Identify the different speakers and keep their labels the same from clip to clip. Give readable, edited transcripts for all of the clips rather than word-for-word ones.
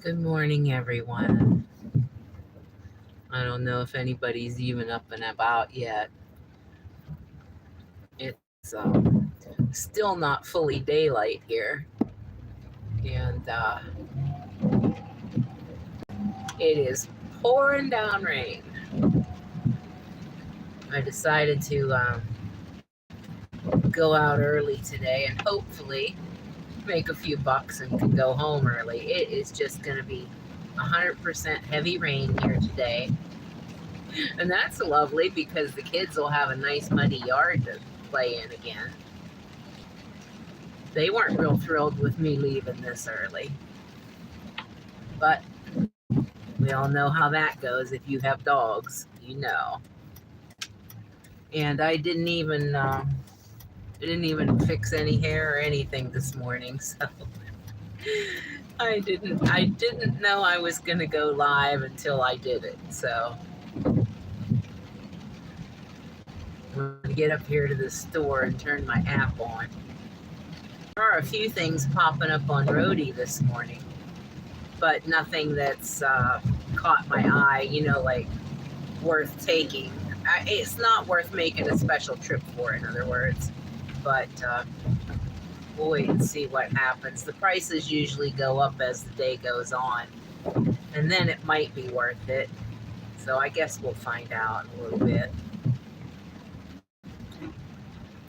Speaker 1: Good morning, everyone. I don't know if anybody's even up and about yet. It's still not fully daylight here, and it is pouring down rain. I decided to go out early today and hopefully make a few bucks and can go home early. It is just going to be 100% heavy rain here today. And that's lovely because the kids will have a nice muddy yard to play in again. They weren't real thrilled with me leaving this early. But we all know how that goes. If you have dogs, you know. And I didn't even fix any hair or anything this morning, so I didn't know I was gonna go live until I did it. So I'm gonna get up here to the store and turn my app on. There are a few things popping up on Roadie this morning, but nothing that's caught my eye, like worth taking. It's not worth making a special trip for, in other words, but we'll wait and see what happens. The prices usually go up as the day goes on, and then it might be worth it. So I guess we'll find out in a little bit.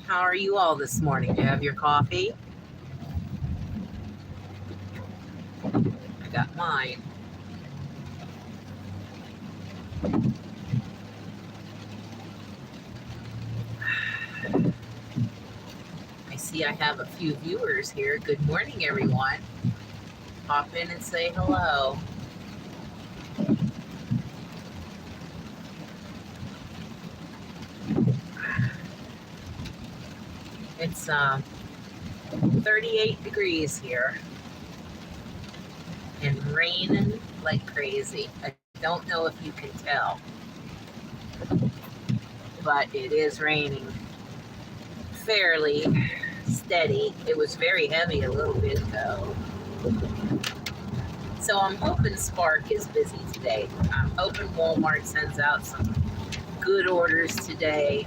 Speaker 1: How are you all this morning? Do you have your coffee? I got mine. I see I have a few viewers here. Good morning, everyone. Pop in and say hello. It's 38 degrees here and raining like crazy. I don't know if you can tell, but it is raining fairly steady. It was very heavy a little bit ago. So I'm hoping Spark is busy today. I'm hoping Walmart sends out some good orders today,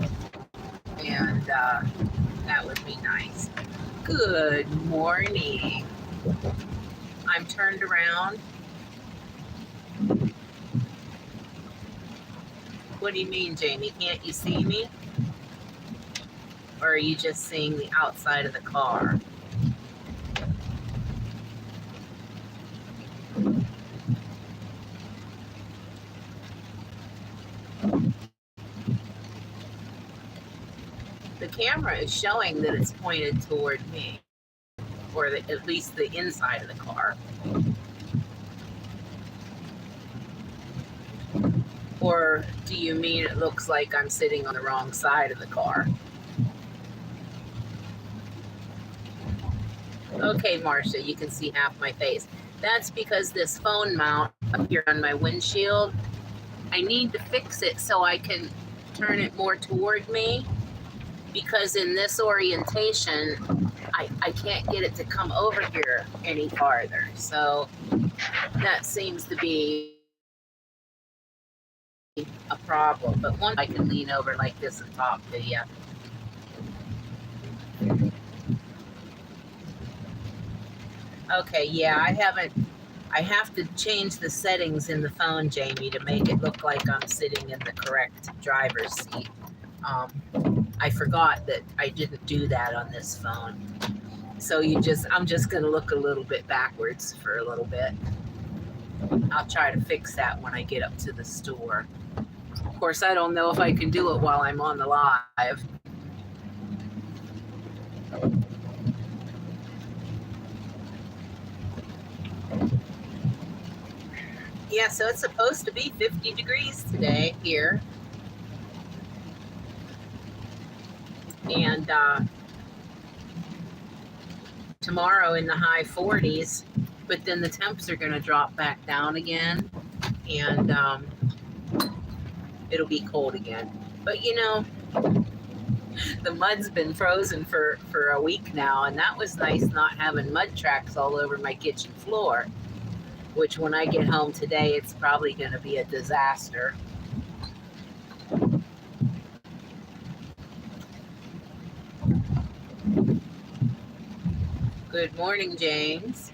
Speaker 1: and that would be nice. Good morning. I'm turned around. What do you mean, Jamie? Can't you see me? Or are you just seeing the outside of the car? The camera is showing that it's pointed toward me, or at least the inside of the car. Or do you mean it looks like I'm sitting on the wrong side of the car? Okay, Marcia, you can see half my face. That's because this phone mount up here on my windshield, I need to fix it so I can turn it more toward me, because in this orientation, I can't get it to come over here any farther. So that seems to be a problem. But once I can lean over like this and talk to you. Okay, yeah, I have to change the settings in the phone, Jamie, to make it look like I'm sitting in the correct driver's seat. I forgot that I didn't do that on this phone. So I'm just gonna look a little bit backwards for a little bit. I'll try to fix that when I get up to the store. Of course, I don't know if I can do it while I'm on the live. Yeah, so it's supposed to be 50 degrees today here. And tomorrow in the high 40s, but then the temps are going to drop back down again, and it'll be cold again. But the mud's been frozen for a week now, and that was nice not having mud tracks all over my kitchen floor. which when I get home today, it's probably going to be a disaster. Good morning, James.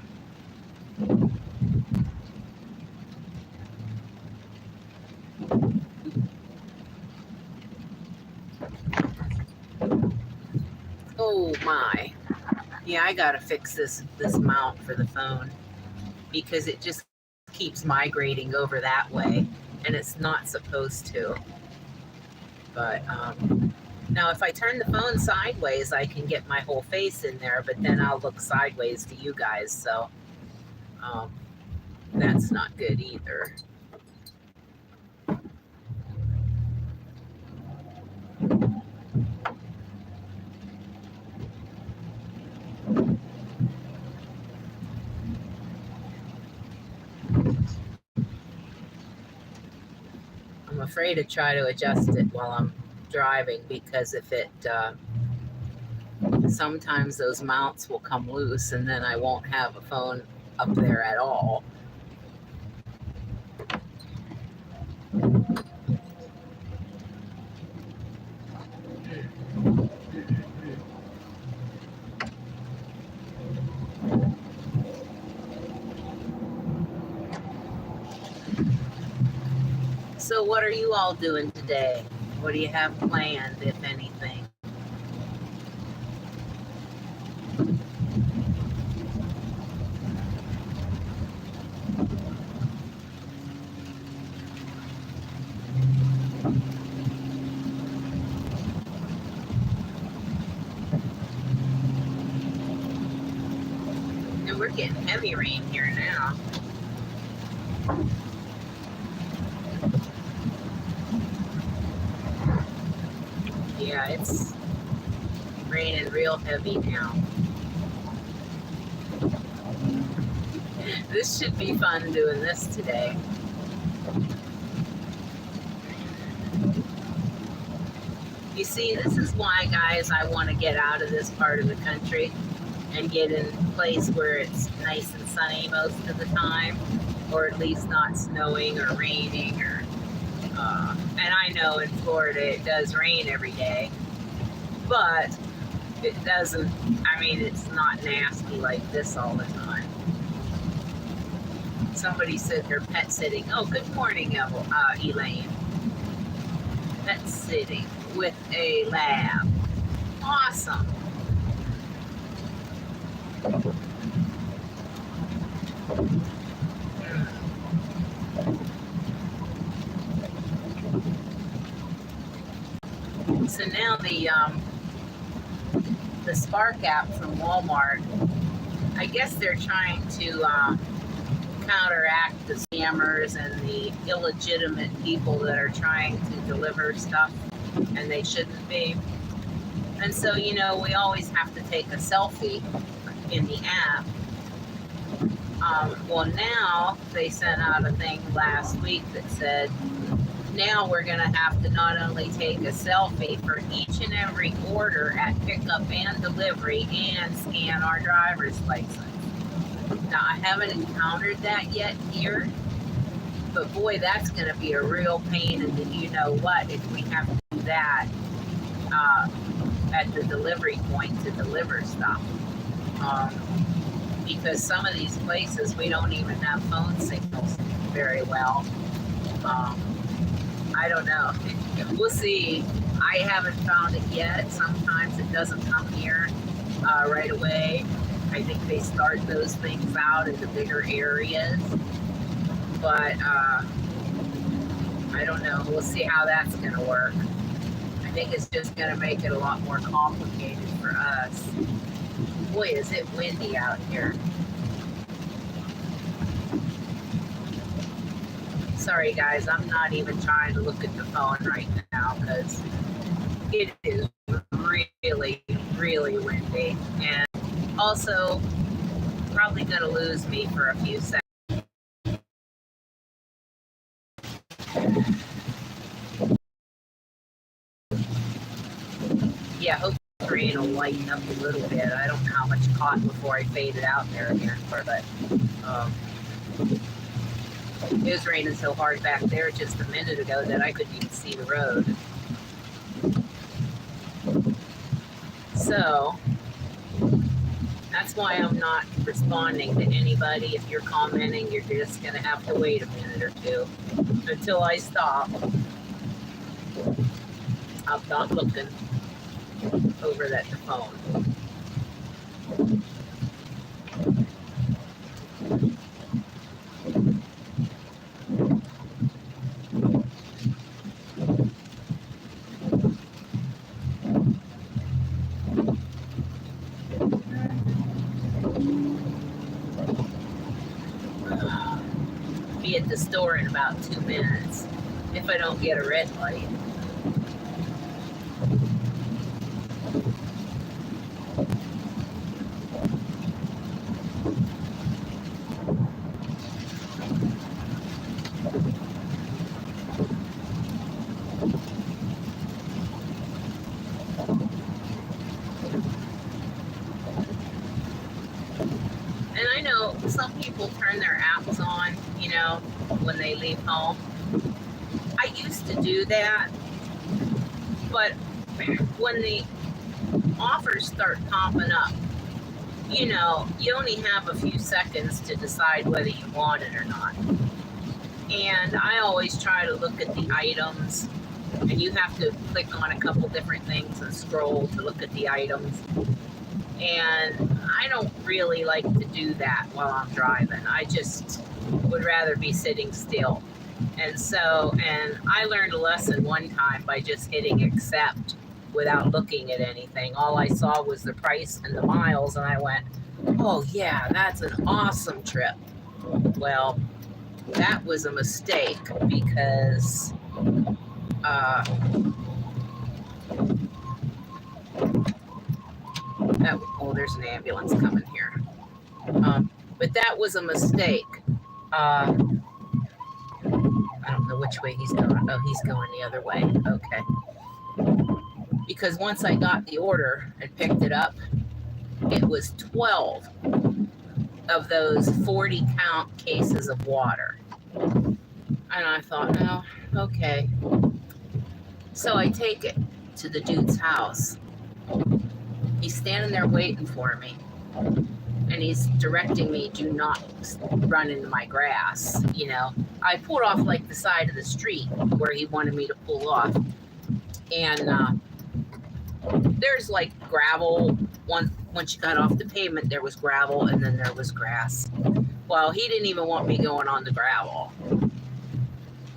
Speaker 1: Oh my. Yeah, I gotta fix this mount for the phone because it just keeps migrating over that way, and it's not supposed to. But now if I turn the phone sideways, I can get my whole face in there, but then I'll look sideways to you guys, so um, that's not good either. I'm afraid to try to adjust it while I'm driving because if it sometimes those mounts will come loose and then I won't have a phone up there at all. So what are you all doing today? What do you have planned, if anything? And we're getting heavy rain here now. Yeah, it's raining real heavy now. This should be fun doing this today. You see, this is why, guys, I want to get out of this part of the country and get in a place where it's nice and sunny most of the time, or at least not snowing or raining. And I know in Florida it does rain every day, but it doesn't, I mean, it's not nasty like this all the time. Somebody said they're pet sitting. Oh, good morning, Elaine. Pet sitting with a lab. Awesome. So now the Spark app from Walmart, I guess they're trying to counteract the scammers and the illegitimate people that are trying to deliver stuff and they shouldn't be. And so, you know, we always have to take a selfie in the app. Well, now they sent out a thing last week that said, now we're going to have to not only take a selfie for each and every order at pickup and delivery and scan our driver's license. Now, I haven't encountered that yet here, but boy, that's going to be a real pain in the you know what if we have to do that at the delivery point to deliver stuff. Because some of these places we don't even have phone signals very well. I don't know. We'll see. I haven't found it yet. Sometimes it doesn't come here right away. I think they start those things out in the bigger areas. But I don't know. We'll see how that's going to work. I think it's just going to make it a lot more complicated for us. Boy, is it windy out here. Sorry, guys. I'm not even trying to look at the phone right now because it is really, really windy. And also, probably going to lose me for a few seconds. Yeah, hopefully the rain will lighten up a little bit. I don't know how much caught before I faded out there again, but It was raining so hard back there just a minute ago that I couldn't even see the road. So that's why I'm not responding to anybody. If you're commenting, you're just going to have to wait a minute or two until I stop. I'm not looking over at the phone. Be at the store in about 2 minutes if I don't get a red light. And I know some people turn their apps on, you know, when they leave home. I used to do that, but when the offers start popping up, you know, you only have a few seconds to decide whether you want it or not. And I always try to look at the items, and you have to click on a couple different things and scroll to look at the items. And I don't really like to do that while I'm driving. I just would rather be sitting still. And I learned a lesson one time by just hitting accept without looking at anything. All I saw was the price and the miles, and I went, oh yeah, that's an awesome trip. Well, that was a mistake because there's an ambulance coming here. But that was a mistake. I don't know which way he's going. Oh, he's going the other way. Okay. Because once I got the order and picked it up, it was 12 of those 40 count cases of water. And I thought, oh, okay. So I take it to the dude's house. He's standing there waiting for me. And he's directing me, do not run into my grass. You know, I pulled off like the side of the street where he wanted me to pull off. And there's like gravel. Once you got off the pavement, there was gravel, and then there was grass. Well, he didn't even want me going on the gravel.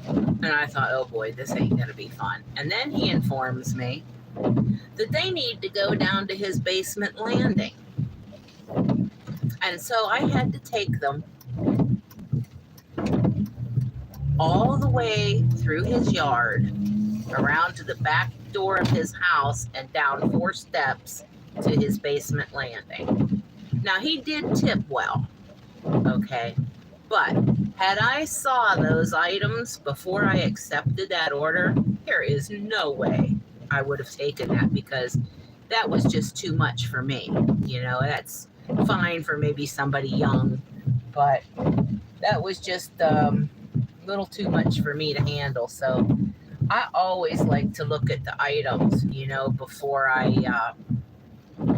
Speaker 1: And I thought, oh boy, this ain't going to be fun. And then he informs me that they need to go down to his basement landing. And so I had to take them all the way through his yard, around to the back door of his house, and down 4 steps to his basement landing. Now, he did tip well, okay? But had I saw those items before I accepted that order, there is no way I would have taken that, because that was just too much for me. You know, that's fine for maybe somebody young, but that was just a little too much for me to handle. So I always like to look at the items, you know, before I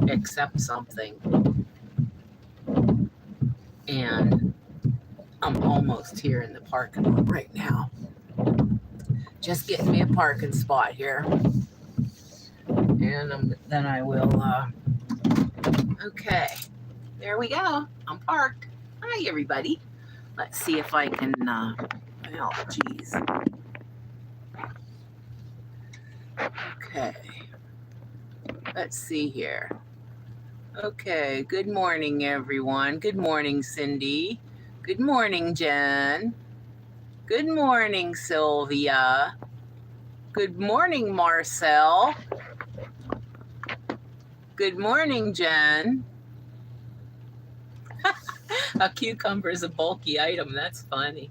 Speaker 1: accept something. And I'm almost here in the parking lot right now. Just getting me a parking spot here. And then I will, okay. There we go. I'm parked. Hi, everybody. Let's see if I can, oh, geez. Okay. Let's see here. Okay. Good morning, everyone. Good morning, Cindy. Good morning, Jen. Good morning, Sylvia. Good morning, Marcel. Good morning, Jen. A cucumber is a bulky item. That's funny.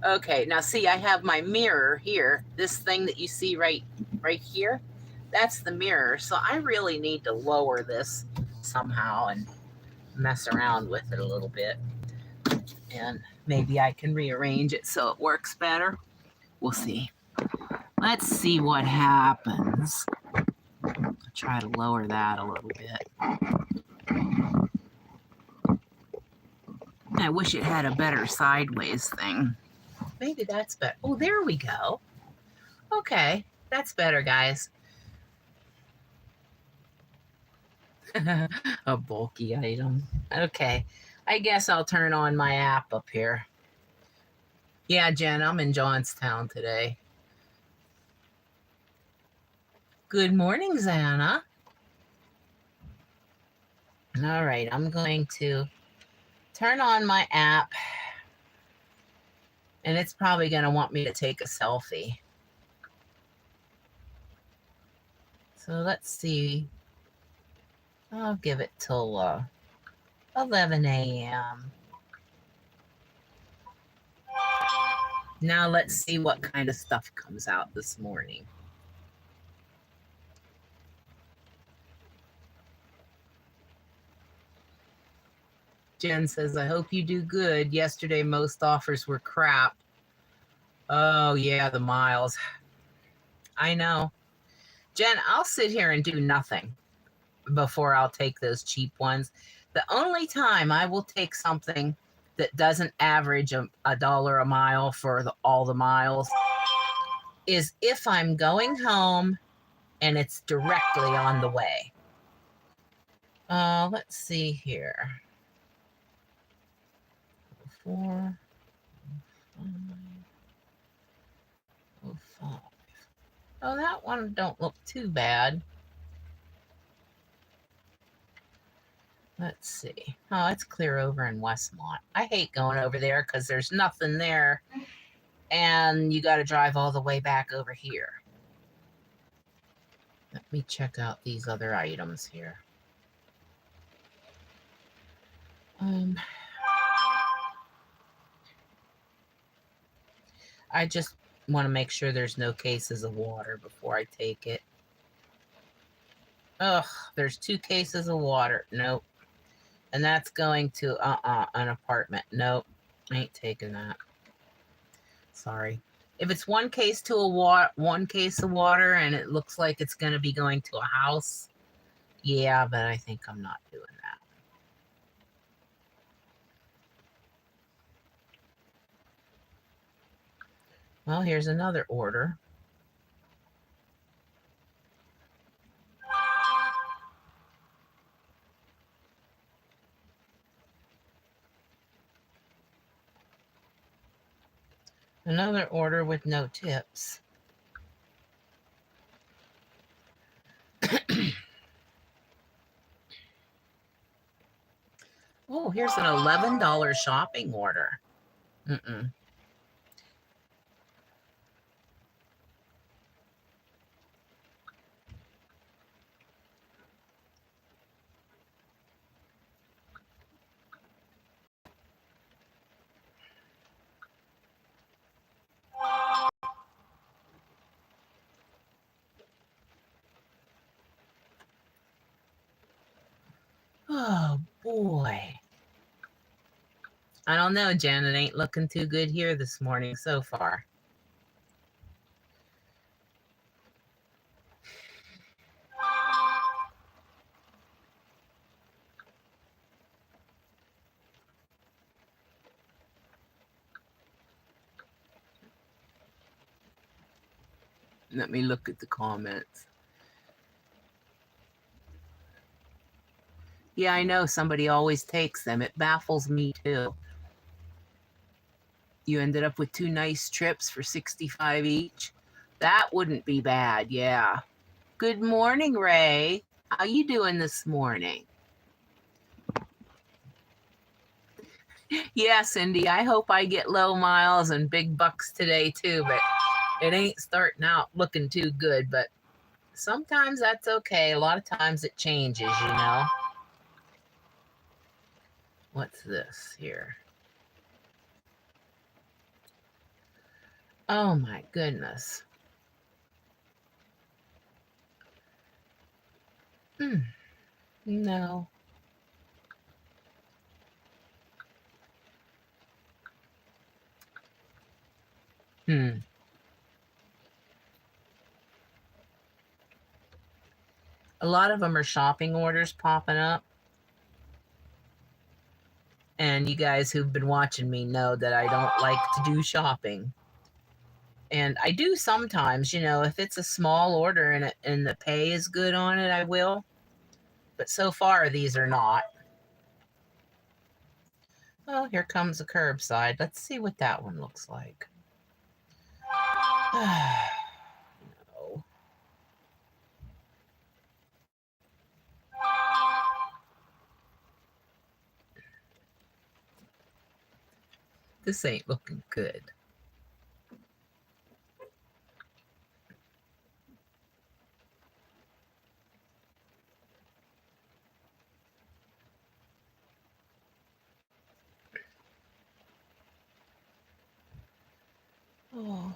Speaker 1: Okay, now see, I have my mirror here. This thing that you see right here, that's the mirror. So I really need to lower this somehow and mess around with it a little bit. And maybe I can rearrange it so it works better. We'll see. Let's see what happens. I'll try to lower that a little bit. I wish it had a better sideways thing. Maybe that's better. Oh, there we go. Okay, that's better, guys. A bulky item. Okay, I guess I'll turn on my app up here. Yeah, Jen, I'm in Johnstown today. Good morning, Xana. All right, I'm going to turn on my app, and it's probably going to want me to take a selfie. So let's see. I'll give it till 11 a.m. Now let's see what kind of stuff comes out this morning. Jen says, I hope you do good. Yesterday, most offers were crap. Oh, yeah, the miles. I know. Jen, I'll sit here and do nothing before I'll take those cheap ones. The only time I will take something that doesn't average a dollar a mile for all the miles is if I'm going home and it's directly on the way. Let's see here. 4, 5, 05. Oh, that one don't look too bad. Let's see. Oh, it's clear over in Westmont. I hate going over there because there's nothing there. And you got to drive all the way back over here. Let me check out these other items here. I just want to make sure there's no cases of water before I take it. Ugh, there's 2 cases of water. Nope. And that's going to an apartment. Nope. I ain't taking that. Sorry. If it's one case of water and it looks like it's going to be going to a house, yeah, but I think I'm not doing that. Well, here's another order. Another order with no tips. Oh, here's an $11 shopping order. Oh, boy. I don't know, Jen. It ain't looking too good here this morning so far. Let me look at the comments. Yeah, I know somebody always takes them. It baffles me too. You ended up with 2 nice trips for $65 each. That wouldn't be bad, yeah. Good morning, Ray. How you doing this morning? Yeah, Cindy, I hope I get low miles and big bucks today too, but it ain't starting out looking too good, but sometimes that's okay. A lot of times it changes, you know. What's this here? Oh my goodness. No. A lot of them are shopping orders popping up. And you guys who've been watching me know that I don't like to do shopping. And I do sometimes, if it's a small order and the pay is good on it, I will. But so far, these are not. Oh, here comes a curbside. Let's see what that one looks like. No. This ain't looking good. Oh.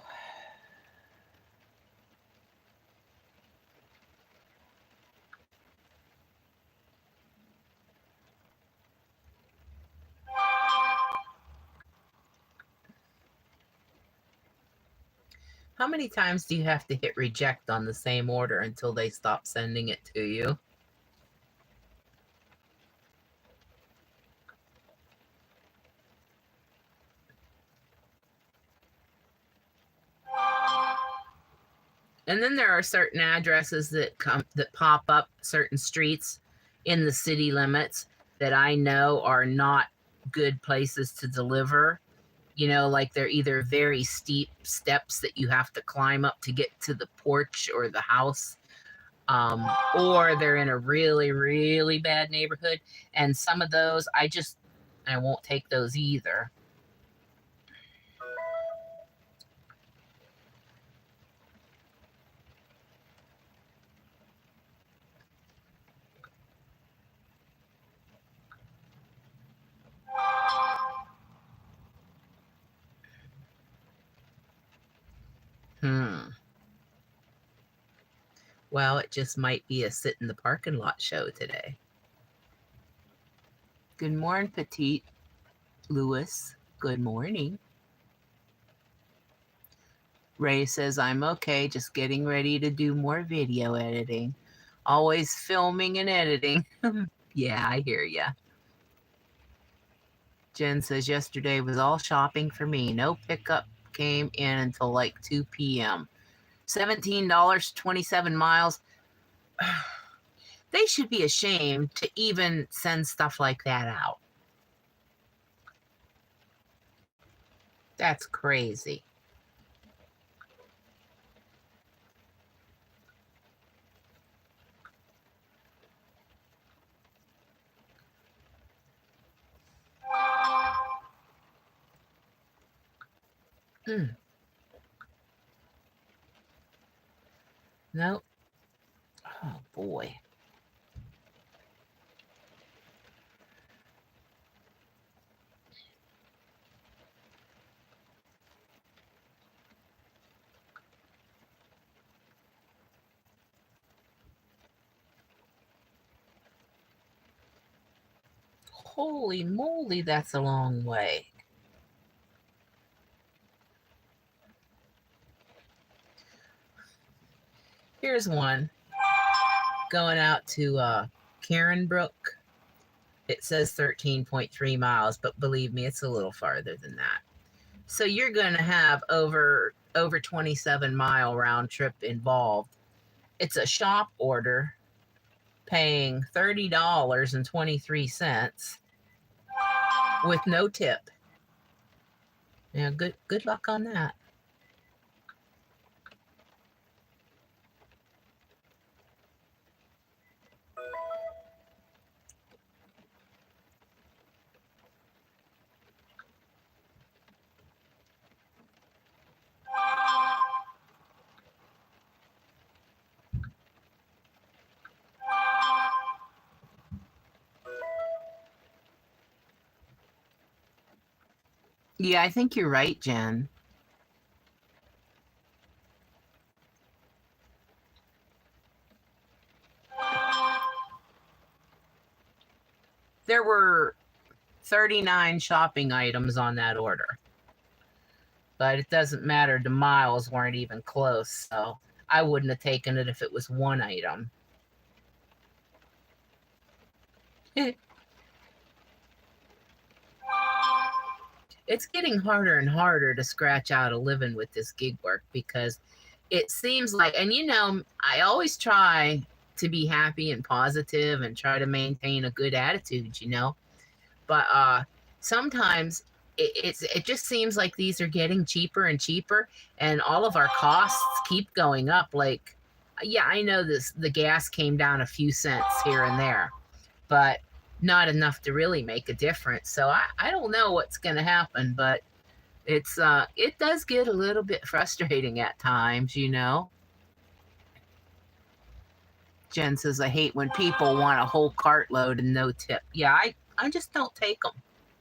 Speaker 1: How many times do you have to hit reject on the same order until they stop sending it to you? And then there are certain addresses that pop up, certain streets in the city limits that I know are not good places to deliver. Like they're either very steep steps that you have to climb up to get to the porch or the house, or they're in a really, really bad neighborhood. And some of those, I won't take those either. Well, it just might be a sit in the parking lot show today. Good morning, Petite Lewis. Good morning. Ray says, I'm okay, just getting ready to do more video editing. Always filming and editing. Yeah, I hear ya. Jen says, yesterday was all shopping for me. No pickup came in until like 2 p.m. $17, 27 miles. They should be ashamed to even send stuff like that out. That's crazy. Nope. Oh, boy. Holy moly, that's a long way. Here's one going out to Karen Brook. It says 13.3 miles, but believe me, it's a little farther than that. So you're going to have over 27-mile round trip involved. It's a shop order paying $30.23 with no tip. Yeah, good luck on that. Yeah, I think you're right, Jen. There were 39 shopping items on that order. But it doesn't matter. The miles weren't even close. So I wouldn't have taken it if it was one item. It's getting harder and harder to scratch out a living with this gig work because it seems like, and I always try to be happy and positive and try to maintain a good attitude, but sometimes it just seems like these are getting cheaper and cheaper, and all of our costs keep going up. Like, yeah, I know the gas came down a few cents here and there, but not enough to really make a difference. So I don't know what's going to happen, but it does get a little bit frustrating at times. Jen says, I hate when people want a whole cartload and no tip. Yeah, I just don't take them.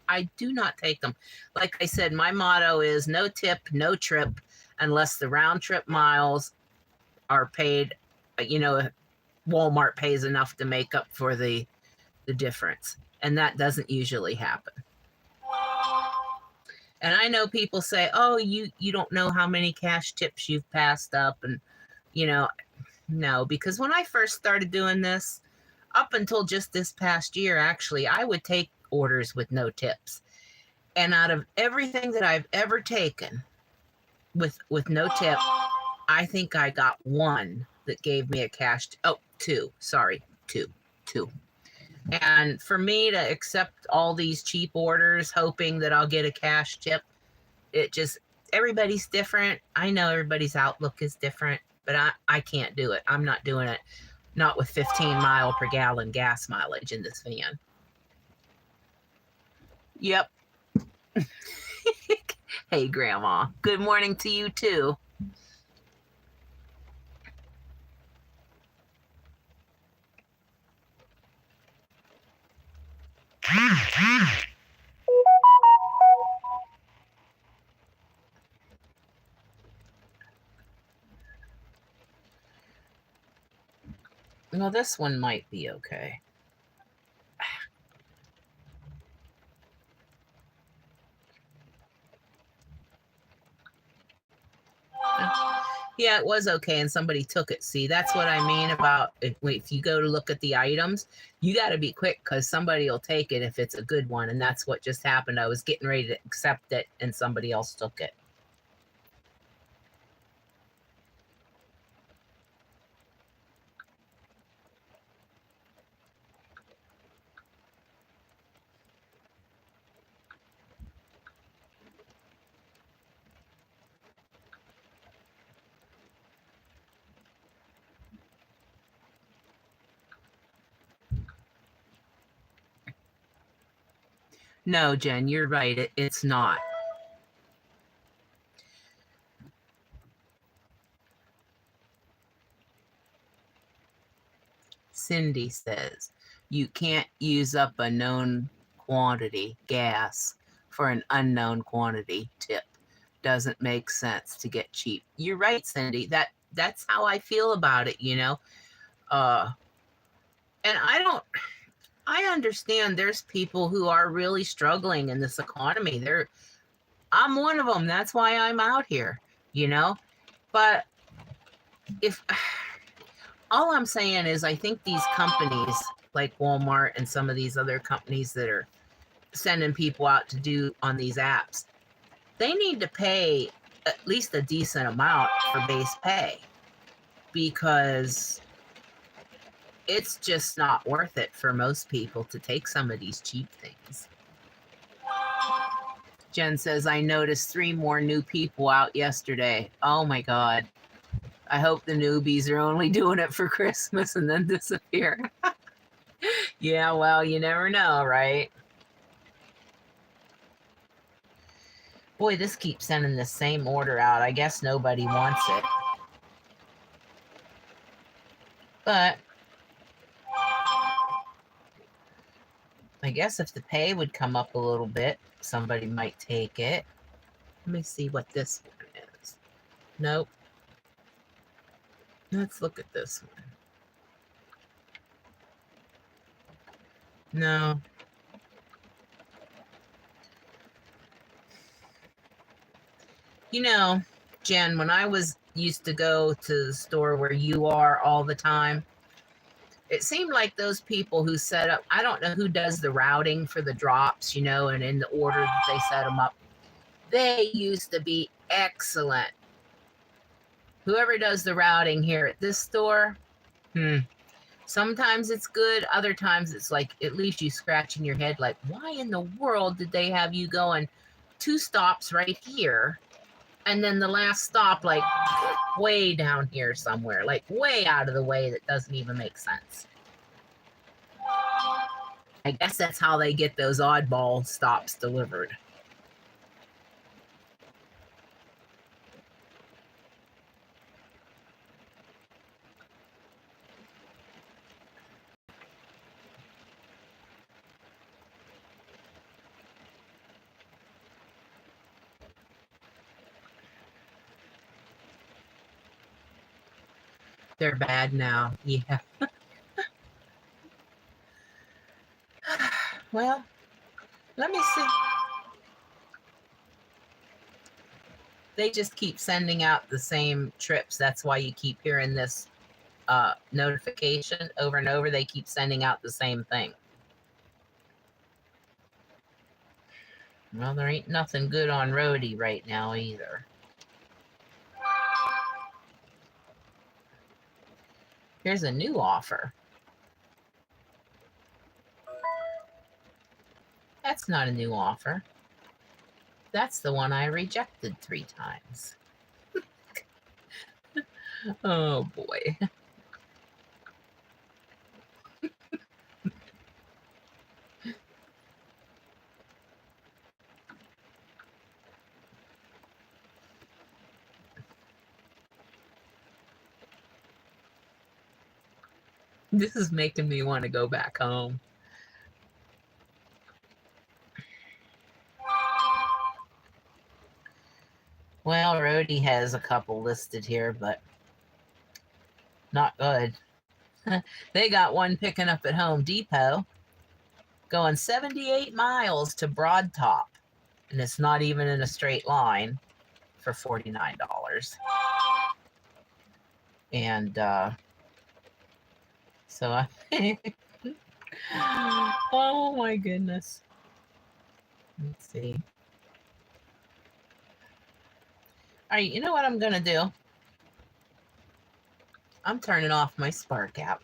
Speaker 1: I do not take them. Like I said, my motto is no tip, no trip, unless the round trip miles are paid. Walmart pays enough to make up for the difference. And that doesn't usually happen. And I know people say, oh, you don't know how many cash tips you've passed up. And, no, because when I first started doing this, up until just this past year, actually, I would take orders with no tips. And out of everything that I've ever taken with no tip, I think I got one that gave me a cash. Two. Sorry, two. And for me to accept all these cheap orders, hoping that I'll get a cash tip, everybody's different. I know everybody's outlook is different, but I can't do it. I'm not doing it. Not with 15 mile per gallon gas mileage in this van. Yep. Hey, Grandma. Good morning to you, too. Well, this one might be okay. Yeah, it was okay, and somebody took it. See, that's what I mean about if you go to look at the items, you got to be quick because somebody will take it if it's a good one, and that's what just happened. I was getting ready to accept it, and somebody else took it. No, Jen, you're right. It's not. Cindy says you can't use up a known quantity gas for an unknown quantity tip. Doesn't make sense to get cheap. You're right, Cindy. That's how I feel about it. And I understand there's people who are really struggling in this economy. I'm one of them. That's why I'm out here. But if all I'm saying is I think these companies like Walmart and some of these other companies that are sending people out to do on these apps, they need to pay at least a decent amount for base pay because it's just not worth it for most people to take some of these cheap things. Jen says, I noticed 3 more new people out yesterday. Oh my God. I hope the newbies are only doing it for Christmas and then disappear. Yeah, well, you never know, right? Boy, this keeps sending the same order out. I guess nobody wants it. But I guess if the pay would come up a little bit, somebody might take it. Let me see what this one is. Nope. Let's look at this one. No. You know, Jen, when I used to go to the store where you are all the time, it seemed like those people who set up, I don't know who does the routing for the drops, and in the order that they set them up, they used to be excellent. Whoever does the routing here at this store, sometimes it's good. Other times it's like, at least you scratching your head like, why in the world did they have you going 2 stops right here? And then the last stop, like way down here somewhere, like way out of the way, that doesn't even make sense. I guess that's how they get those oddball stops delivered. They're bad now. Yeah. Well, let me see. They just keep sending out the same trips. That's why you keep hearing this notification over and over. They keep sending out the same thing. Well, there ain't nothing good on Roadie right now either. Here's a new offer. That's not a new offer. That's the one I rejected 3 times. Oh boy. This is making me want to go back home. Well, Roadie has a couple listed here, but not good. They got one picking up at Home Depot, going 78 miles to Broad Top, and it's not even in a straight line, for $49. And so I oh my goodness. Let's see. All right, you know what I'm gonna do? I'm turning off my Spark app,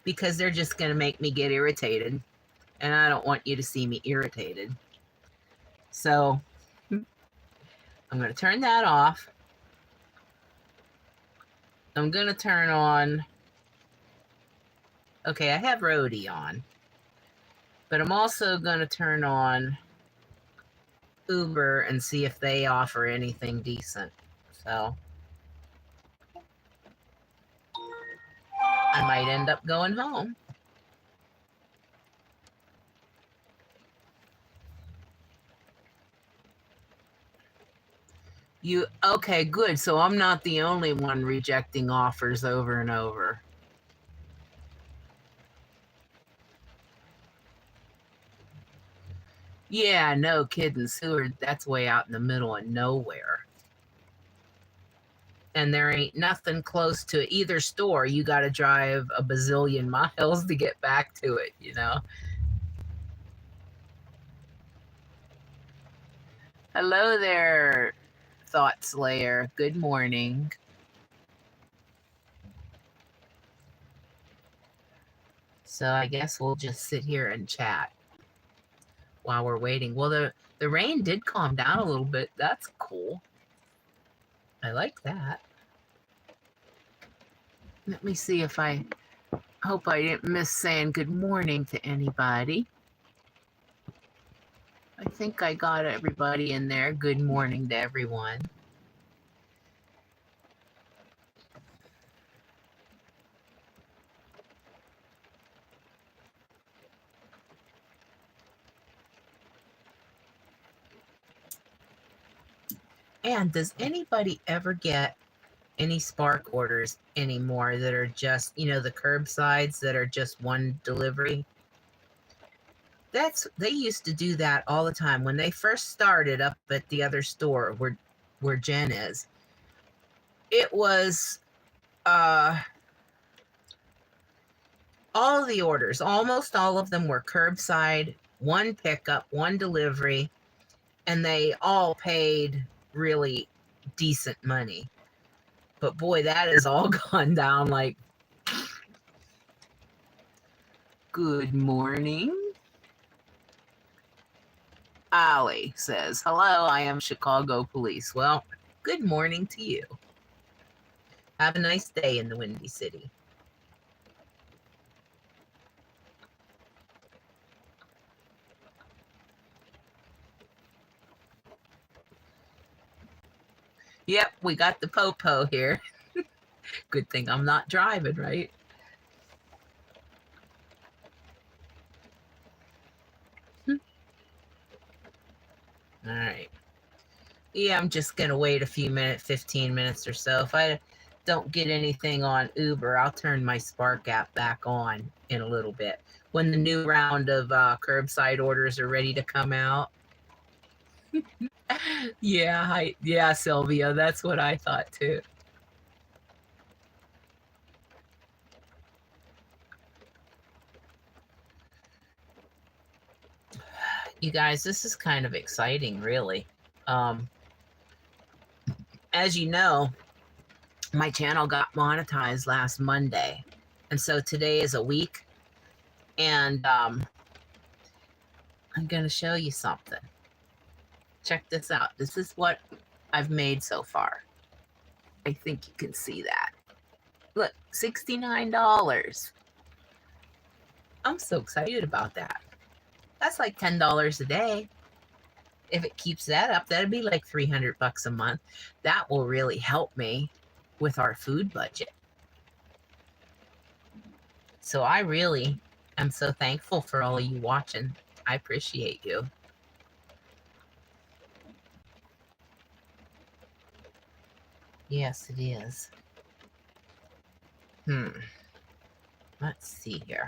Speaker 1: because they're just gonna make me get irritated, and I don't want you to see me irritated. So I'm gonna turn that off. I'm gonna turn on, okay, I have Roadie on, but I'm also gonna turn on Uber and see if they offer anything decent. So I might end up going home. Okay, good. So I'm not the only one rejecting offers over and over. Yeah, no kidding. Seward, that's way out in the middle of nowhere. And there ain't nothing close to either store. You got to drive a bazillion miles to get back to it, Hello there, Thought Slayer. Good morning. So I guess we'll just sit here and chat while we're waiting. Well, the rain did calm down a little bit. That's cool. I like that. Let me see if I hope I didn't miss saying good morning to anybody. I think I got everybody in there. Good morning to everyone. And does anybody ever get any Spark orders anymore that are just, the curbsides that are just one delivery? They used to do that all the time when they first started up at the other store where Jen is. It was all the orders, almost all of them were curbside, one pickup, one delivery, and they all paid really decent money. But boy, that has all gone down like, good morning. Ali says, hello, I am Chicago police. Well, good morning to you. Have a nice day in the Windy City. Yep, we got the popo here. Good thing I'm not driving, right? All right. Yeah, I'm just going to wait a few minutes, 15 minutes or so. If I don't get anything on Uber, I'll turn my Spark app back on in a little bit when the new round of curbside orders are ready to come out. Yeah, Sylvia, that's what I thought too. You guys, this is kind of exciting, really. As you know, my channel got monetized last Monday. And so today is a week. And I'm going to show you something. Check this out. This is what I've made so far. I think you can see that. Look, $69. I'm so excited about that. That's like $10 a day. If it keeps that up, that'd be like $300 a month. That will really help me with our food budget. So I really am so thankful for all of you watching. I appreciate you. Yes, it is. Let's see here.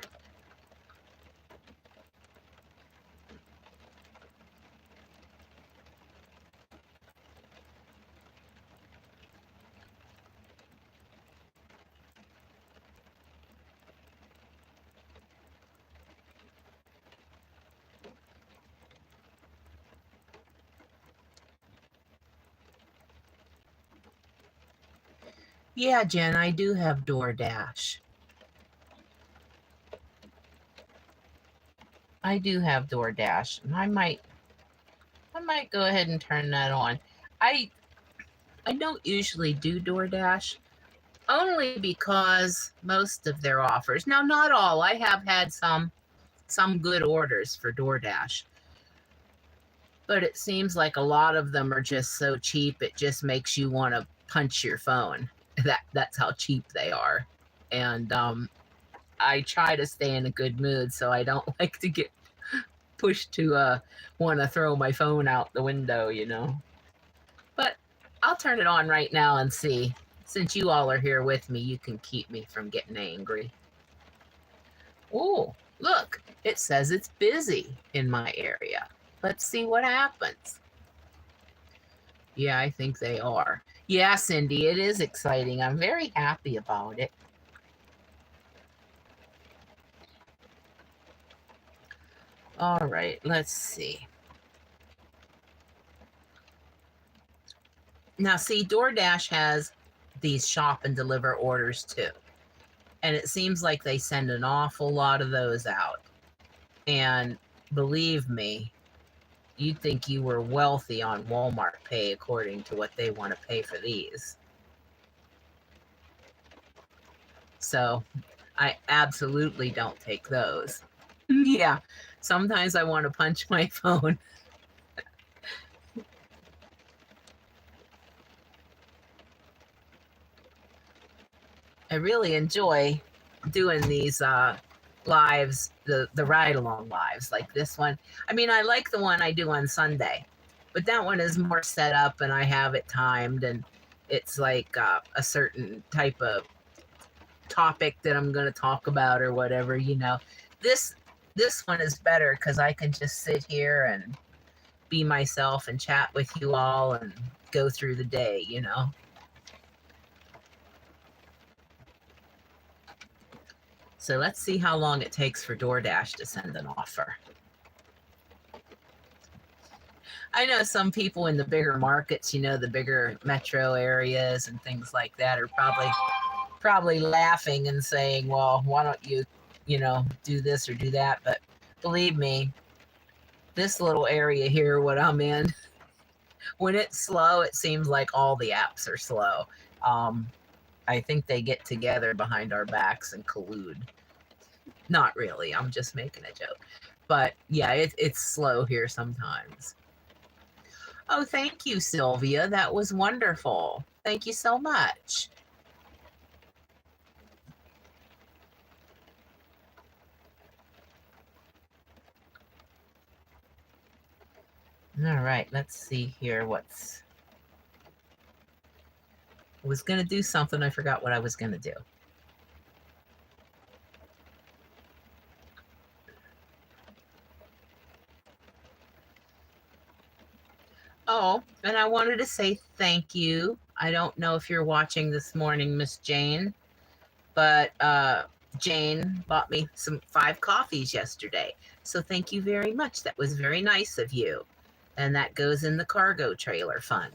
Speaker 1: Yeah, Jen, I do have DoorDash. I do have DoorDash. I might go ahead and turn that on. I don't usually do DoorDash only because most of their offers. Now, not all. I have had some good orders for DoorDash. But it seems like a lot of them are just so cheap it just makes you want to punch your phone. That's how cheap they are. And I try to stay in a good mood, so I don't like to get pushed to want to throw my phone out the window, you know. But I'll turn it on right now and see. Since you all are here with me, you can keep me from getting angry. Oh, look, it says it's busy in my area. Let's see what happens. Yeah, I think they are. Yeah, Cindy, it is exciting. I'm very happy about it. All right, let's see. Now, see, DoorDash has these shop and deliver orders too. And it seems like they send an awful lot of those out. And believe me, you'd think you were wealthy on Walmart Pay according to what they want to pay for these. So I absolutely don't take those. Yeah, sometimes I want to punch my phone. I really enjoy doing these lives, the ride along lives like this one. I mean, I like the one I do on Sunday, but that one is more set up and I have it timed and it's like a certain type of topic that I'm going to talk about or whatever, you know. This This one is better because I can just sit here and be myself and chat with you all and go through the day, you know. So let's see how long it takes for DoorDash to send an offer. I know some people in the bigger markets, you know, the bigger metro areas and things like that are probably laughing and saying, well, why don't you, you know, do this or do that? But believe me, this little area here, what I'm in, when it's slow, it seems like all the apps are slow. I think they get together behind our backs and collude. Not really. I'm just making a joke. But yeah, it's slow here sometimes. Oh, thank you, Sylvia. That was wonderful. Thank you so much. All right, let's see here. I was going to do something. I forgot what I was going to do. Oh, and I wanted to say thank you. I don't know if you're watching this morning, Miss Jane, but Jane bought me 5 coffees yesterday. So thank you very much. That was very nice of you. And that goes in the cargo trailer fund.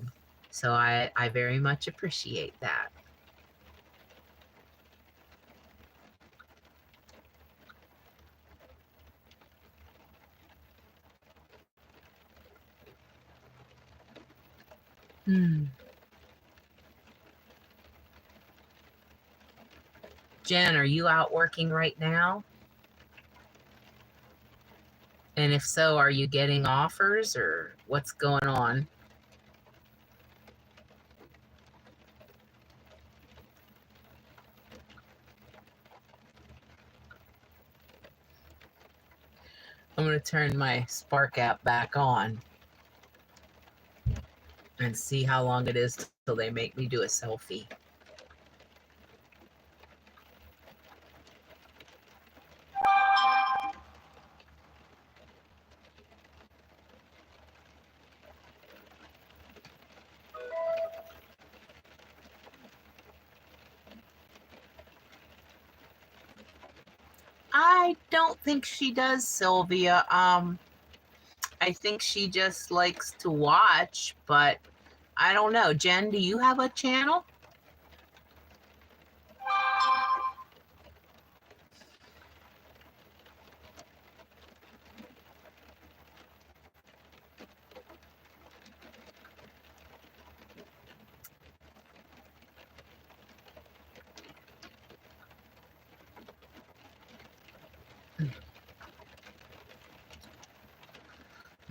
Speaker 1: So I very much appreciate that. Jen, are you out working right now? And if so, are you getting offers or what's going on? I'm going to turn my Spark app back on and see how long it is till they make me do a selfie. I don't think she does, Sylvia. I think she just likes to watch, but I don't know. Jen, do you have a channel?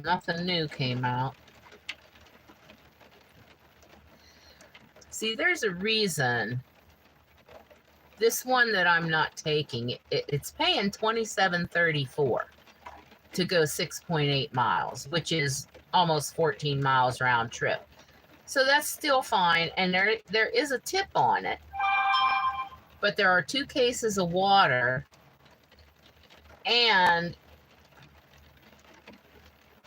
Speaker 1: Nothing new came out. See, there's a reason. This one that I'm not taking, it's paying $27.34 to go 6.8 miles, which is almost 14 miles round trip. So that's still fine, and there is a tip on it. But there are 2 cases of water, and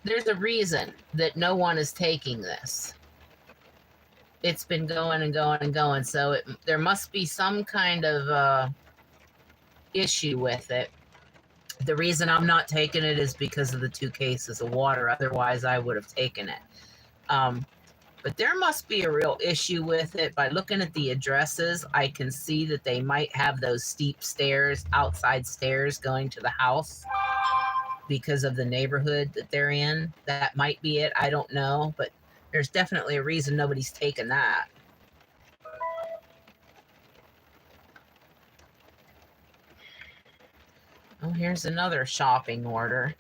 Speaker 1: there's a reason that no one is taking this. It's been going and going and going, so there must be some kind of issue with it. The reason I'm not taking it is because of the 2 cases of water. Otherwise, I would have taken it. But there must be a real issue with it. By looking at the addresses, I can see that they might have those steep stairs, outside stairs going to the house because of the neighborhood that they're in. That might be it. I don't know, but there's definitely a reason nobody's taken that. Oh, here's another shopping order.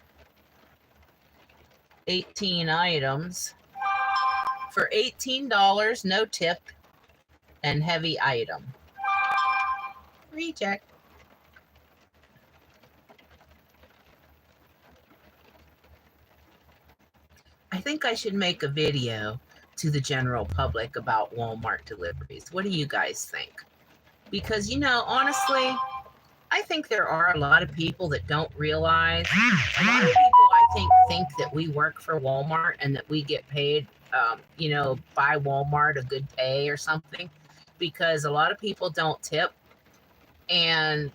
Speaker 1: 18 items for $18, no tip, and heavy item. Reject. I think I should make a video to the general public about Walmart deliveries. What do you guys think? Because, you know, honestly, I think there are a lot of people that don't realize. A lot of people, I think that we work for Walmart and that we get paid, by Walmart a good pay or something, because a lot of people don't tip, and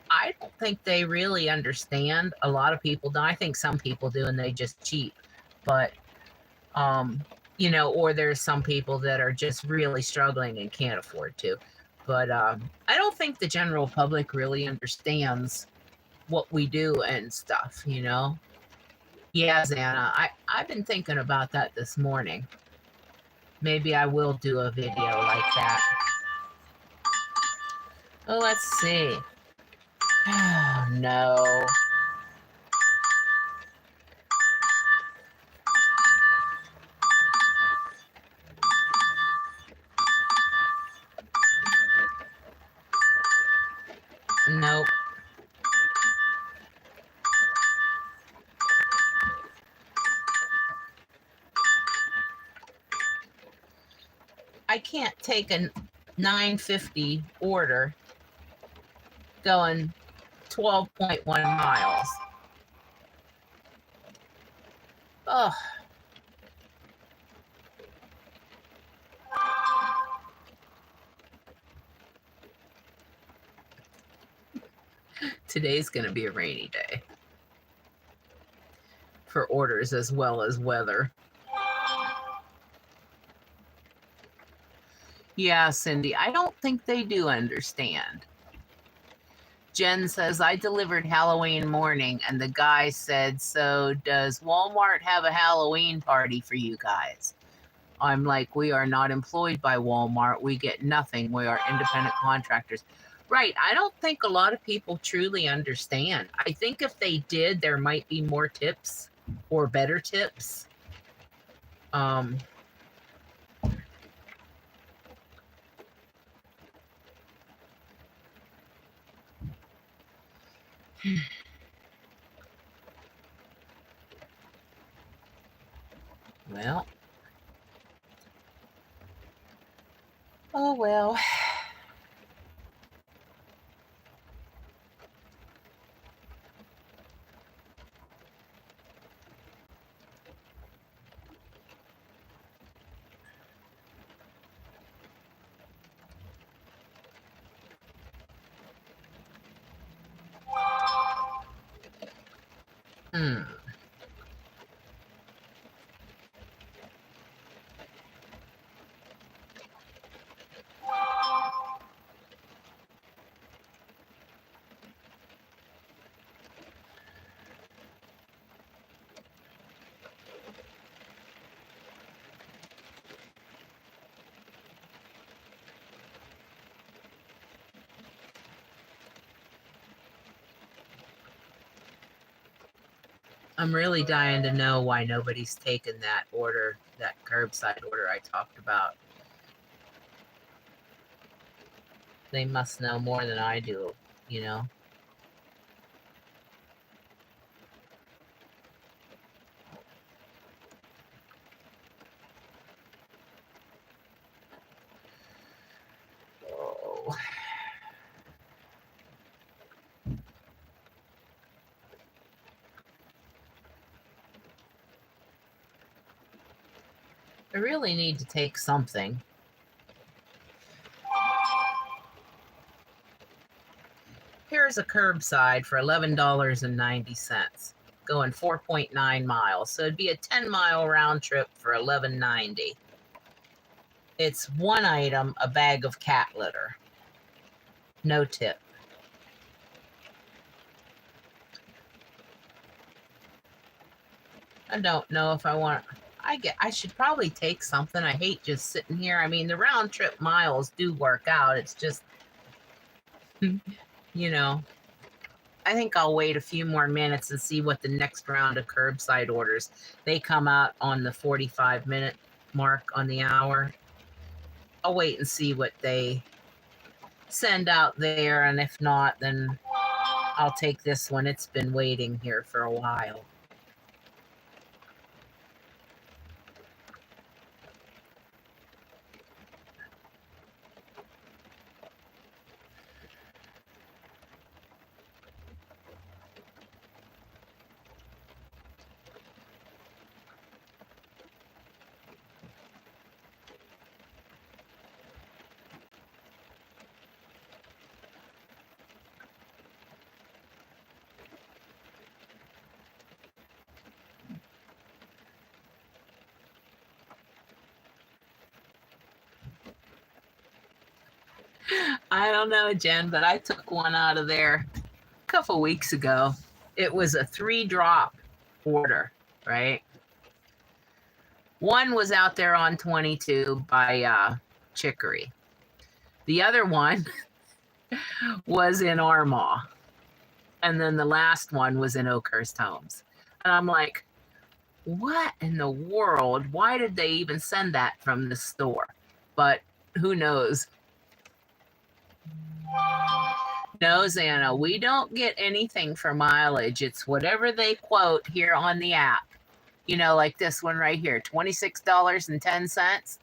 Speaker 1: I don't think they really understand. A lot of people do. I think some people do, and they just cheat. But or there's some people that are just really struggling and can't afford to. But I don't think the general public really understands what we do and stuff. Yeah, Xana, I've been thinking about that this morning. Maybe I will do a video like that. Oh, let's see. Oh, no. Nope. I can't take a 950 order going 12.1 miles. Oh, today's going to be a rainy day for orders as well as weather. Yeah, Cindy, I don't think they do understand. Jen says, I delivered Halloween morning, and the guy said, so does Walmart have a Halloween party for you guys? I'm like, we are not employed by Walmart. We get nothing. We are independent contractors. Right. I don't think a lot of people truly understand. I think if they did, there might be more tips or better tips. Um, well, oh well. Hmm. I'm really dying to know why nobody's taken that order, that curbside order I talked about. They must know more than I do. Oh. I really need to take something. Here's a curbside for $11.90, going 4.9 miles. So it'd be a 10-mile round trip for $11.90. It's one item, a bag of cat litter. No tip. I don't know if I want. I should probably take something. I hate just sitting here. I mean, the round trip miles do work out. It's just, you know, I think I'll wait a few more minutes and see what the next round of curbside orders. They come out on the 45-minute mark on the hour. I'll wait and see what they send out there, and if not, then I'll take this one. It's been waiting here for a while. I don't know, Jen, but I took one out of there a couple weeks ago. It was a 3-drop order, right? One was out there on 22 by Chicory. The other one was in Armaugh. And then the last one was in Oakhurst Homes. And I'm like, what in the world? Why did they even send that from the store? But who knows? No, Xana, we don't get anything for mileage. It's whatever they quote here on the app. You know, like this one right here, $26.10.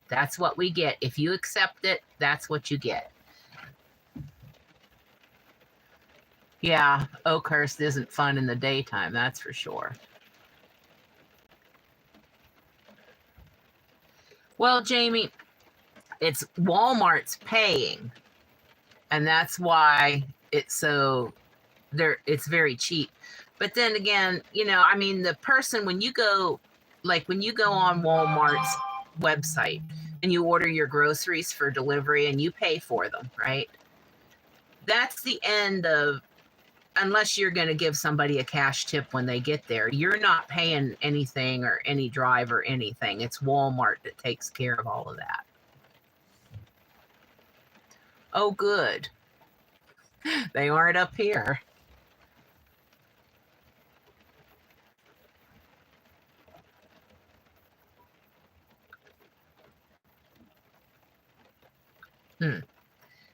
Speaker 1: That's what we get. If you accept it, that's what you get. Yeah, Oakhurst isn't fun in the daytime, that's for sure. Well, Jamie, it's Walmart's paying, and that's why it's so it's very cheap. But then again, you know, I mean, the person, when you go on Walmart's website and you order your groceries for delivery and you pay for them, right? That's the end of, unless you're going to give somebody a cash tip when they get there, you're not paying anything or any drive or anything. It's Walmart that takes care of all of that. Oh, good. They aren't up here.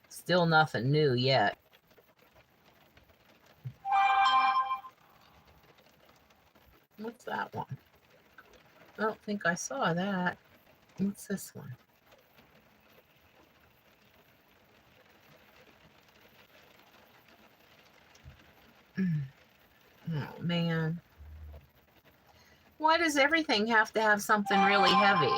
Speaker 1: Still nothing new yet. What's that one? I don't think I saw that. What's this one? Oh, man. Why does everything have to have something really heavy?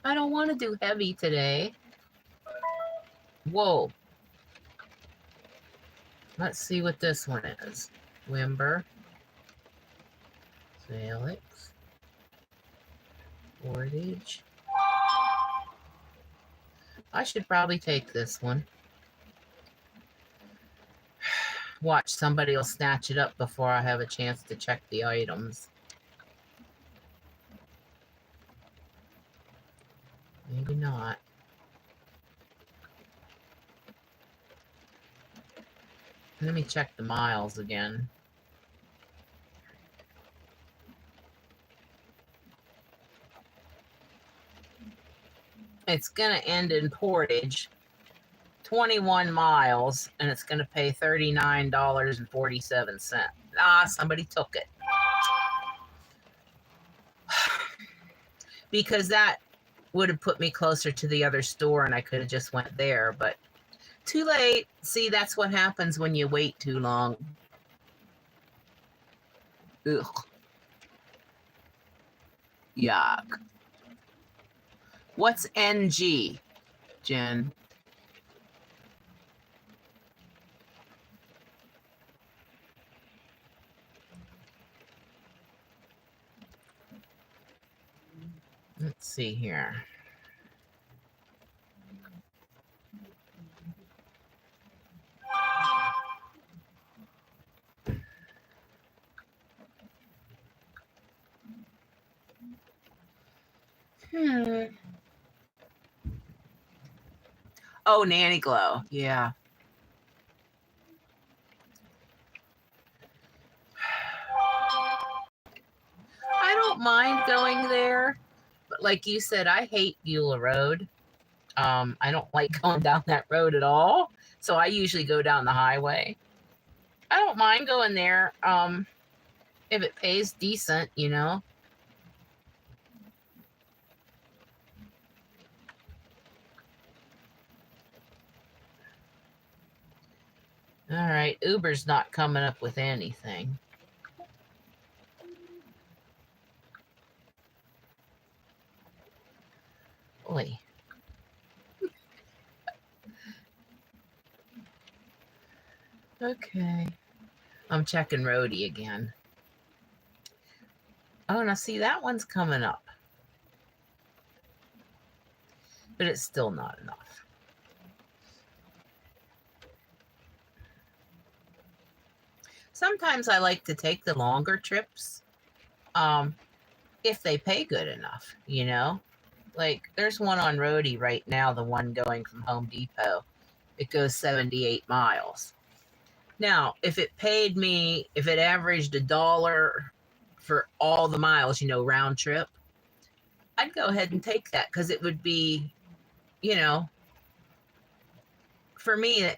Speaker 1: I don't want to do heavy today. Whoa. Let's see what this one is. Wimber. Salix. Portage. I should probably take this one. Watch, somebody will snatch it up before I have a chance to check the items. Maybe not. Let me check the miles again. It's going to end in Portage, 21 miles, and it's going to pay $39.47. Ah, somebody took it. Because that would have put me closer to the other store and I could have just went there, but too late. See, that's what happens when you wait too long. Ugh. Yuck. What's NG, Jen? Let's see here. Oh, Nanny Glow. Yeah. I don't mind going there, but like you said, I hate Beulah Road. I don't like going down that road at all. So I usually go down the highway. I don't mind going there. If it pays decent, you know. All right, Uber's not coming up with anything. Boy. Okay. I'm checking Roadie again. Oh, now see, that one's coming up. but it's still not enough. Sometimes I like to take the longer trips, if they pay good enough, you know? Like, there's one on Roadie right now, the one going from Home Depot. It goes 78 miles. Now, if it paid me, if it averaged $1 for all the miles, round trip, I'd go ahead and take that because it would be, you know, for me,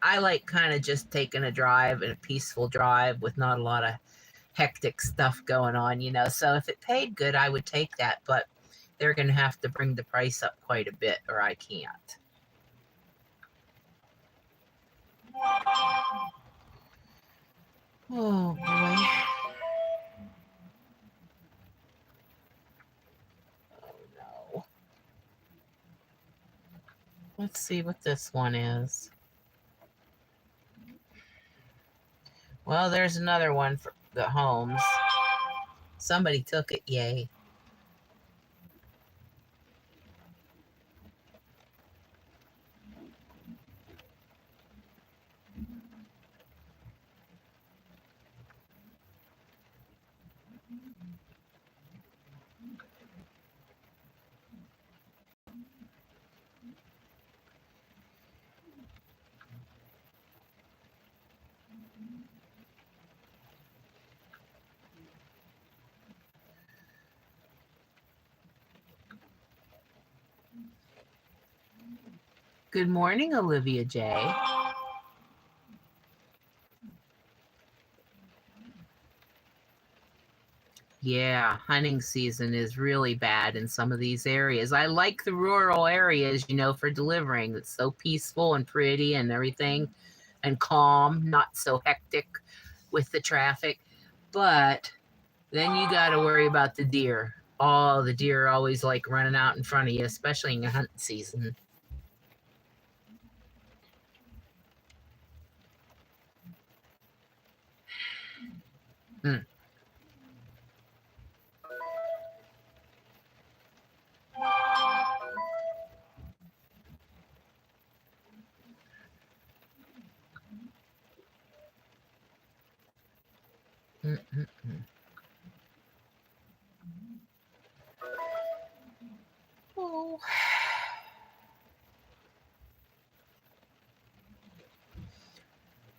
Speaker 1: I like kind of just taking a drive and a peaceful drive with not a lot of hectic stuff going on. So if it paid good, I would take that, but they're going to have to bring the price up quite a bit or I can't. Oh boy. Oh no. Let's see what this one is. Well, there's another one for the homes. Somebody took it, yay. Good morning, Olivia J. Yeah, hunting season is really bad in some of these areas. I like the rural areas, for delivering. It's so peaceful and pretty and everything and calm, not so hectic with the traffic. But then you got to worry about the deer. Oh, the deer are always like running out in front of you, especially in your hunting season. Mm. Mm-mm-mm. Oh.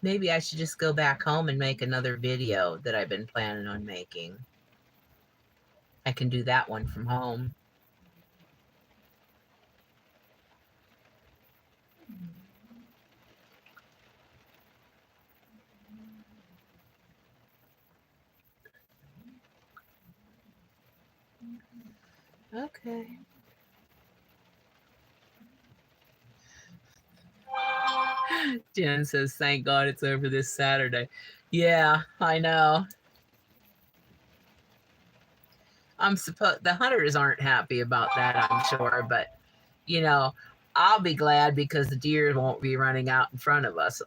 Speaker 1: Maybe I should just go back home and make another video that I've been planning on making. I can do that one from home. Okay. Jen says, thank God it's over this Saturday. Yeah, I know. The hunters aren't happy about that, I'm sure, but you know, I'll be glad because the deer won't be running out in front of us.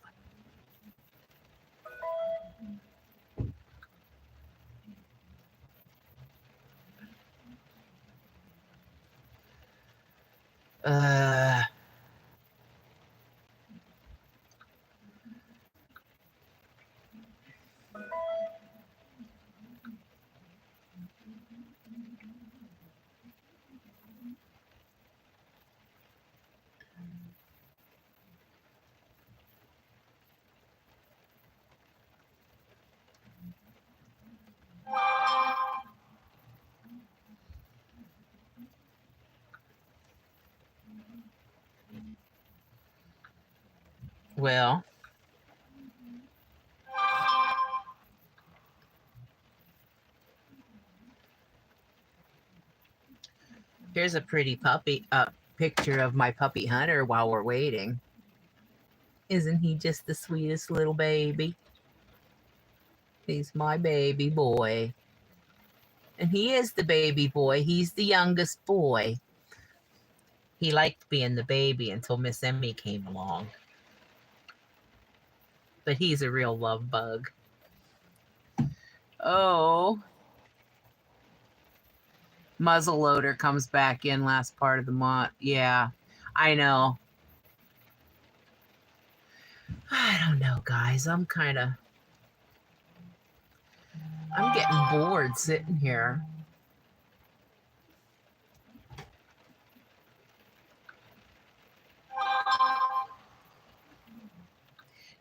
Speaker 1: Uh, well, here's a pretty puppy picture of my puppy Hunter while we're waiting. Isn't he just the sweetest little baby? He's my baby boy. And he is the baby boy. He's the youngest boy. He liked being the baby until Miss Emmy came along. But he's a real love bug. Oh, muzzleloader comes back in last part of the month. Yeah. I know. I don't know, guys. I'm getting bored sitting here.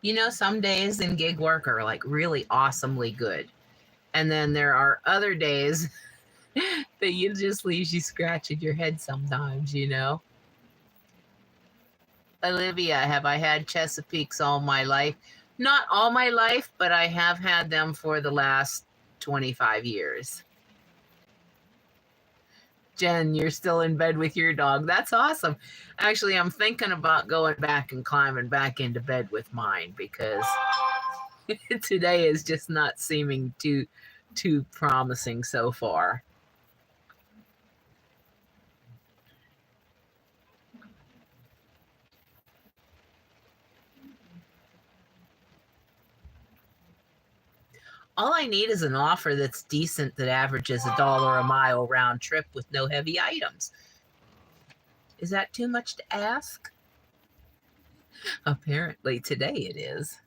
Speaker 1: You know, some days in gig work are like really awesomely good. And then there are other days that you just leaves you scratching your head sometimes, you know? Olivia, have I had Chesapeakes all my life? Not all my life, but I have had them for the last 25 years. Jen, you're still in bed with your dog. That's awesome. Actually, I'm thinking about going back and climbing back into bed with mine because today is just not seeming too promising so far. All I need is an offer that's decent that averages $1 a mile round trip with no heavy items. Is that too much to ask? Apparently today it is.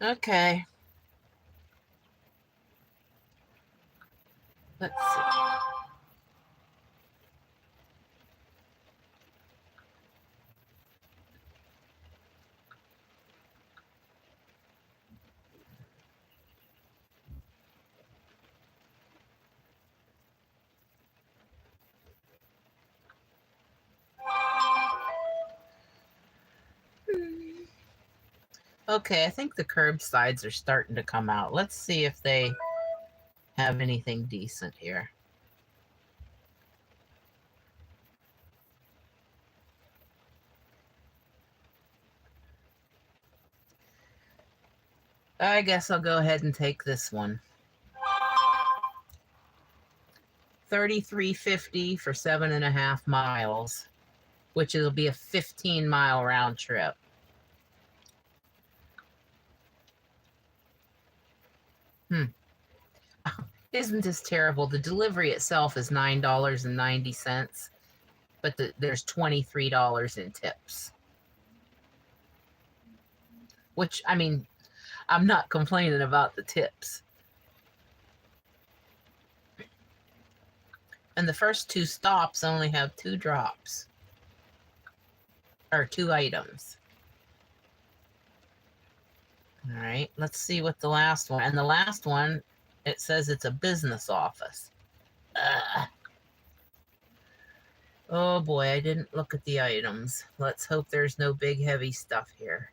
Speaker 1: Okay. Let's see. Okay, I think the curbsides are starting to come out. Let's see if they have anything decent here. I guess I'll go ahead and take this one. $33.50 for 7.5 miles, which will be a 15-mile round trip. Isn't this terrible? The delivery itself is $9.90, but there's $23 in tips. Which, I mean, I'm not complaining about the tips. And the first 2 stops only have 2 drops. Or 2 items. All right, let's see what the last one. And the last one, it says it's a business office. Oh boy, I didn't look at the items. Let's hope there's no big heavy stuff here.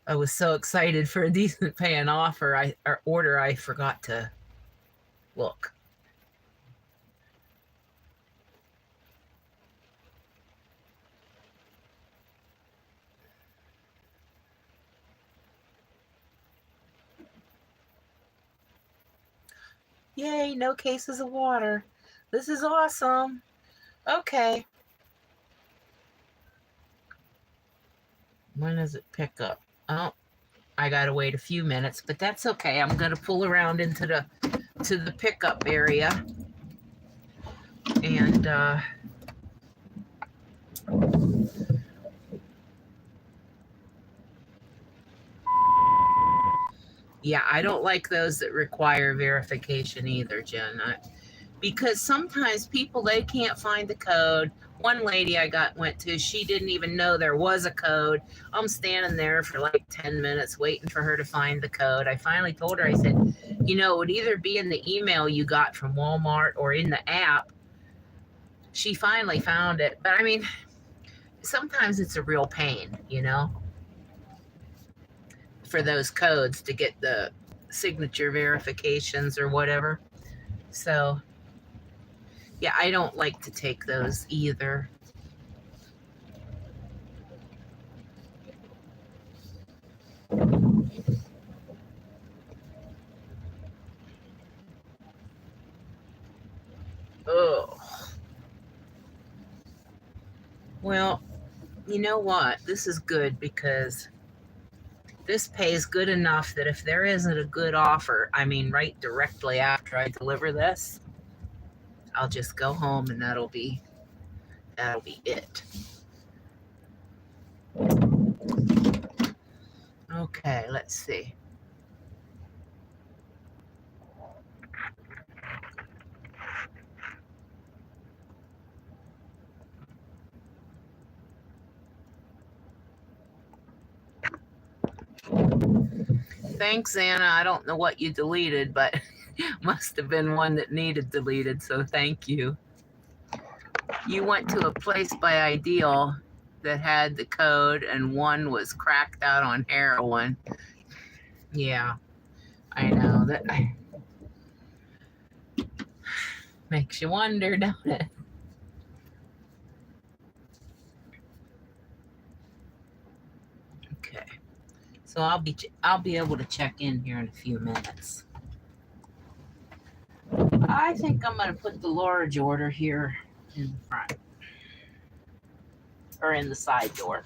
Speaker 1: I was so excited for a decent paying offer or order, I forgot to look. Yay, no cases of water. This is awesome. Okay. When does it pick up? Oh, I gotta wait a few minutes, but that's okay. I'm gonna pull around into the pickup area. And yeah, I don't like those that require verification either, Jen. Because sometimes people, they can't find the code. One lady I went to, she didn't even know there was a code. I'm standing there for like 10 minutes waiting for her to find the code. I finally told her, I said, you know, it would either be in the email you got from Walmart or in the app. She finally found it. But I mean, sometimes it's a real pain, you know, for those codes to get the signature verifications or whatever. So yeah, I don't like to take those either. Oh. Well, you know what? This is good because this pays good enough that if there isn't a good offer, I mean, right directly after I deliver this, I'll just go home and that'll be it. Okay, let's see. Thanks, Anna. I don't know what you deleted, but must have been one that needed deleted, so thank you. You went to a place by Ideal that had the code, and one was cracked out on heroin. Yeah, I know. That makes you wonder, don't it? Okay, so I'll be able to check in here in a few minutes. I think I'm gonna put the large order here in the front or in the side door.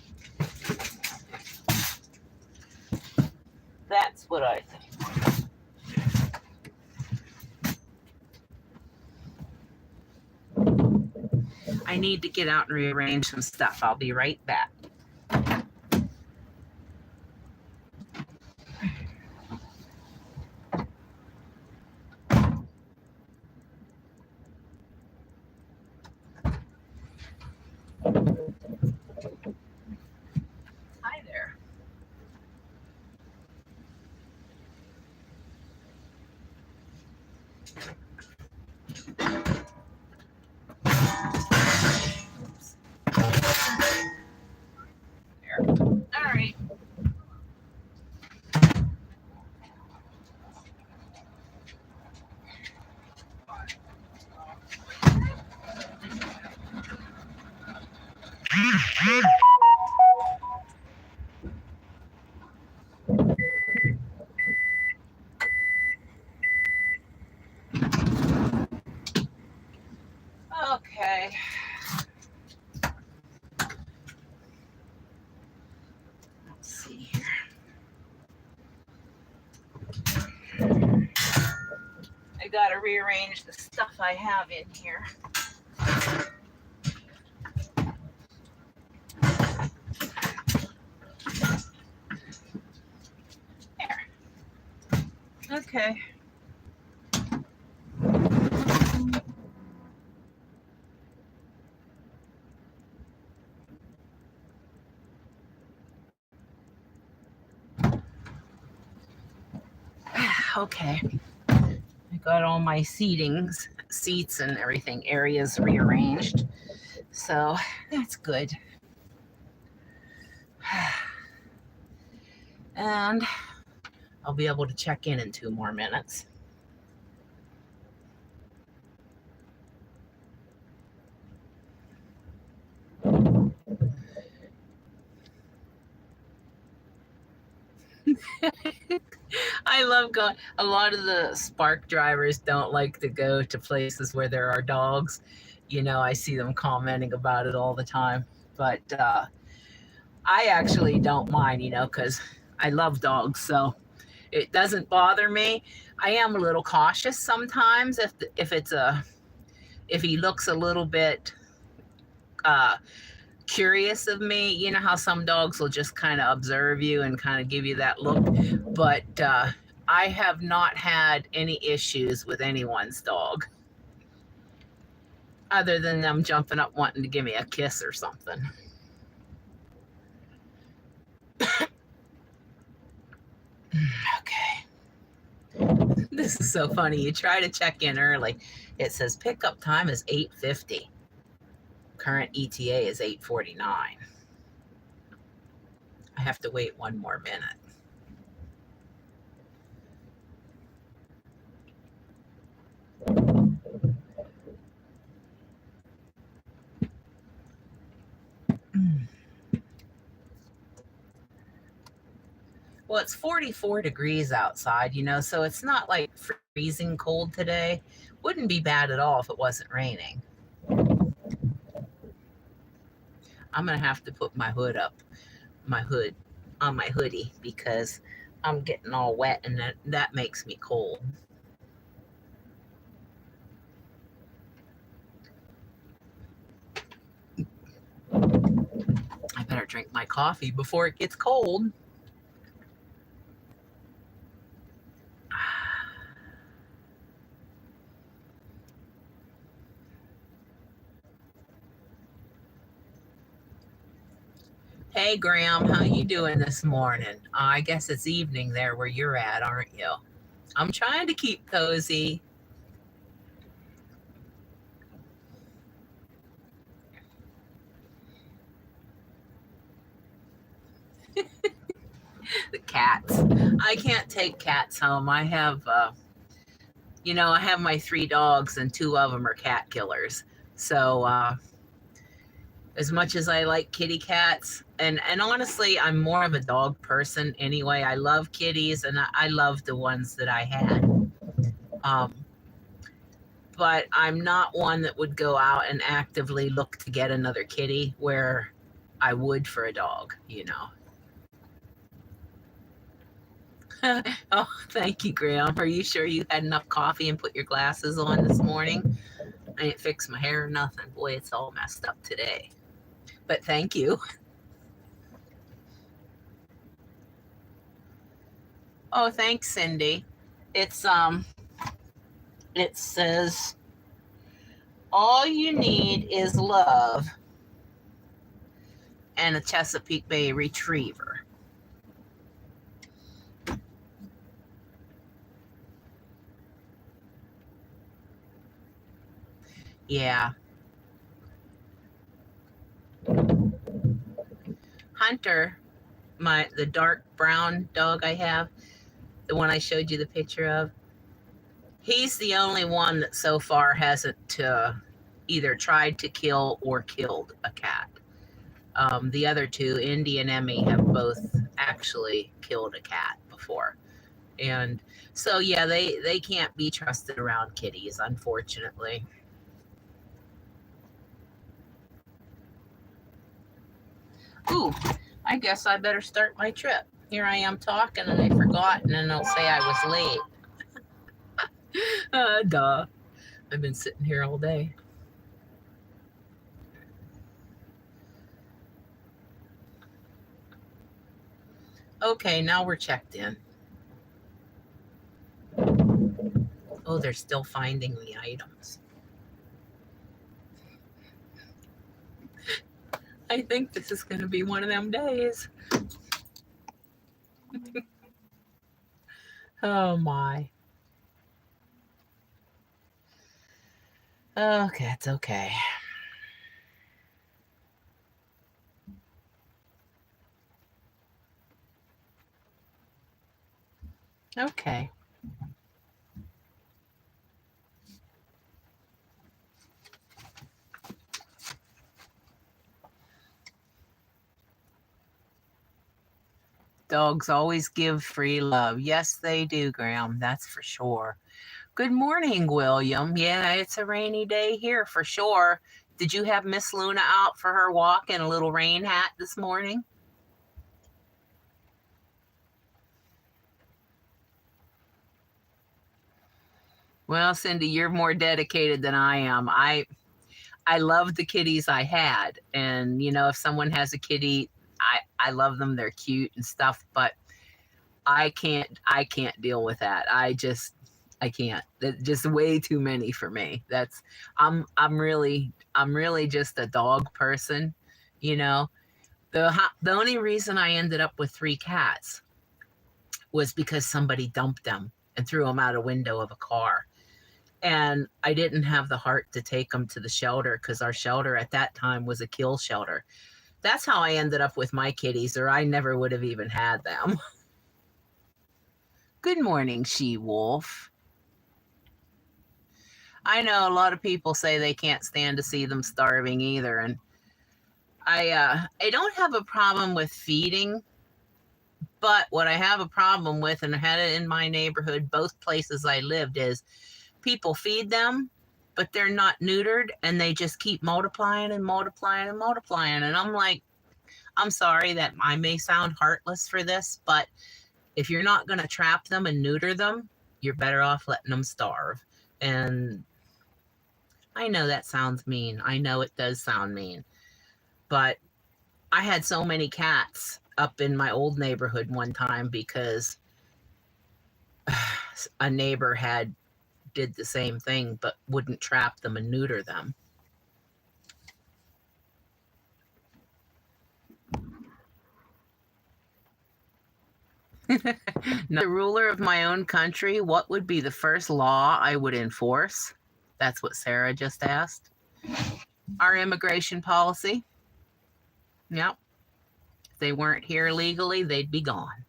Speaker 1: That's what I think. I need to get out and rearrange some stuff. I'll be right back. Hi there. There. All right. Okay. Let's see here. I gotta rearrange the stuff I have in here. There. Okay. Okay. I got all my seats and everything, areas rearranged. So that's good. And I'll be able to check in 2 more minutes. I love going. A lot of the Spark drivers don't like to go to places where there are dogs. You know, I see them commenting about it all the time. But I actually don't mind, you know, because I love dogs. So it doesn't bother me. I am a little cautious sometimes if he looks a little bit curious of me. You know how some dogs will just kind of observe you and kind of give you that look. But I have not had any issues with anyone's dog other than them jumping up wanting to give me a kiss or something. Okay. This is so funny. You try to check in early. It says pickup time is 8:50. Current ETA is 8:49. I have to wait 1 more minute. Well, it's 44 degrees outside, you know, so it's not like freezing cold today. Wouldn't be bad at all if it wasn't raining. I'm going to have to put my hood on my hoodie because I'm getting all wet and that makes me cold. drink my coffee before it gets cold. Hey Graham, how you doing this morning? I guess it's evening there where you're at, aren't you? I'm trying to keep cozy. The cats. I can't take cats home. I have, I have my 3 dogs and 2 of them are cat killers. So, as much as I like kitty cats, and honestly, I'm more of a dog person anyway. I love kitties and I love the ones that I had. Um, but I'm not one that would go out and actively look to get another kitty where I would for a dog. Oh, thank you, Graham. Are you sure you had enough coffee and put your glasses on this morning? I didn't fix my hair or nothing. Boy, it's all messed up today. But thank you. Oh, thanks, Cindy. It's it says all you need is love and a Chesapeake Bay retriever. Yeah. Hunter, the dark brown dog I have, the one I showed you the picture of, he's the only one that so far hasn't either tried to kill or killed a cat. The other two, Indy and Emmy, have both actually killed a cat before. And so, yeah, they can't be trusted around kitties, unfortunately. Ooh, I guess I better start my trip. Here I am talking and I forgot, and then they'll say I was late. Duh. I've been sitting here all day. Okay, now we're checked in. Oh, they're still finding the items. I think this is going to be one of them days. Oh my. Okay, it's okay. Okay. Dogs always give free love. Yes, they do, Graham. That's for sure. Good morning, William. Yeah, it's a rainy day here for sure. Did you have Miss Luna out for her walk in a little rain hat this morning? Well, Cindy, you're more dedicated than I am. I love the kitties I had, and if someone has a kitty, I love them. They're cute and stuff, but I can't deal with that. I can't. That's just way too many for me. I'm really just a dog person, you know. The only reason I ended up with 3 cats was because somebody dumped them and threw them out a window of a car. And I didn't have the heart to take them to the shelter because our shelter at that time was a kill shelter. That's how I ended up with my kitties, or I never would have even had them. Good morning, she wolf. I know a lot of people say they can't stand to see them starving either, and I don't have a problem with feeding, but what I have a problem with, and I had it in my neighborhood, both places I lived, is people feed them, but they're not neutered, and they just keep multiplying and multiplying and multiplying, and I'm like, I'm sorry that I may sound heartless for this, but if you're not going to trap them and neuter them, you're better off letting them starve. And I know that sounds mean. I know it does sound mean. But I had so many cats up in my old neighborhood one time because a neighbor did the same thing but wouldn't trap them and neuter them. Now, the ruler of my own country, what would be the first law I would enforce? That's what Sarah just asked. Our immigration policy. Yep. If they weren't here legally, they'd be gone.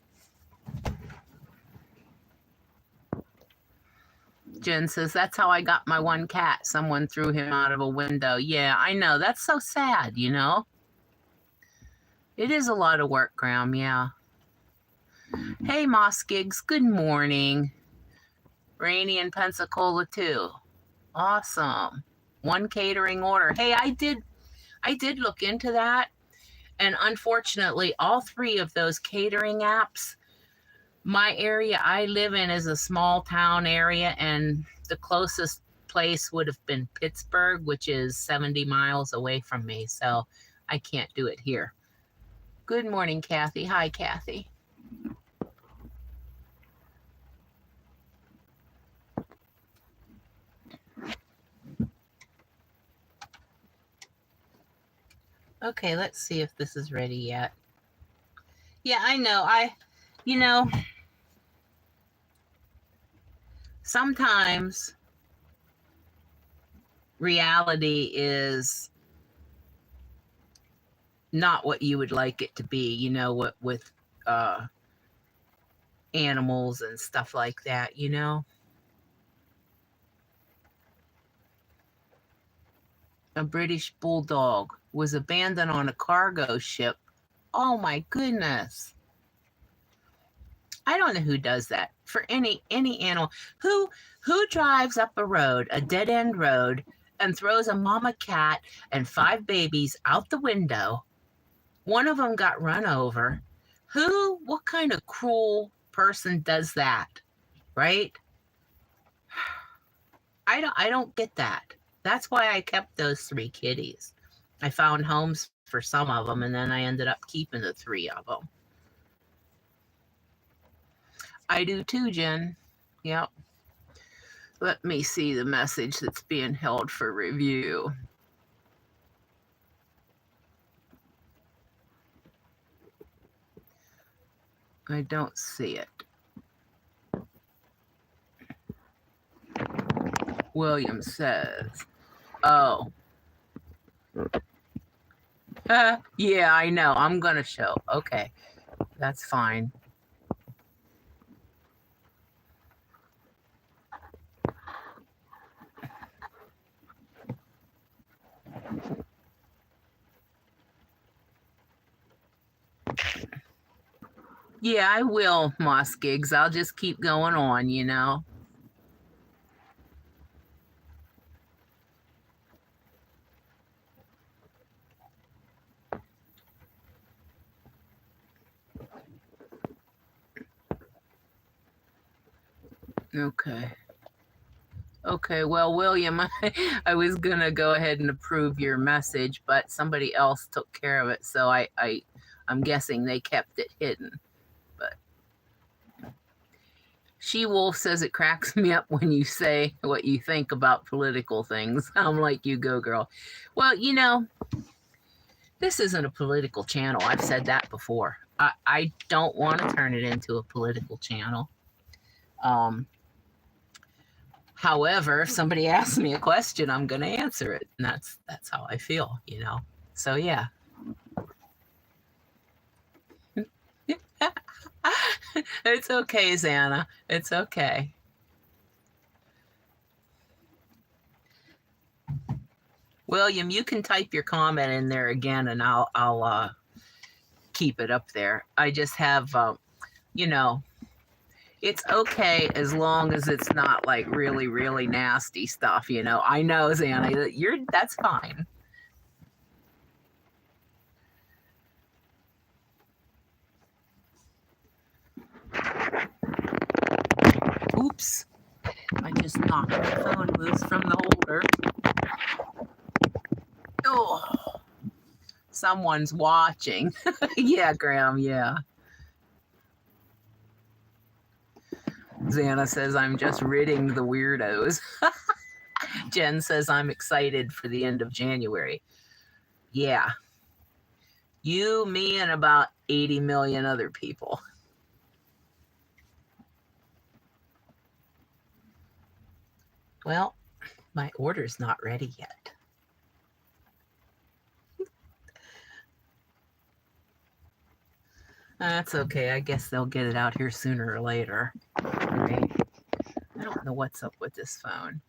Speaker 1: Jen says, that's how I got my one cat. Someone threw him out of a window. Yeah, I know. That's so sad, you know? It is a lot of work, Graham, yeah. Hey, Moss Gigs, good morning. Rainy in Pensacola, too. Awesome. One catering order. Hey, I did look into that. And unfortunately, all three of those catering apps, my area I live in is a small town area, and the closest place would have been Pittsburgh, which is 70 miles away from me. So I can't do it here. Good morning, Kathy. Hi, Kathy. Okay, let's see if this is ready yet. Yeah, I know. Sometimes reality is not what you would like it to be, you know, what with animals and stuff like that, you know. A British bulldog was abandoned on a cargo ship. Oh my goodness. I don't know who does that for any animal. Who drives up a road, a dead end road, and throws a mama cat and 5 babies out the window? One of them got run over. What kind of cruel person does that? Right? I don't get that. That's why I kept those 3 kitties. I found homes for some of them, and then I ended up keeping the 3 of them. I do too, Jen. Yep. Let me see the message that's being held for review. I don't see it. William says, oh. Yeah, I know. I'm going to show. Okay. That's fine. Yeah, I will, Moss Gigs. I'll just keep going on, you know. Okay. Okay, well, William, I was going to go ahead and approve your message, but somebody else took care of it, so I'm guessing they kept it hidden. But She-Wolf says it cracks me up when you say what you think about political things. I'm like, you go, girl. Well, you know, this isn't a political channel. I've said that before. I don't want to turn it into a political channel. However, if somebody asks me a question, I'm going to answer it. And that's how I feel, you know? So, yeah. It's okay, Xana. It's okay. William, you can type your comment in there again, and I'll keep it up there. I just have, you know, it's okay as long as it's not like really, really nasty stuff, you know. I know, Xana, that's fine. Oops. I just knocked my phone loose from the holder. Oh. Someone's watching. Yeah, Graham, yeah. Xana says, I'm just ridding the weirdos. Jen says, I'm excited for the end of January. Yeah. You, me, and about 80 million other people. Well, my order's not ready yet. That's okay. I guess they'll get it out here sooner or later. Right? I don't know what's up with this phone.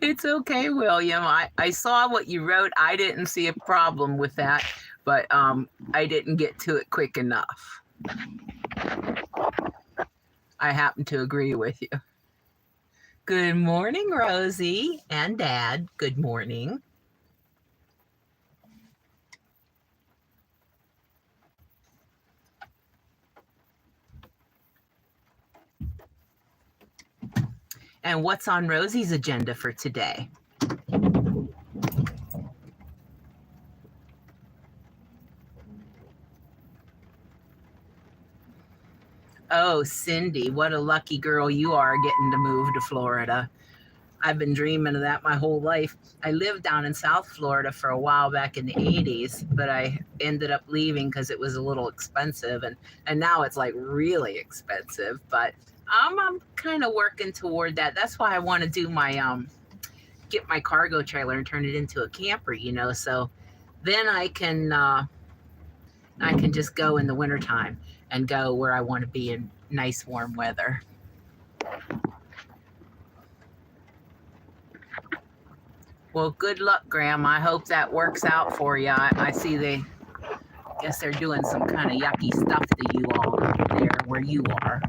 Speaker 1: It's okay, William. I saw what you wrote. I didn't see a problem with that, but I didn't get to it quick enough. I happen to agree with you. Good morning, Rosie and Dad. Good morning. And what's on Rosie's agenda for today? Oh, Cindy, what a lucky girl you are getting to move to Florida. I've been dreaming of that my whole life. I lived down in South Florida for a while back in the 80s, but I ended up leaving because it was a little expensive, and now it's like really expensive. But I'm kind of working toward that. That's why I want to do my get my cargo trailer and turn it into a camper, so then I can just go in the wintertime and go where I want to be in nice warm weather. Well, good luck, Graham. I hope that works out for you. I see guess they're doing some kind of yucky stuff to you all there where you are.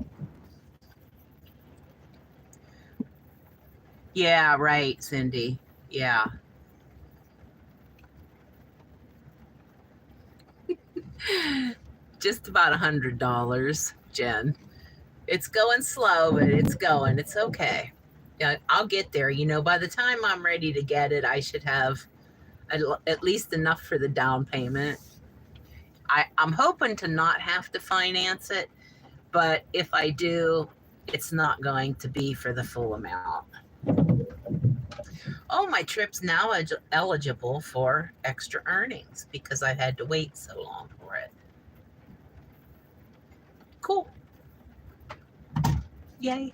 Speaker 1: Yeah, right, Cindy. Yeah. Just about $100, Jen. It's going slow, but it's going. It's okay. Yeah, I'll get there. By the time I'm ready to get it, I should have at least enough for the down payment. I'm hoping to not have to finance it, but if I do, it's not going to be for the full amount. Oh, my trip's now eligible for extra earnings because I had to wait so long for it. Cool. Yay.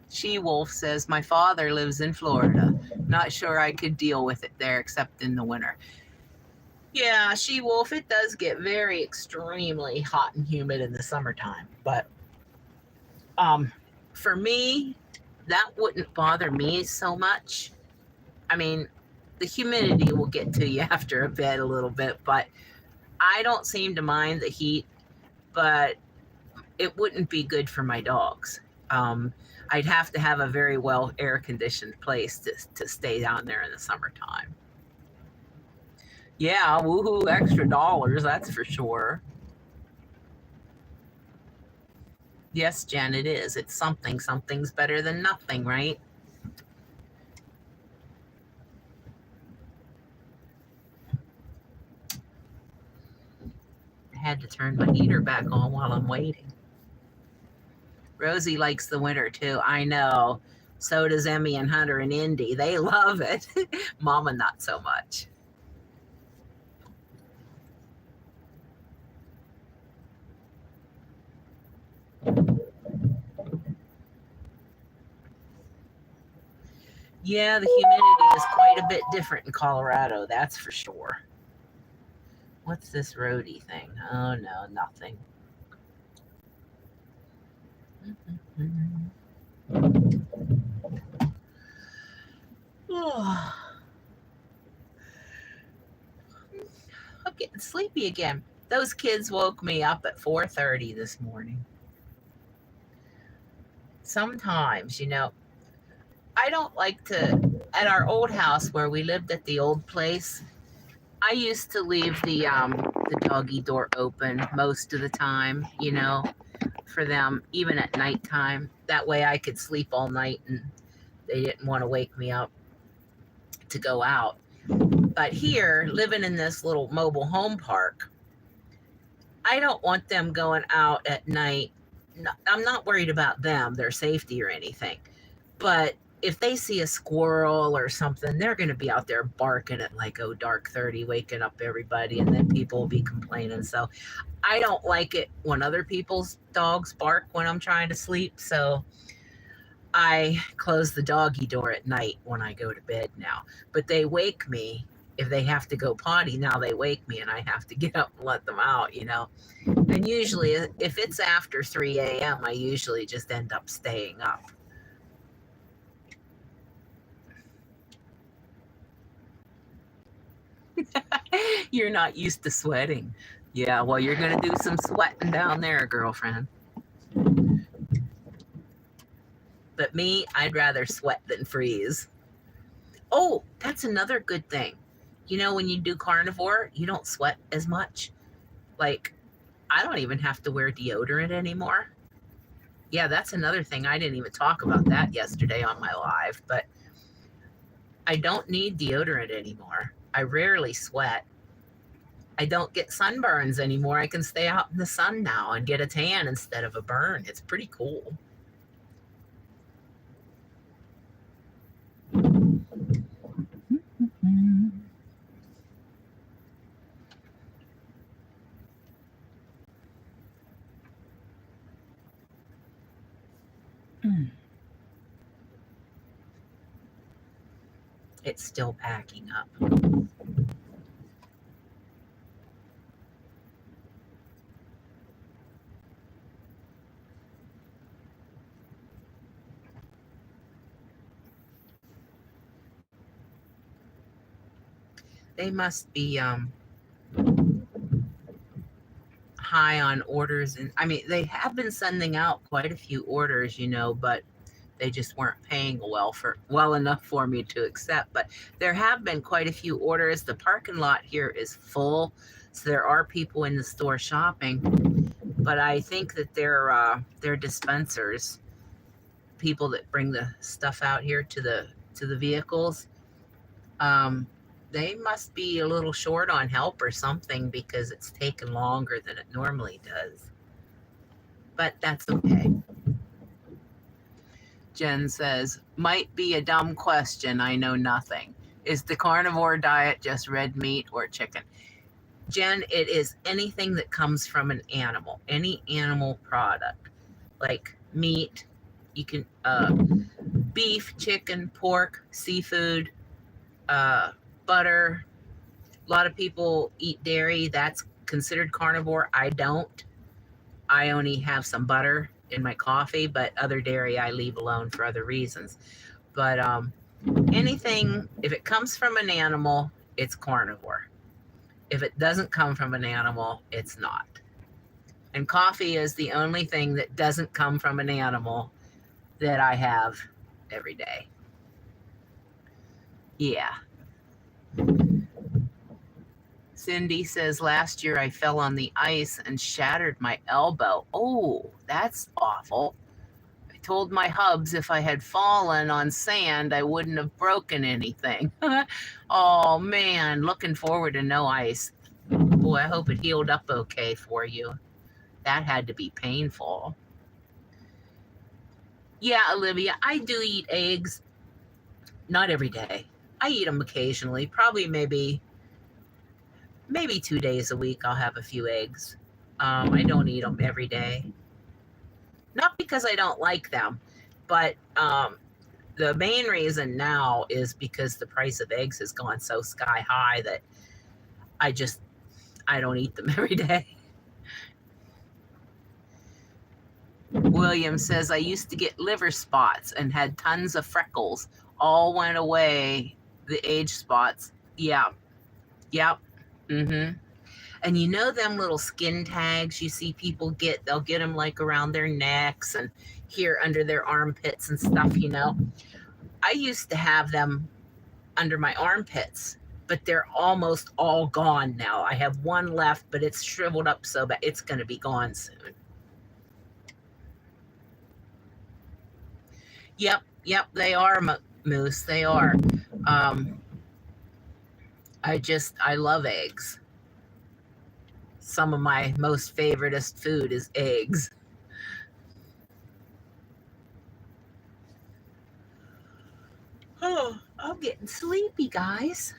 Speaker 1: She-Wolf says, my father lives in Florida. Not sure I could deal with it there except in the winter. Yeah, She-Wolf, it does get very extremely hot and humid in the summertime. But for me, that wouldn't bother me so much. I mean, the humidity will get to you after a bit a little bit, but I don't seem to mind the heat, but it wouldn't be good for my dogs. I'd have to have a very well air-conditioned place to stay down there in the summertime. Yeah, woohoo, extra dollars, that's for sure. Yes, Jen, it is. It's something. Something's better than nothing, right? I had to turn my heater back on while I'm waiting. Rosie likes the winter too. I know. So does Emmy and Hunter and Indy. They love it. Mama, not so much. Yeah, the humidity is quite a bit different in Colorado, that's for sure. What's this roadie thing? Oh, no, nothing. Oh. I'm getting sleepy again. Those kids woke me up at 4:30 this morning. Sometimes, I don't like to, at our old house where we lived at the old place, I used to leave the doggy door open most of the time, for them even at nighttime. That way I could sleep all night and they didn't want to wake me up to go out. But here, living in this little mobile home park, I don't want them going out at night. I'm not worried about them, their safety or anything. But if they see a squirrel or something, they're going to be out there barking at like, oh, dark 30, waking up everybody, and then people will be complaining. So I don't like it when other people's dogs bark when I'm trying to sleep. So I close the doggy door at night when I go to bed now. But they wake me if they have to go potty. Now they wake me and I have to get up and let them out, you know. And usually, if it's after 3 a.m., I usually just end up staying up. You're not used to sweating. Yeah, well, you're going to do some sweating down there, girlfriend. But me, I'd rather sweat than freeze. Oh, that's another good thing. You know, when you do carnivore, you don't sweat as much. Like, I don't even have to wear deodorant anymore. Yeah, that's another thing. I didn't even talk about that yesterday on my live, but I don't need deodorant anymore. I rarely sweat. I don't get sunburns anymore. I can stay out in the sun now and get a tan instead of a burn. It's pretty cool. It's still packing up. They must be high on orders, and I mean they have been sending out quite a few orders, you know, but they just weren't paying well enough for me to accept. But there have been quite a few orders. The parking lot here is full, so there are people in the store shopping. But I think that they're dispensers, people that bring the stuff out here to the vehicles. They must be a little short on help or something because it's taken longer than it normally does. But that's okay. Jen says, might be a dumb question. I know nothing. Is the carnivore diet just red meat or chicken? Jen, it is anything that comes from an animal, any animal product, like meat. You can beef, chicken, pork, seafood, butter. A lot of people eat dairy. That's considered carnivore. I don't. I only have some butter in my coffee, but other dairy I leave alone for other reasons. But anything, if it comes from an animal, it's carnivore. If it doesn't come from an animal, it's not. And coffee is the only thing that doesn't come from an animal that I have every day. Yeah. Cindy says, last year I fell on the ice and shattered my elbow. Oh, that's awful. I told my hubs if I had fallen on sand, I wouldn't have broken anything. Oh, man, looking forward to no ice. Boy, I hope it healed up okay for you. That had to be painful. Yeah, Olivia, I do eat eggs. Not every day. I eat them occasionally, probably maybe 2 days a week I'll have a few eggs. I don't eat them every day. Not because I don't like them, but the main reason now is because the price of eggs has gone so sky high that I don't eat them every day. William says, I used to get liver spots and had tons of freckles. All went away. The age spots. Yeah. Yep. Mm-hmm. And you know them little skin tags you see people get? They'll get them like around their necks and here under their armpits and stuff, you know. I used to have them under my armpits, but they're almost all gone now. I have one left, but it's shriveled up so bad. It's going to be gone soon. Yep, they are moose. They are. Um, I love eggs. Some of my most favoriteest food is eggs. Oh, I'm getting sleepy, guys.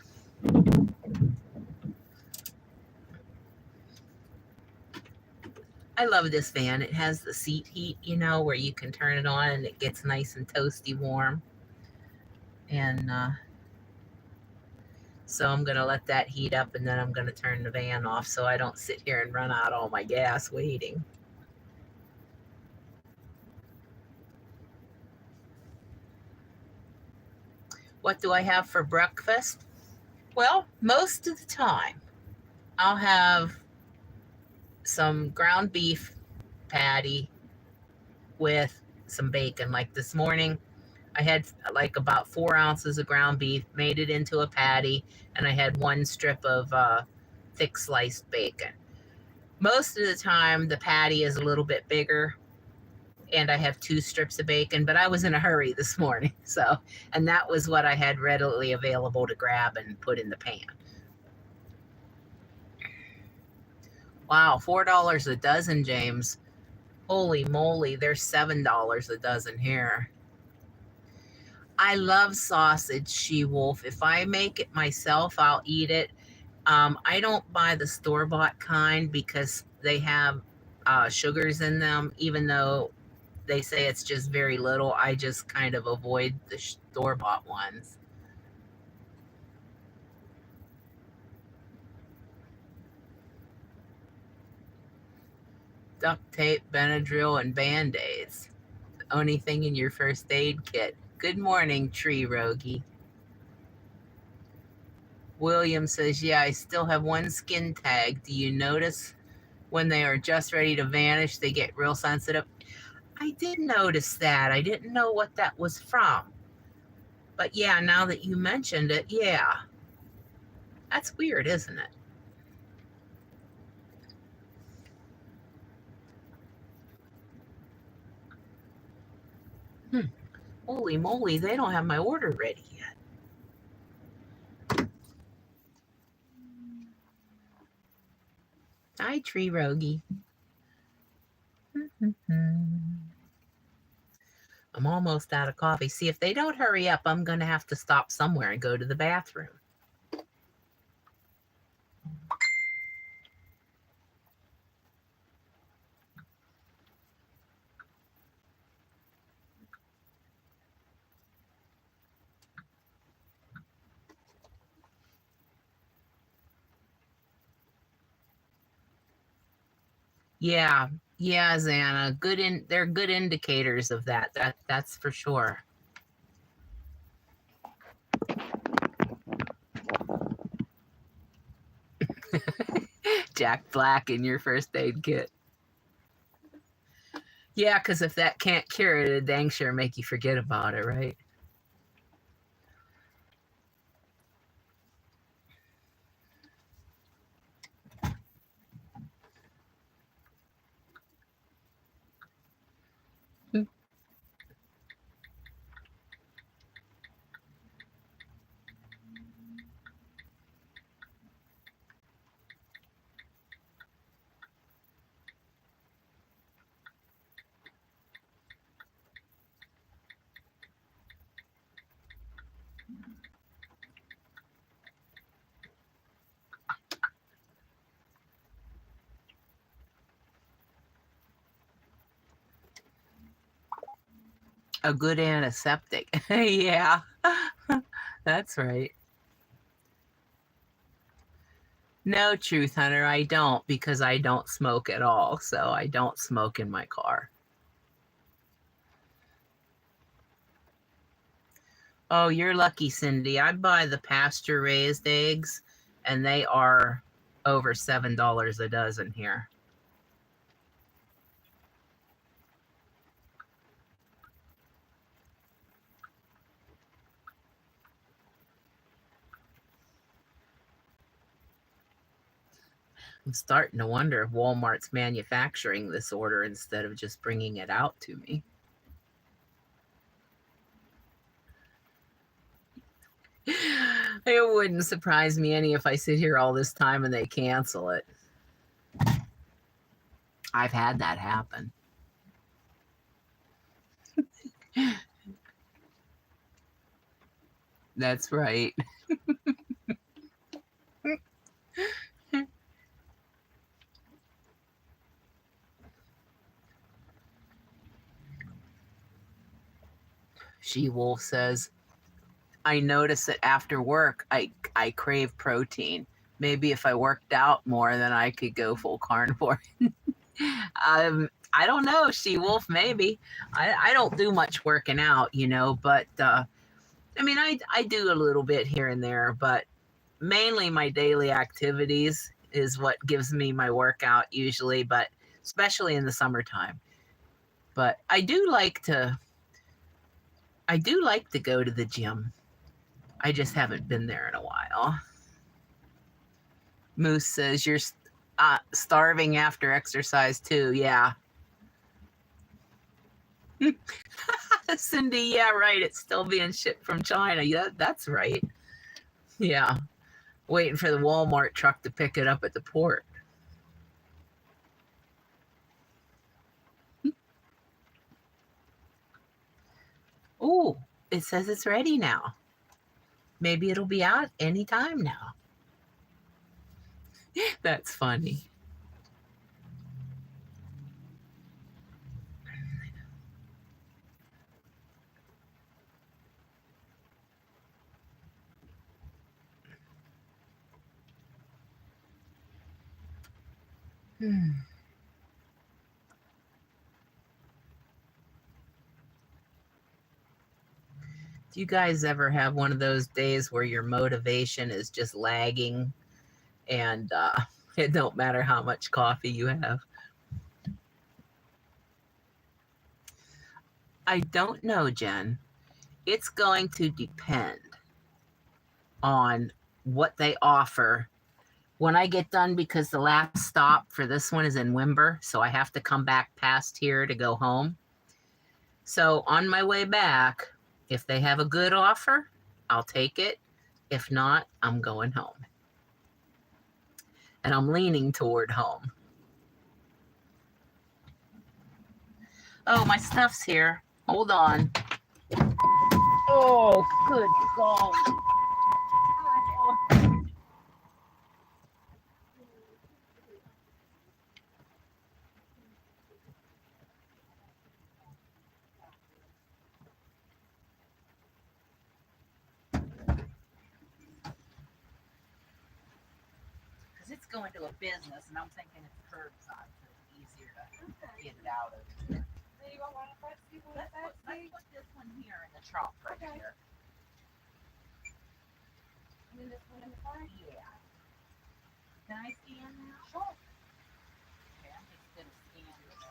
Speaker 1: I love this fan. It has the seat heat, where you can turn it on and it gets nice and toasty warm. And so I'm going to let that heat up and then I'm going to turn the van off so I don't sit here and run out all my gas waiting. What do I have for breakfast? Well, most of the time, I'll have some ground beef patty with some bacon. Like this morning, I had like about 4 ounces of ground beef, made it into a patty, and I had one strip of thick sliced bacon. Most of the time, the patty is a little bit bigger, and I have 2 strips of bacon, but I was in a hurry this morning. So, and that was what I had readily available to grab and put in the pan. Wow, $4 a dozen, James. Holy moly, there's $7 a dozen here. I love sausage, She-Wolf. If I make it myself, I'll eat it. I don't buy the store-bought kind because they have sugars in them, even though they say it's just very little. I just kind of avoid the store-bought ones. Duct tape, Benadryl, and Band-Aids. The only thing in your first aid kit. Good morning, Tree Rogie. William says, yeah, I still have one skin tag. Do you notice when they are just ready to vanish, they get real sensitive? I did notice that. I didn't know what that was from. But yeah, now that you mentioned it, yeah. That's weird, isn't it? Hmm. Holy moly, they don't have my order ready yet. Hi, Tree Rogie. I'm almost out of coffee. See, if they don't hurry up, I'm going to have to stop somewhere and go to the bathroom. Yeah, yeah, Xana. They're good indicators of that. That's for sure. Jack Black in your first aid kit. Yeah, because if that can't cure it, it'd dang sure make you forget about it, right? A good antiseptic. Yeah, that's right. No, Truth Hunter, I don't because I don't smoke at all. So I don't smoke in my car. Oh, you're lucky, Cindy. I buy the pasture raised eggs and they are over $7 a dozen here. I'm starting to wonder if Walmart's manufacturing this order instead of just bringing it out to me. It wouldn't surprise me any if I sit here all this time and they cancel it. I've had that happen. That's right. She Wolf says, I notice that after work, I crave protein. Maybe if I worked out more, then I could go full carnivore. I don't know, She Wolf, maybe. I don't do much working out, but I mean, I do a little bit here and there, but mainly my daily activities is what gives me my workout usually, but especially in the summertime. But I do like to go to the gym. I just haven't been there in a while. Moose says you're starving after exercise too. Yeah. Cindy, yeah, right. It's still being shipped from China. Yeah, that's right. Yeah. Waiting for the Walmart truck to pick it up at the port. Oh, it says it's ready now. Maybe it'll be out anytime now. That's funny. Do you guys ever have one of those days where your motivation is just lagging and it don't matter how much coffee you have? I don't know, Jen. It's going to depend on what they offer when I get done, because the last stop for this one is in Wimber, so I have to come back past here to go home. So on my way back, if they have a good offer, I'll take it. If not, I'm going home. And I'm leaning toward home. Oh, my stuff's here. Hold on. Oh, good God. Because it's going to a business, and I'm thinking it's curbside, so it's easier to get it out of here. Let's put this one here in the trunk right here. And then this one in the car? Yeah. Can I scan now? Sure. Okay, I'm just going to scan this.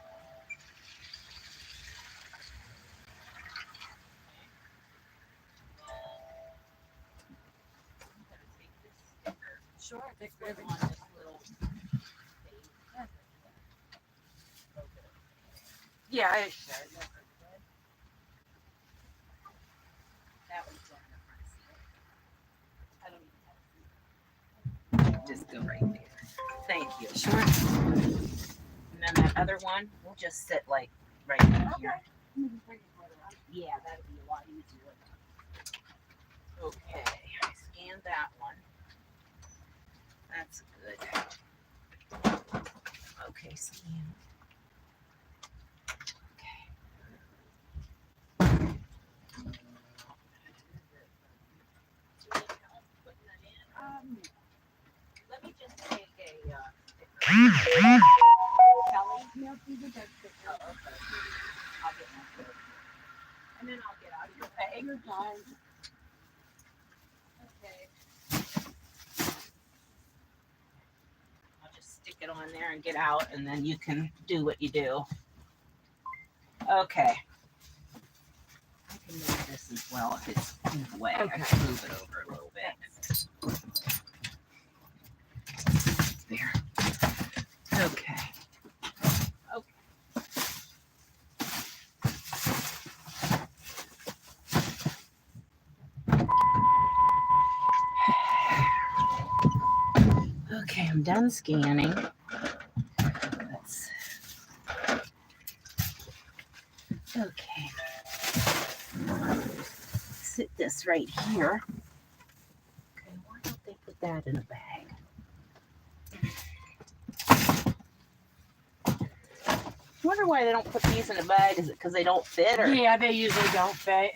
Speaker 1: I'm going to take this sticker. Sure, take it on this little page. Yeah, I should. That was on the front seat. I don't even have a seat. Just go right there. Thank you. Sure. And then that other one will just sit like right here. Yeah, that'll be a lot easier. Okay, I scanned that one. That's good. Okay, scan. Let me just take a Kelly. No, please don't take it. Oh, okay. I'll get my food. And then I'll get out of your way. You're fine. Okay. I'll just stick it on there and get out, and then you can do what you do. Okay. I can move this as well if it's in the way. Okay. I can move it over a little bit. There. Okay. Okay. done scanning. Okay. Sit this right here. Okay, why don't they put that in a bag? I wonder why they don't put these in a bag. Is it because they don't fit? Or?
Speaker 2: Yeah, they usually don't fit.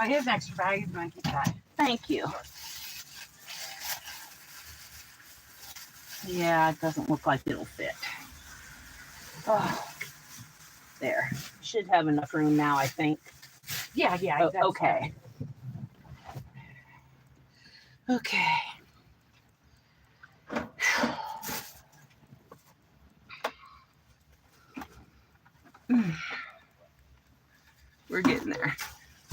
Speaker 2: Here's an extra bag. You want to keep that?
Speaker 1: Thank you. Yeah, it doesn't look like it'll fit. Oh, there. Should have enough room now, I think.
Speaker 2: Yeah.
Speaker 1: Oh, okay. Okay. We're getting there.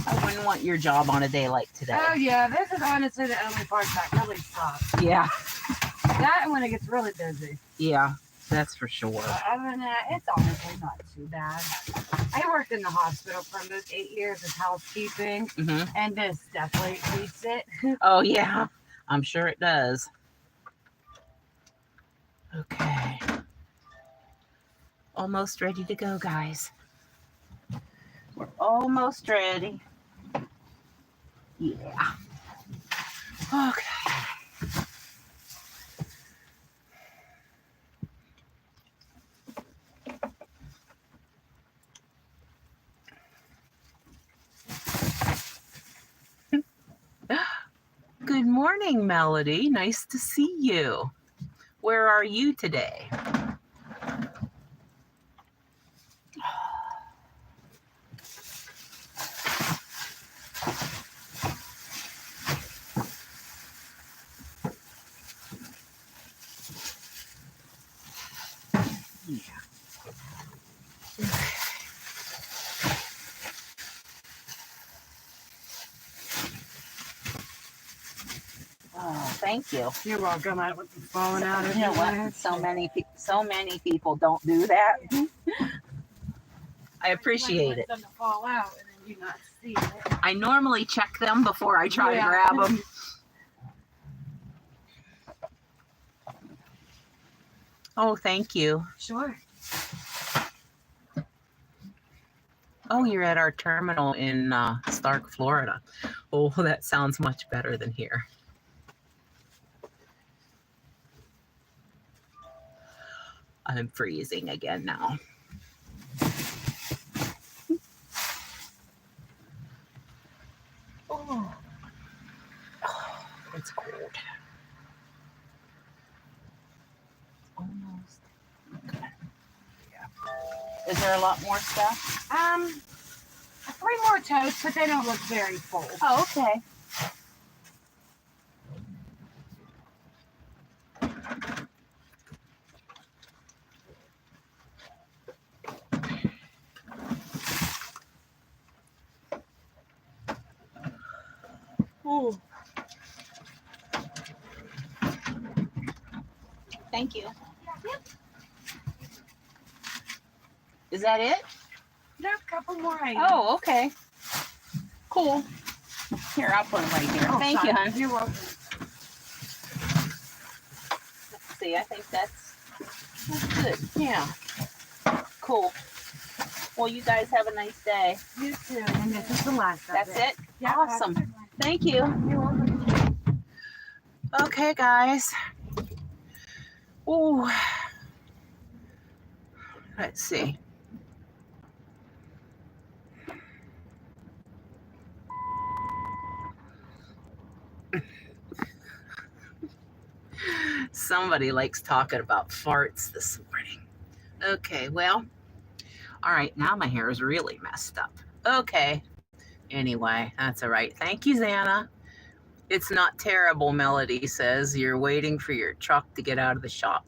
Speaker 1: I wouldn't want your job on a day like today.
Speaker 2: Oh yeah, this is honestly the only part that really sucks.
Speaker 1: Yeah.
Speaker 2: That and when it gets really busy.
Speaker 1: Yeah, that's for sure.
Speaker 2: But other than that, it's honestly not too bad. I worked in the hospital for almost 8 years of housekeeping, and this definitely beats it.
Speaker 1: Oh yeah, I'm sure it does. Okay. Almost ready to go, guys. We're almost ready. Yeah. Okay. Good morning, Melody. Nice to see you. Where are you today? Oh, thank you.
Speaker 2: You're welcome. I wasn't falling out of
Speaker 1: You know what? So many people don't do that. I appreciate it.
Speaker 2: Them to fall out and then you not see it.
Speaker 1: I normally check them before I try to grab them. Oh, thank you.
Speaker 2: Sure.
Speaker 1: Oh, you're at our terminal in Stark, Florida. Oh, that sounds much better than here. I'm freezing again now. Oh, it's cold. Almost. Okay. Yeah. Is there a lot more stuff?
Speaker 2: 3 more totes, but they don't look very full.
Speaker 1: Oh, okay. Ooh. Thank you.
Speaker 2: Yep.
Speaker 1: Is that it?
Speaker 2: There's a couple more items.
Speaker 1: Oh, okay. Cool. Here, I'll put them right here.
Speaker 2: Oh,
Speaker 1: Thank
Speaker 2: sorry.
Speaker 1: you, hon.
Speaker 2: You're welcome.
Speaker 1: Let's see, I think that's good. Yeah. Cool. Well, you guys have a nice day.
Speaker 2: You too. And this is the last of
Speaker 1: That's it?
Speaker 2: Yeah,
Speaker 1: Awesome.
Speaker 2: that's
Speaker 1: Thank you.
Speaker 2: You're welcome.
Speaker 1: Okay, guys. Ooh. Let's see. Somebody likes talking about farts this morning. Okay, well, all right, now my hair is really messed up. Okay, anyway, that's all right. Thank you, Xana. It's not terrible, Melody says. You're waiting for your truck to get out of the shop.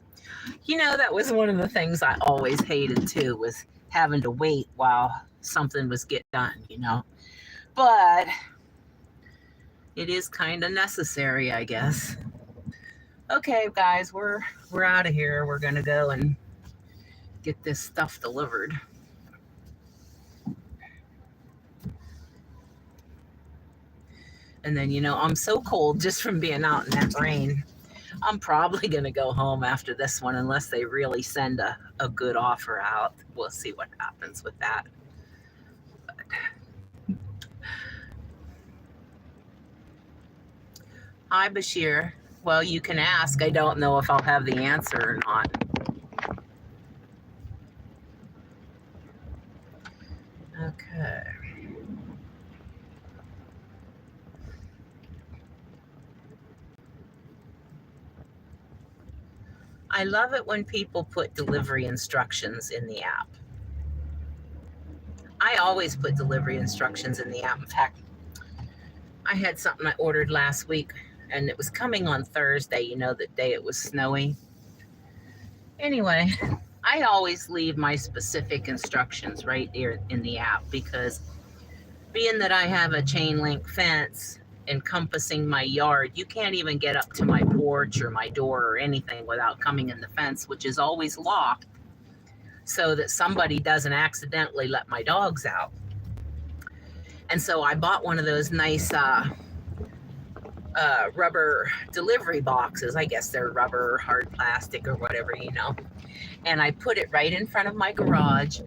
Speaker 1: You know, that was one of the things I always hated too, was having to wait while something was getting done, you know. But it is kind of necessary, I guess. Okay, guys, we're out of here. We're gonna go and get this stuff delivered. And then, you know, I'm so cold just from being out in that rain. I'm probably going to go home after this one unless they really send a good offer out. We'll see what happens with that. Hi, Bashir. Well, you can ask. I don't know if I'll have the answer or not. Okay. I love it when people put delivery instructions in the app. I always put delivery instructions in the app. In fact, I had something I ordered last week and it was coming on Thursday, you know, the day it was snowy. Anyway, I always leave my specific instructions right there in the app because being that I have a chain link fence encompassing my yard, you can't even get up to my porch or my door or anything without coming in the fence, which is always locked so that somebody doesn't accidentally let my dogs out. And so I bought one of those nice rubber delivery boxes. I guess they're rubber or hard plastic or whatever, you know. And I put it right in front of my garage.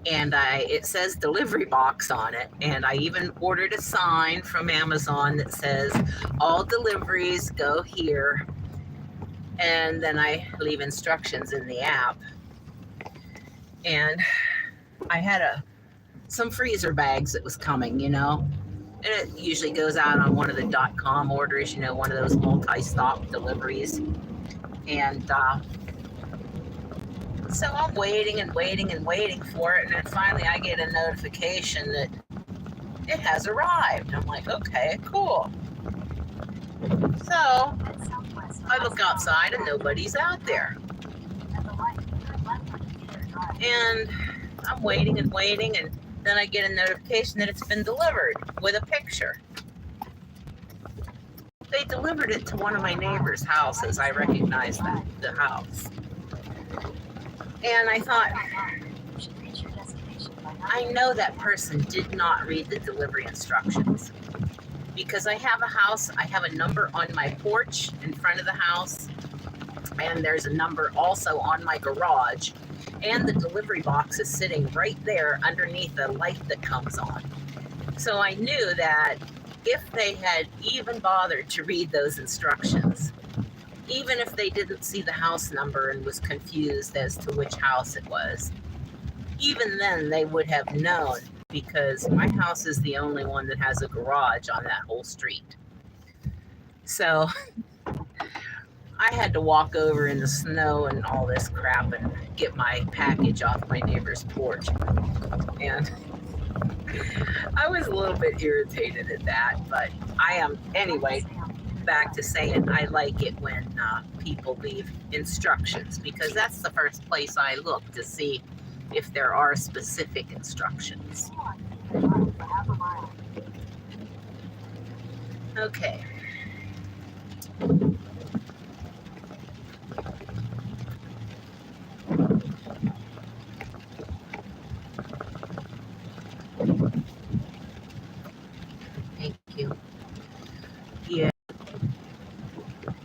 Speaker 1: And it says delivery box on it. And I even ordered a sign from Amazon that says all deliveries go here. And then I leave instructions in the app. And I had some freezer bags that was coming, you know. And it usually goes out on one of the .com orders, you know, one of those multi-stop deliveries. And so I'm waiting and waiting and waiting for it. And then finally I get a notification that it has arrived. I'm like, okay, cool. So I look outside and nobody's out there. And I'm waiting and waiting, and then I get a notification that it's been delivered with a picture. They delivered it to one of my neighbor's houses. I recognized the house. And I thought, I know that person did not read the delivery instructions because I have a house, I have a number on my porch in front of the house, and there's a number also on my garage, and the delivery box is sitting right there underneath the light that comes on. So I knew that if they had even bothered to read those instructions, even if they didn't see the house number and was confused as to which house it was, even then they would have known because my house is the only one that has a garage on that whole street. So I had to walk over in the snow and all this crap and get my package off my neighbor's porch. And I was a little bit irritated at that, but I am, anyway, back to saying I like it when people leave instructions because that's the first place I look to see if there are specific instructions. Okay. Thank you. Yeah.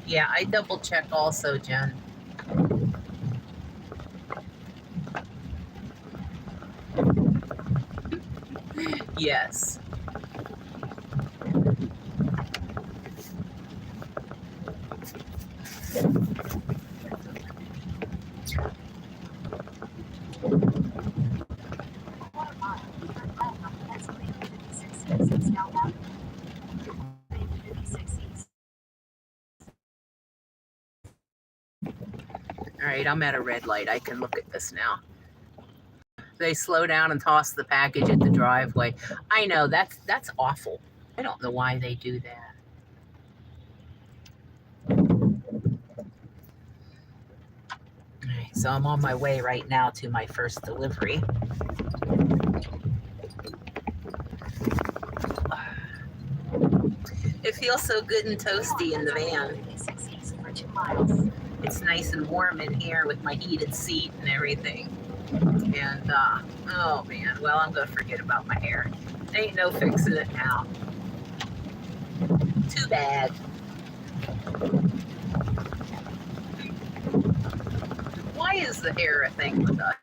Speaker 1: Yeah, I double check also, Jen. Yes. All right, I'm at a red light. I can look at this now. They slow down and toss the package at the driveway. I know, that's awful. I don't know why they do that. All right, so I'm on my way right now to my first delivery. It feels so good and toasty in the van. It's nice and warm in here with my heated seat and everything. And, oh man, well, I'm going to forget about my hair. Ain't no fixing it now. Too bad. Why is the hair a thing with us?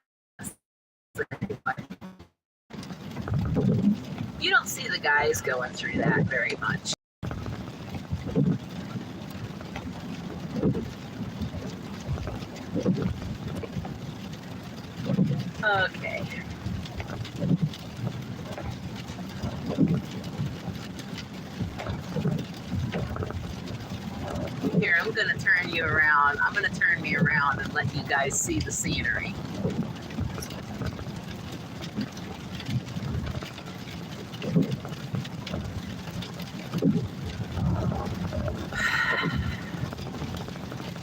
Speaker 1: You don't see the guys going through that very much. Okay. Here, I'm going to turn you around. I'm going to turn me around and let you guys see the scenery.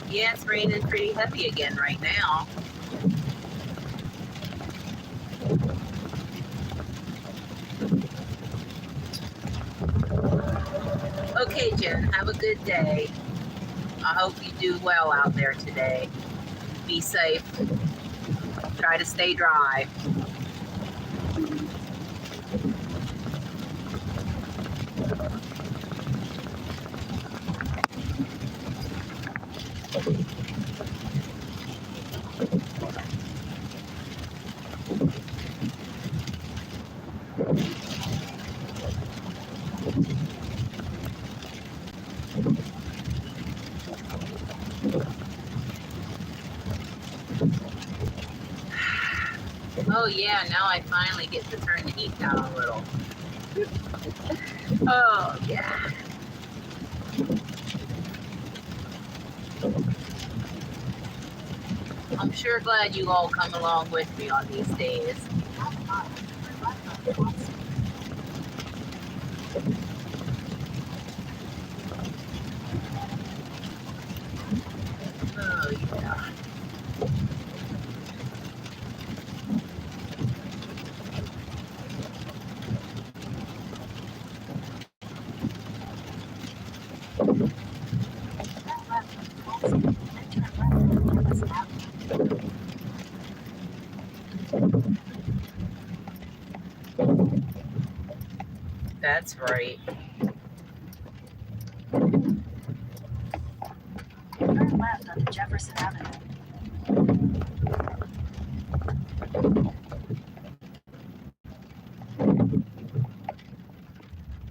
Speaker 1: Yeah, it's raining pretty heavy again right now. Okay, Jen, have a good day. I hope you do well out there today. Be safe. Try to stay dry. Oh yeah, now I finally get to turn the heat down a little. Oh yeah. I'm sure glad you all come along with me on these days. Oh yeah. That's right.
Speaker 2: Turn left onto Jefferson Avenue.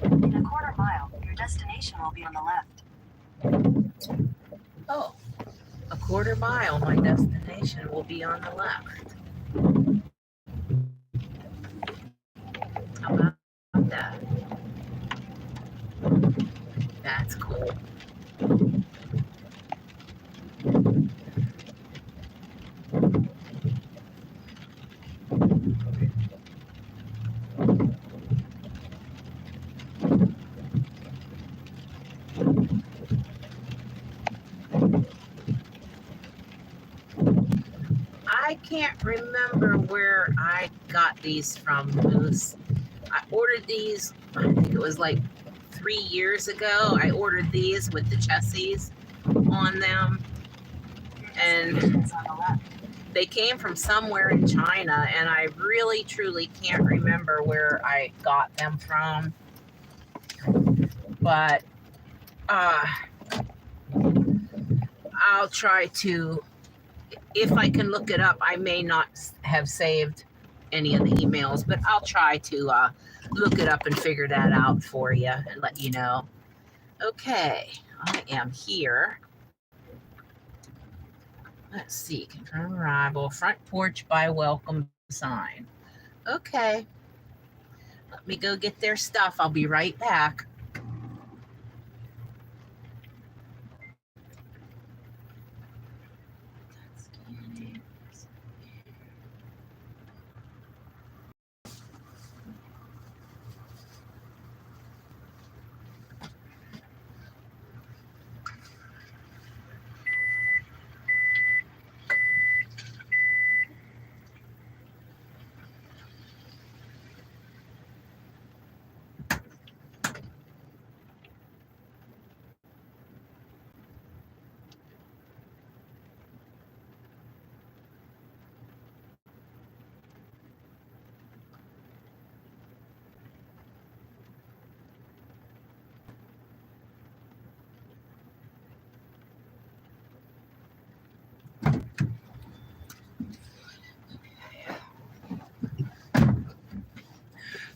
Speaker 2: In a quarter mile, your destination will be on the left.
Speaker 1: Oh, a quarter mile, my destination will be on the left. How about that? That's cool. I can't remember where I got these from, Moose. I ordered these, I think it was like 3 years ago. I ordered these with the chessies on them. And they came from somewhere in China, and I really, truly can't remember where I got them from. But I'll try to, if I can look it up. I may not have saved any of the emails, but I'll try to look it up and figure that out for you and let you know. Okay, I am here. Let's see, confirm arrival, front porch by welcome sign. Okay, let me go get their stuff. I'll be right back.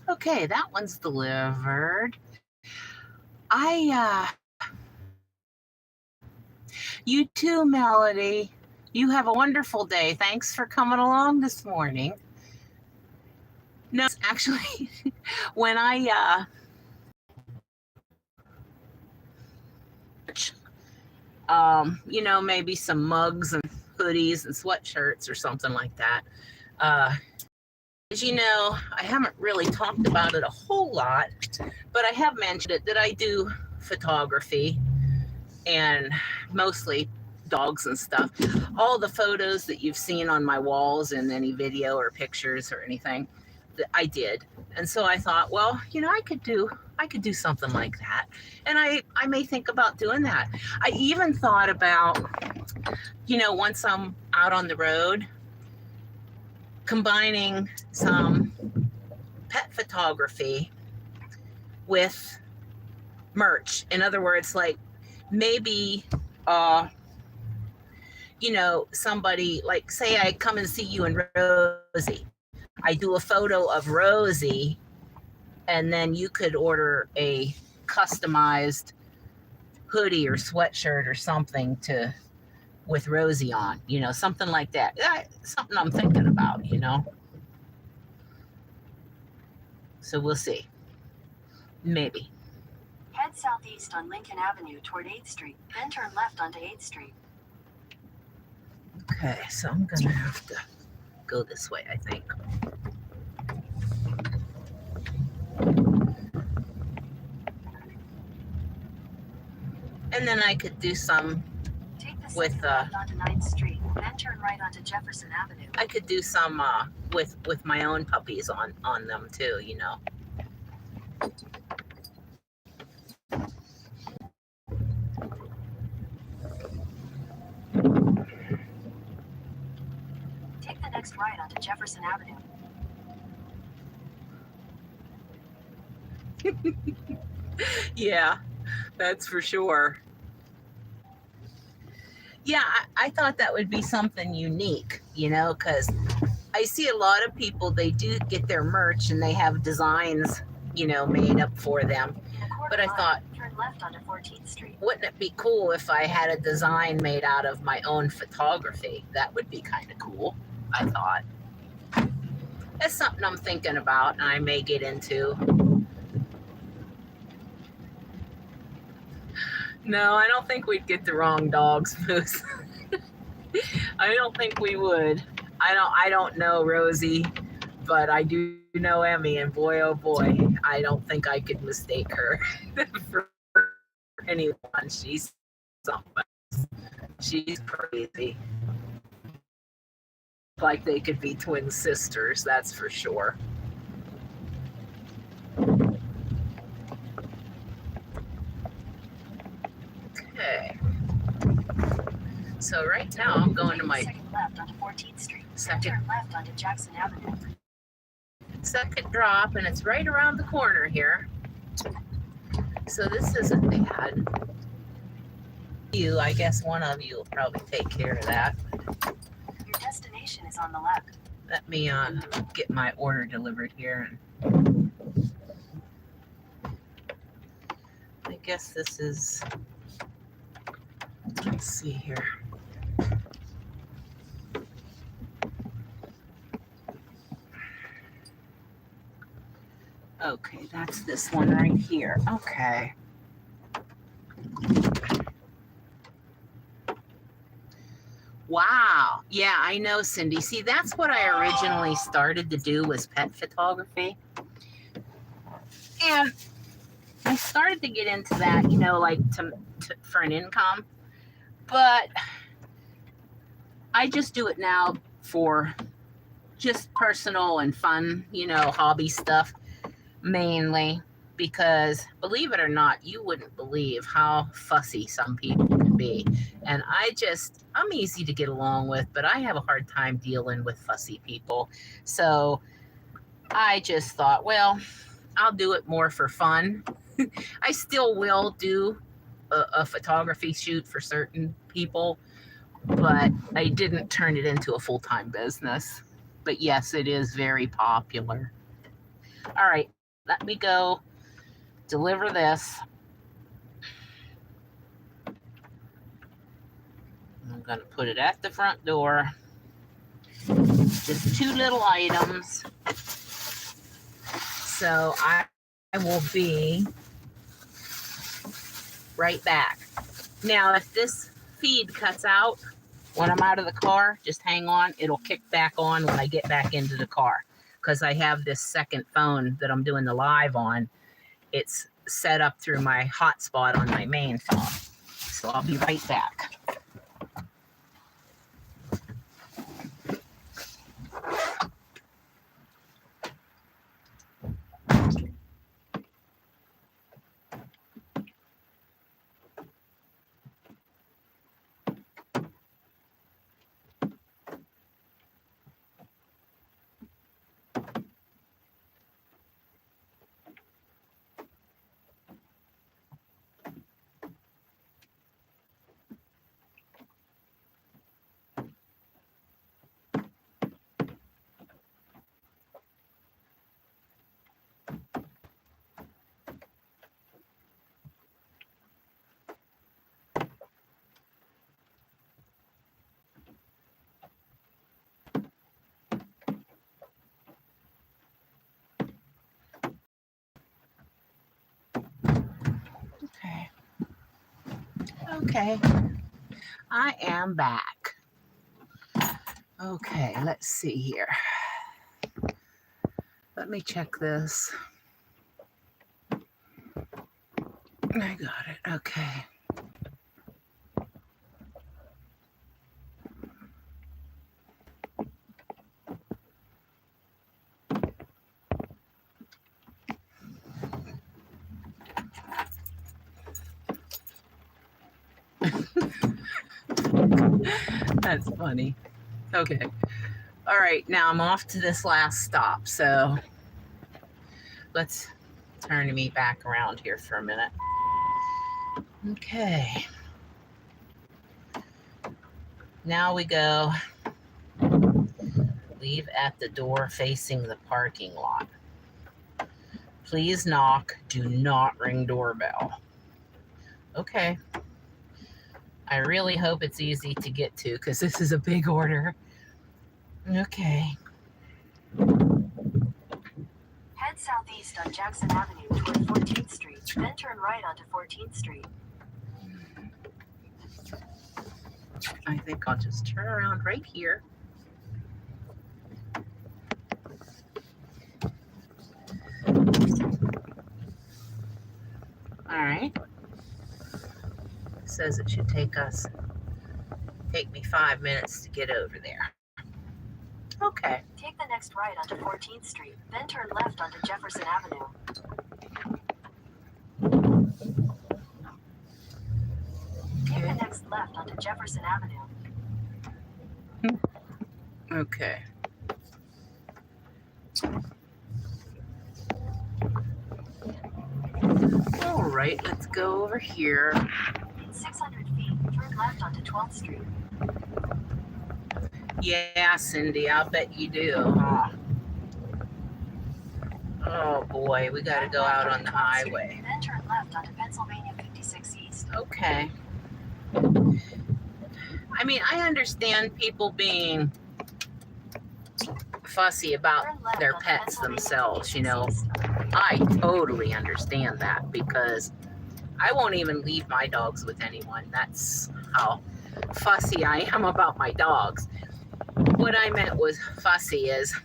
Speaker 1: Okay, that one's delivered. You too, Melody. You have a wonderful day. Thanks for coming along this morning. No, actually, when I maybe some mugs and hoodies and sweatshirts or something like that. As you know, I haven't really talked about it a whole lot, but I have mentioned it that I do photography and mostly dogs and stuff. All the photos that you've seen on my walls in any video or pictures or anything that I did. And so I thought, well, I could do something like that. And I may think about doing that. I even thought about, once I'm out on the road, combining some pet photography with merch. In other words, like maybe somebody, like, say I come and see you and Rosie, I do a photo of Rosie, and then you could order a customized hoodie or sweatshirt or something with Rosie on, something like that. Something I'm thinking about, So we'll see. Maybe.
Speaker 3: Head southeast on Lincoln Avenue toward 8th Street, then turn left onto 8th Street.
Speaker 1: Okay, so I'm going to have to go this way, I think. And then I could do some with
Speaker 3: left onto 9th Street, then turn right onto Jefferson Avenue.
Speaker 1: I could do some with my own puppies on them too,
Speaker 3: Take the next right onto Jefferson Avenue.
Speaker 1: Yeah, that's for sure. Yeah, I thought that would be something unique, because I see a lot of people, they do get their merch and they have designs, made up for them. But I thought,
Speaker 3: turn left onto 14th Street.
Speaker 1: Wouldn't it be cool if I had a design made out of my own photography? That would be kind of cool, I thought. That's something I'm thinking about and I may get into. No, I don't think we'd get the wrong dogs, Moose. I don't think we would. I don't know Rosie, but I do know Emmy, and boy, oh boy, I don't think I could mistake her for anyone. She's something. She's crazy. Like they could be twin sisters, that's for sure. Okay. So right now I'm going to my
Speaker 3: second left onto 14th Street.
Speaker 1: Second
Speaker 3: turn left onto Jackson Avenue.
Speaker 1: Second drop, and it's right around the corner here. So this isn't bad. I guess one of you will probably take care of that.
Speaker 3: Your destination is on the left.
Speaker 1: Let me get my order delivered here. I guess this is, let's see here. Okay, that's this one right here. Okay. Wow. Yeah, I know, Cindy. See, that's what I originally started to do, was pet photography. And I started to get into that, like for an income. But I just do it now for just personal and fun, hobby stuff mainly. Because believe it or not, you wouldn't believe how fussy some people can be. And I'm easy to get along with, but I have a hard time dealing with fussy people. So I just thought, well, I'll do it more for fun. I still will do a photography shoot for certain people, but I didn't turn it into a full-time business. But yes, it is very popular. All right. let me go deliver this. I'm going to put it at the front door. Just 2 little items. So I will be right back. Now, if this feed cuts out when I'm out of the car, just hang on. It'll kick back on when I get back into the car, because I have this second phone that I'm doing the live on. It's set up through my hotspot on my main phone. So I'll be right back. Okay, I am back. Okay, let's see here. Let me check this. I got it. Okay. That's funny. Okay. All right, now I'm off to this last stop. So let's turn me back around here for a minute. Okay. Now we go. Leave at the door facing the parking lot. Please knock. Do not ring doorbell. Okay. I really hope it's easy to get to, because this is a big order. Okay.
Speaker 3: Head southeast on Jackson Avenue toward 14th Street, then turn right onto 14th Street.
Speaker 1: I think I'll just turn around right here. All right. It says it should take me 5 minutes to get over there. Okay.
Speaker 3: Take the next right onto 14th Street, then turn left onto Jefferson Avenue. Take the next left onto Jefferson Avenue.
Speaker 1: Okay. All right, let's go over here.
Speaker 3: In 600 feet, turn left onto 12th Street.
Speaker 1: Yeah, Cindy, I'll bet you do, huh? Oh boy, we gotta go out on the highway.
Speaker 3: Then turn left onto Pennsylvania 56 East.
Speaker 1: Okay. I mean, I understand people being fussy about their pets themselves, you know. I totally understand that, because I won't even leave my dogs with anyone. That's how fussy I am about my dogs. What I meant was fussy is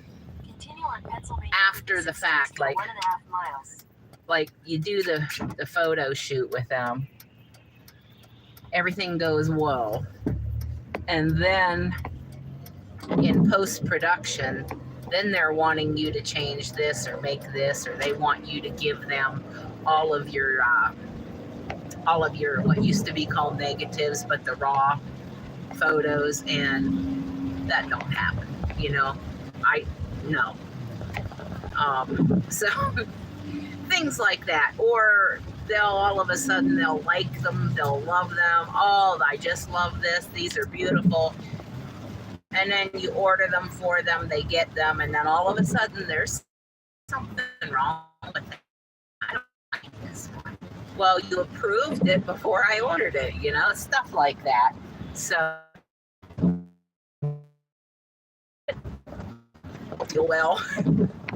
Speaker 1: after the fact, like
Speaker 3: 1.5 miles.
Speaker 1: Like you do the photo shoot with them, everything goes well, and then in post-production, then they're wanting you to change this or make this, or they want you to give them all of your what used to be called negatives, but the raw photos, and that don't happen, you know. So things like that, or they'll all of a sudden they'll like them, they'll love them. Oh, I just love this, these are beautiful. And then you order them for them, they get them, and then all of a sudden there's something wrong with Well, you approved it before I ordered it, you know, stuff like that. So, deal well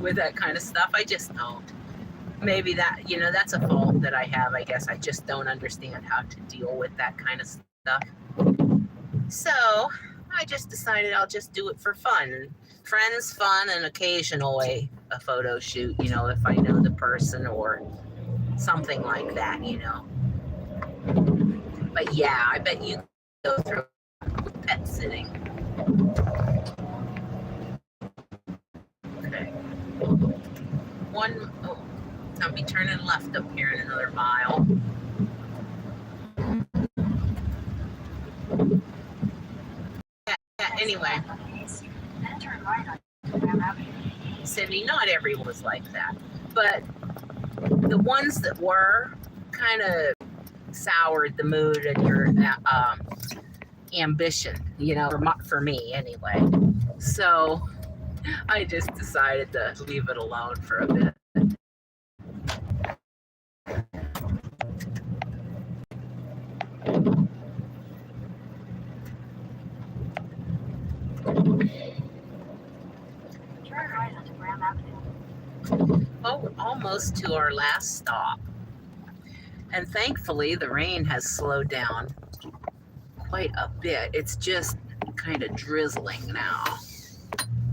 Speaker 1: with that kind of stuff. I just don't. Maybe that, you know, that's a fault that I have. I guess I just don't understand how to deal with that kind of stuff. So I just decided I'll just do it for fun. Friends, fun, and occasionally a photo shoot, you know, if I know the person or something like that, you know. But yeah, I bet you go through with pet sitting. Okay. I'll be turning left up here in another mile. Yeah, anyway. Cindy, not everyone was like that. But the ones that were kind of soured the mood and your ambition, you know, for me anyway. So I just decided to leave it alone for a bit. Oh, we're almost to our last stop. And thankfully, the rain has slowed down quite a bit. It's just kind of drizzling now.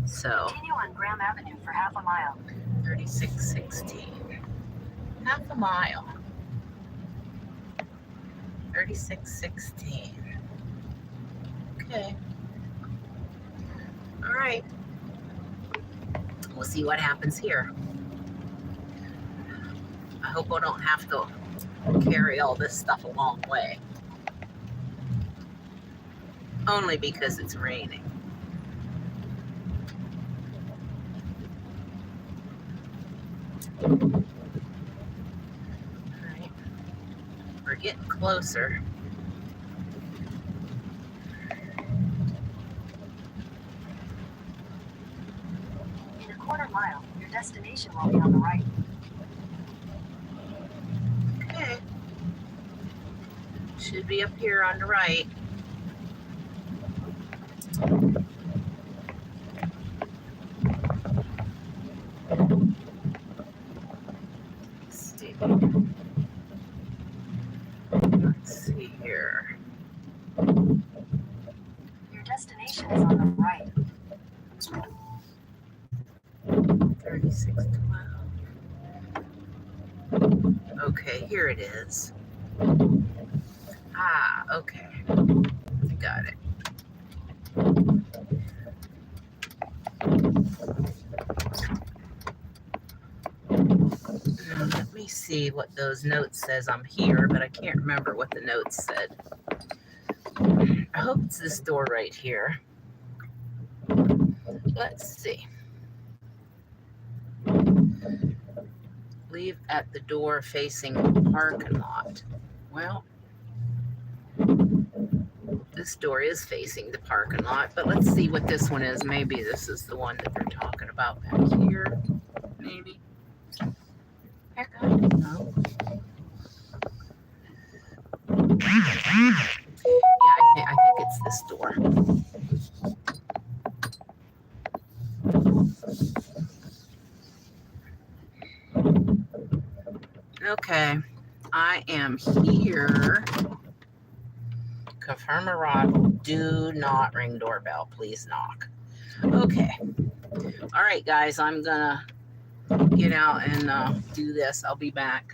Speaker 1: So,
Speaker 3: Continue on Graham Avenue for half a mile.
Speaker 1: 3616. Half a mile. 3616. Okay. All right. We'll see what happens here. I hope I don't have to carry all this stuff a long way. Only because it's raining. All right. We're getting closer.
Speaker 3: In a quarter mile, your destination will be on the right.
Speaker 1: Okay. Should be up here on the right. Let's see here.
Speaker 3: Your destination is on the right.
Speaker 1: 3612. Okay, here it is. Ah, okay. Got it. Now, let me see what those notes says. I'm here, but I can't remember what the notes said. I hope it's this door right here. Let's see. Leave at the door facing the parking lot. Well, this door is facing the parking lot, but let's see what this one is. Maybe this is the one that they're talking about back here. Maybe. Heck, I don't know. Yeah, I think it's this door. Okay, I am here. Confirm arrival. Do not ring doorbell. Please knock. Okay. All right, guys, I'm gonna get out and do this. I'll be back.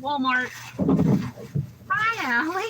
Speaker 1: Walmart. Hi, Allie.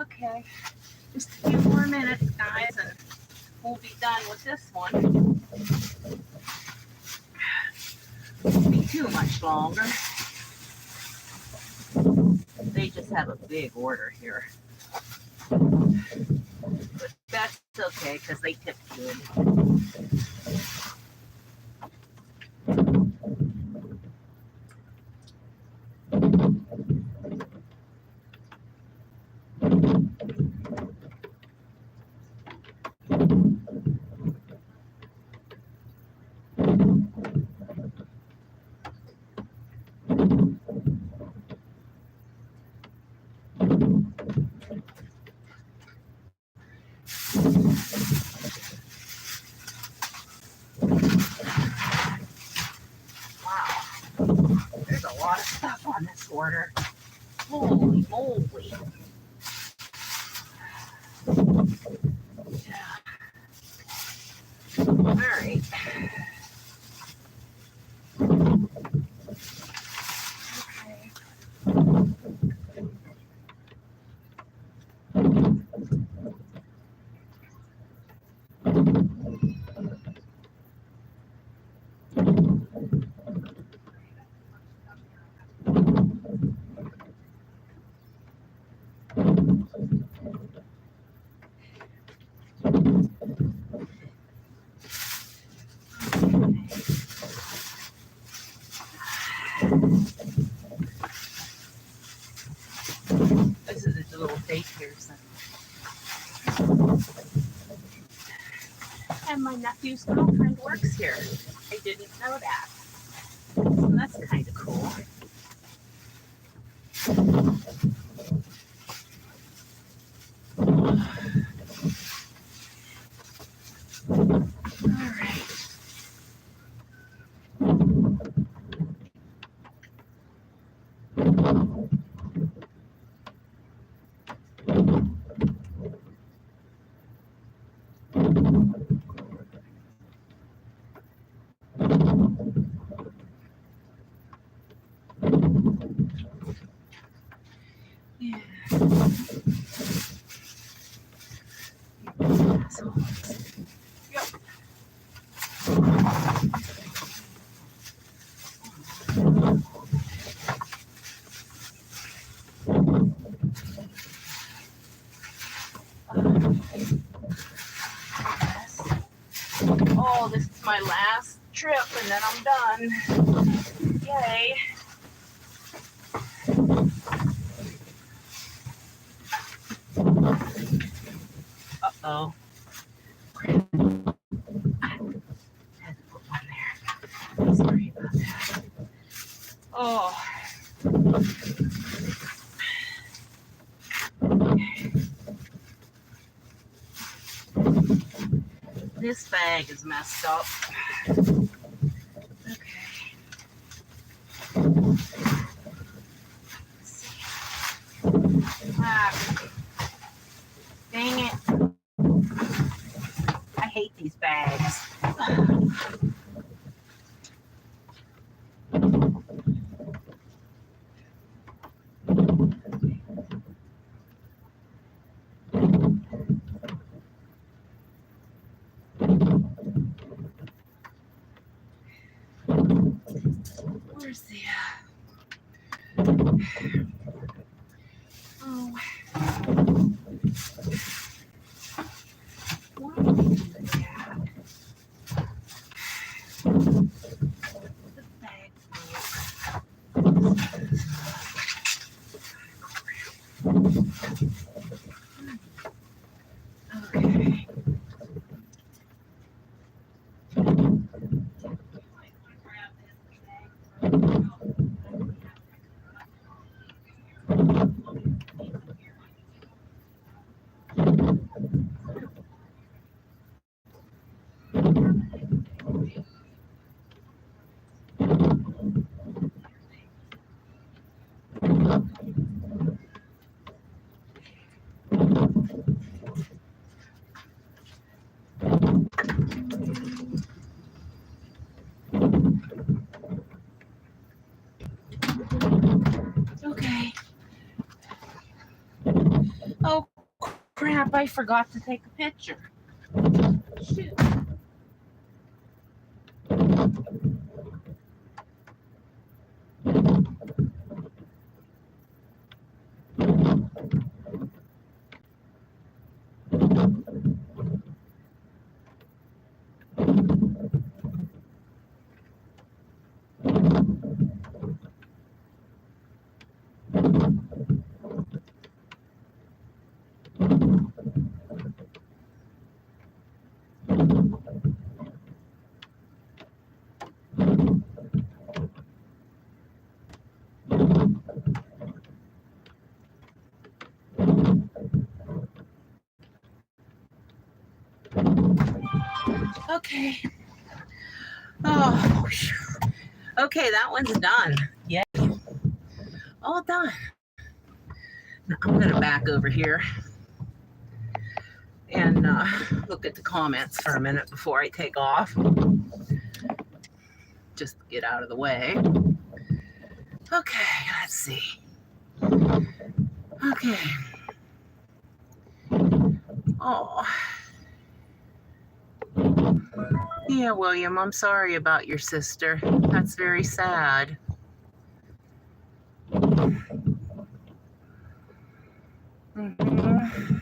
Speaker 1: Okay, just a few more minutes, guys, and we'll be done with this one. Won't be too much longer. They just have a big order here. But that's okay, because they tip good. There's a lot of stuff on this order. Holy moly. Yeah. All right. This is a little daycare center. And my nephew's girlfriend works here. I didn't know that. So that's kind of cool. All right. Yeah. Yep. Oh, this is my last trip and then I'm done. Yay. Uh-oh. Had to put one there. Sorry about that. Oh. This bag is messed up. Okay. Let's see. Ah, dang it. I hate these bags. Where's the oh, what is the cat? The bag okay. Okay. Oh crap, I forgot to take a picture. Shoot. Okay. Oh, okay, that one's done. Yeah, all done. Now I'm gonna back over here and look at the comments for a minute before I take off. Just get out of the way. Okay, let's see. Okay. Oh. Yeah, William, I'm sorry about your sister. That's very sad. Mm-hmm.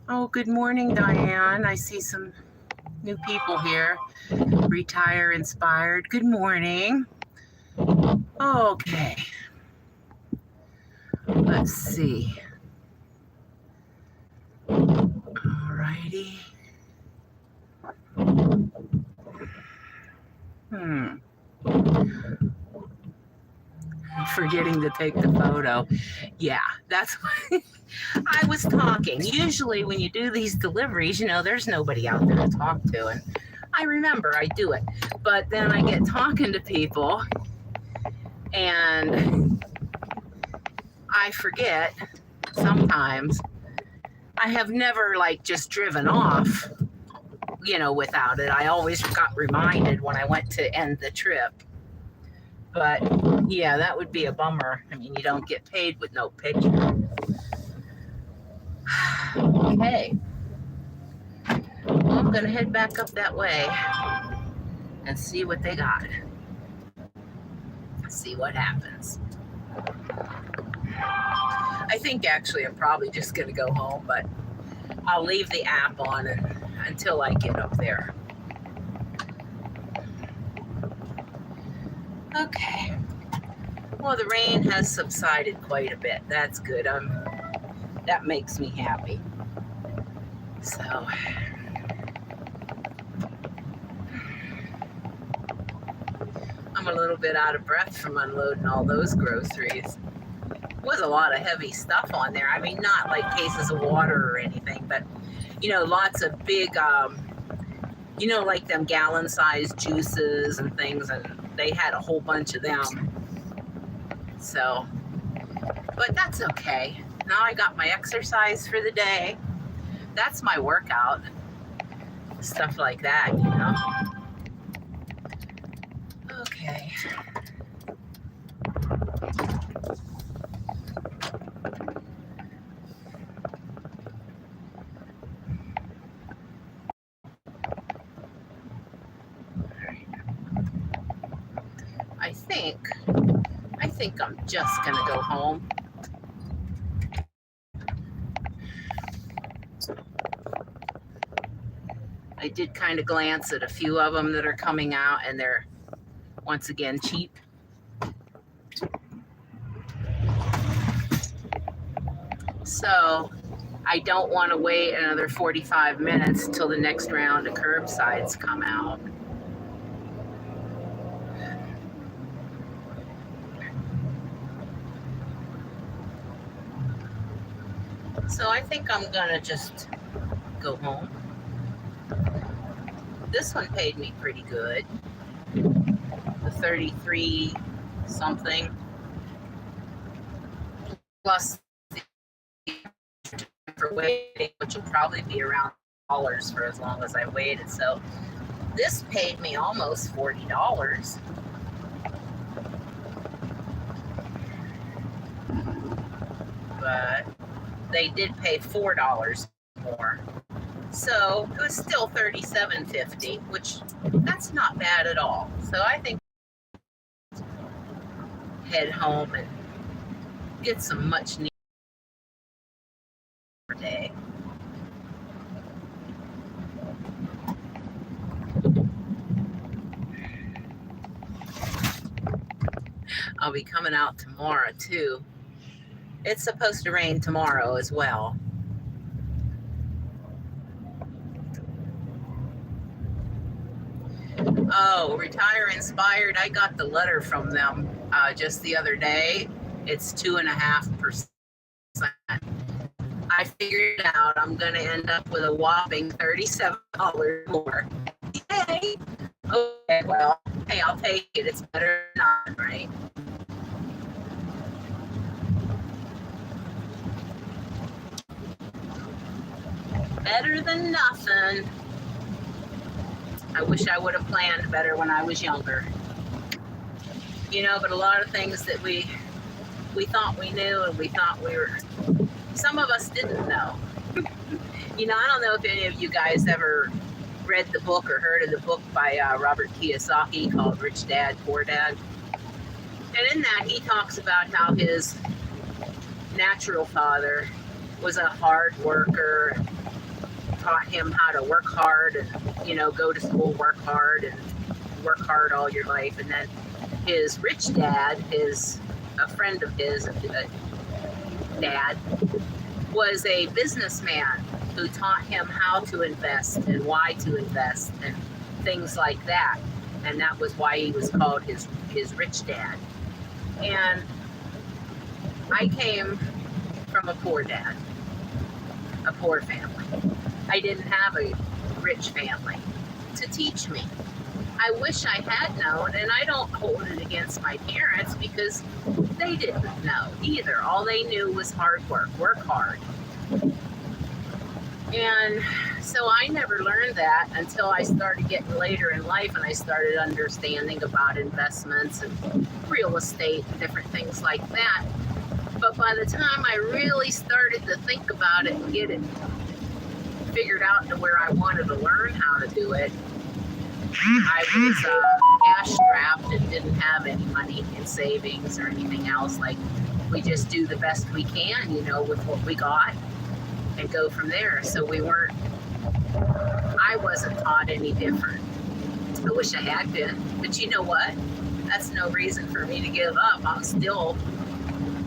Speaker 1: Oh, good morning, Diane. I see some new people here. Retire inspired. Good morning. Okay. Let's see. Alrighty. Forgetting to take the photo. Yeah, that's what I was talking. Usually when you do these deliveries, you know, there's nobody out there to talk to. And I remember I do it. But then I get talking to people and I forget sometimes. I have never like just driven off, you know, without it. I always got reminded when I went to end the trip. But yeah, that would be a bummer. I mean, you don't get paid with no picture. Okay. Well, I'm going to head back up that way and see what they got. See what happens. I think actually I'm probably just going to go home, but I'll leave the app on until I get up there. Okay. Well, the rain has subsided quite a bit. That's good. That makes me happy. So, I'm a little bit out of breath from unloading all those groceries. Was a lot of heavy stuff on there. I mean, not like cases of water or anything, but, you know, lots of big, you know, like them gallon-sized juices and things, and they had a whole bunch of them. So, but that's okay. Now I got my exercise for the day. That's my workout. Stuff like that, you know. Okay. think I'm just gonna go home. I did kind of glance at a few of them that are coming out, and they're once again cheap. So I don't want to wait another 45 minutes till the next round of curbsides come out. So I think I'm gonna just go home. This one paid me pretty good. The 33 something plus for waiting, which will probably be around dollars for as long as I waited. So this paid me almost $40. But they did pay $4 more. So it was still $37.50, which that's not bad at all. So I think head home and get some much needed day. I'll be coming out tomorrow too. It's supposed to rain tomorrow as well. Oh, Retire Inspired. I got the letter from them just the other day. It's 2.5%. I figured it out. I'm going to end up with a whopping $37 more. Yay! Okay, well, hey, I'll take it. It's better than not, right? Better than nothing. I wish I would have planned better when I was younger. You know, but a lot of things that we thought we knew and we thought we were, some of us didn't know. You know, I don't know if any of you guys ever read the book or heard of the book by Robert Kiyosaki called Rich Dad, Poor Dad. And in that, he talks about how his natural father was a hard worker, taught him how to work hard and, you know, go to school, work hard and work hard all your life. And then his rich dad, a friend of his, dad, was a businessman who taught him how to invest and why to invest and things like that. And that was why he was called his rich dad. And I came from a poor dad, a poor family. I didn't have a rich family to teach me. I wish I had known, and I don't hold it against my parents because they didn't know either. All they knew was hard work hard. And so I never learned that until I started getting later in life and I started understanding about investments and real estate and different things like that. But by the time I really started to think about it and get it figured out to where I wanted to learn how to do it, I was cash strapped and didn't have any money in savings or anything else. Like, we just do the best we can, you know, with what we got and go from there. So I wasn't taught any different. I wish I had been, but you know what? That's no reason for me to give up. I'm still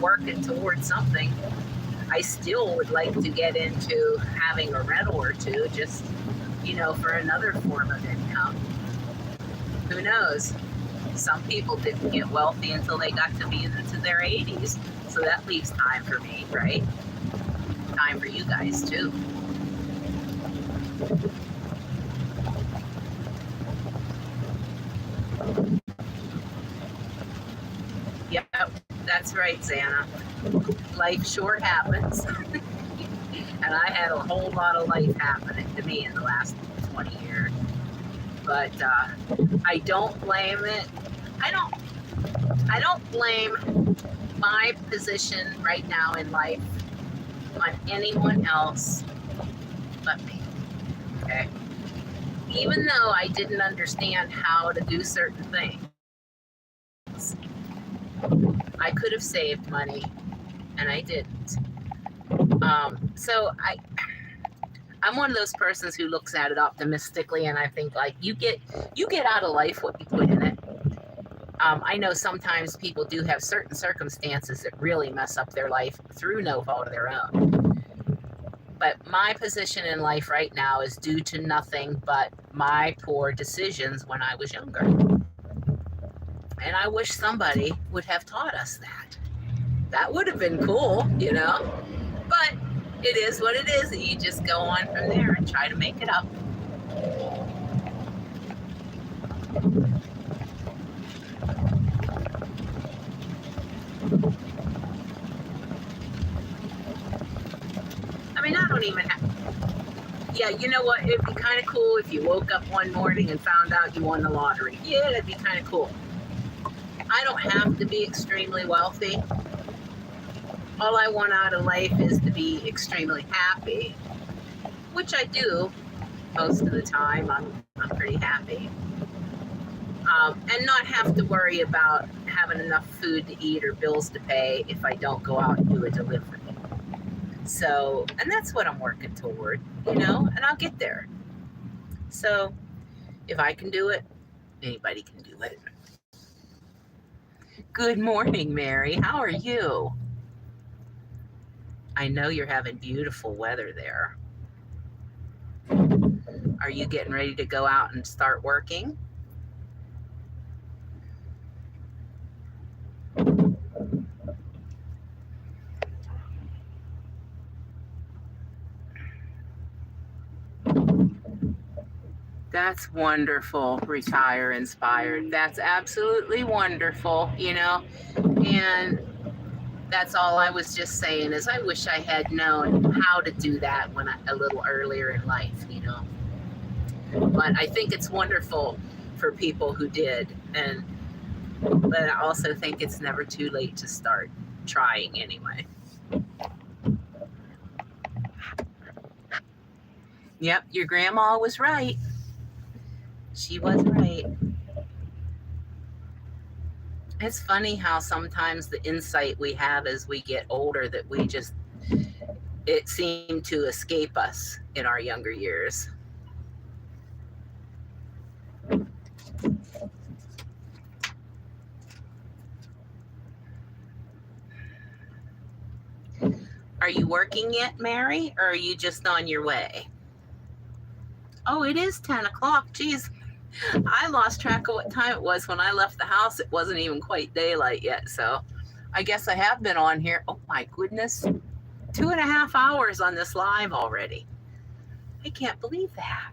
Speaker 1: working towards something. I still would like to get into having a rental or two, just, you know, for another form of income. Who knows? Some people didn't get wealthy until they got to be into their 80s. So that leaves time for me, right? Time for you guys too. Yep, that's right, Xana. Life sure happens. And I had a whole lot of life happening to me in the last 20 years. But I don't blame it. I don't blame my position right now in life on anyone else but me. Okay? Even though I didn't understand how to do certain things, I could have saved money, and I didn't. So I'm one of those persons who looks at it optimistically, and I think like you get out of life what you put in it. I know sometimes people do have certain circumstances that really mess up their life through no fault of their own. But my position in life right now is due to nothing but my poor decisions when I was younger. And I wish somebody would have taught us that. That would have been cool, you know? But it is what it is, and you just go on from there and try to make it up. I mean, I don't even have... Yeah, you know what? It'd be kind of cool if you woke up one morning and found out you won the lottery. Yeah, that'd be kind of cool. I don't have to be extremely wealthy. All I want out of life is to be extremely happy, which I do most of the time. I'm pretty happy. And not have to worry about having enough food to eat or bills to pay if I don't go out and do a delivery. So, and that's what I'm working toward, you know, and I'll get there. So, if I can do it, anybody can do it. Good morning, Mary. How are you? I know you're having beautiful weather there. Are you getting ready to go out and start working? That's wonderful, Retire Inspired. That's absolutely wonderful, you know, and that's all I was just saying is I wish I had known how to do that a little earlier in life, you know. But I think it's wonderful for people who did, but I also think it's never too late to start trying anyway. Yep, your grandma was right. She was right. It's funny how sometimes the insight we have as we get older that it seemed to escape us in our younger years. Are you working yet, Mary, or are you just on your way? Oh, it is 10 o'clock. Geez, I lost track of what time it was when I left the house. It wasn't even quite daylight yet, so I guess I have been on here. Oh my goodness, 2.5 hours on this live already. I can't believe that.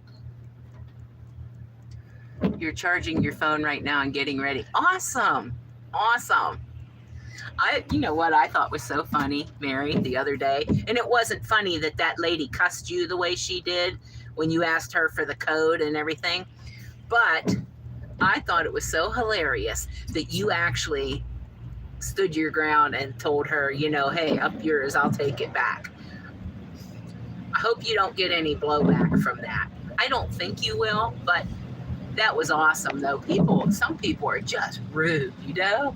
Speaker 1: You're charging your phone right now and getting ready. Awesome. You know what I thought was so funny, Mary, the other day? And it wasn't funny that lady cussed you the way she did when you asked her for the code and everything. But I thought it was so hilarious that you actually stood your ground and told her, you know, hey, up yours, I'll take it back. I hope you don't get any blowback from that. I don't think you will, but that was awesome, though. Some people are just rude, you know?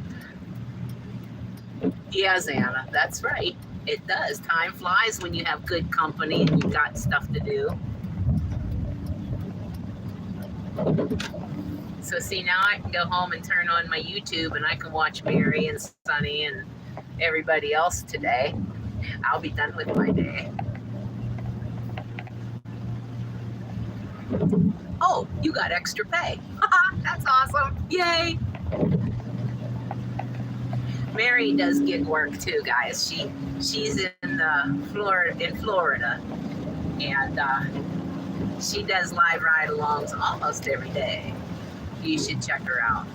Speaker 1: Yeah, Xana, that's right. It does. Time flies when you have good company and you've got stuff to do. So see, now I can go home and turn on my YouTube and I can watch Mary and Sunny and everybody else today. I'll be done with my day. Oh, you got extra pay. That's awesome. Yay. Mary does gig work too, guys. She's in Florida, and she does live ride-alongs almost every day. You should check her out.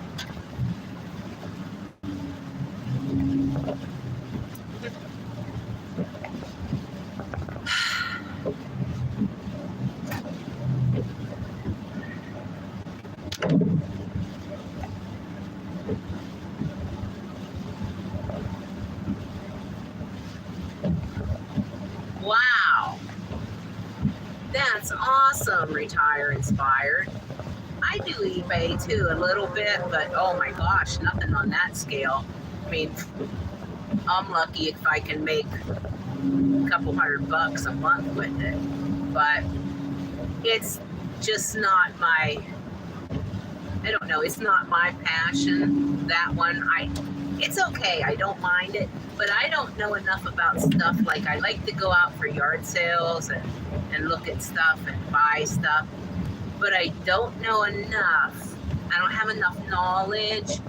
Speaker 1: Wow. That's awesome, Retire Inspired. I do eBay too a little bit, but oh my gosh, nothing on that scale. I mean, I'm lucky if I can make a couple $100 a month with it, but it's just not my, I don't know, it's not my passion, that one. It's okay, I don't mind it, but I don't know enough about stuff. Like, I like to go out for yard sales and look at stuff and buy stuff, but I don't know enough. I don't have enough knowledge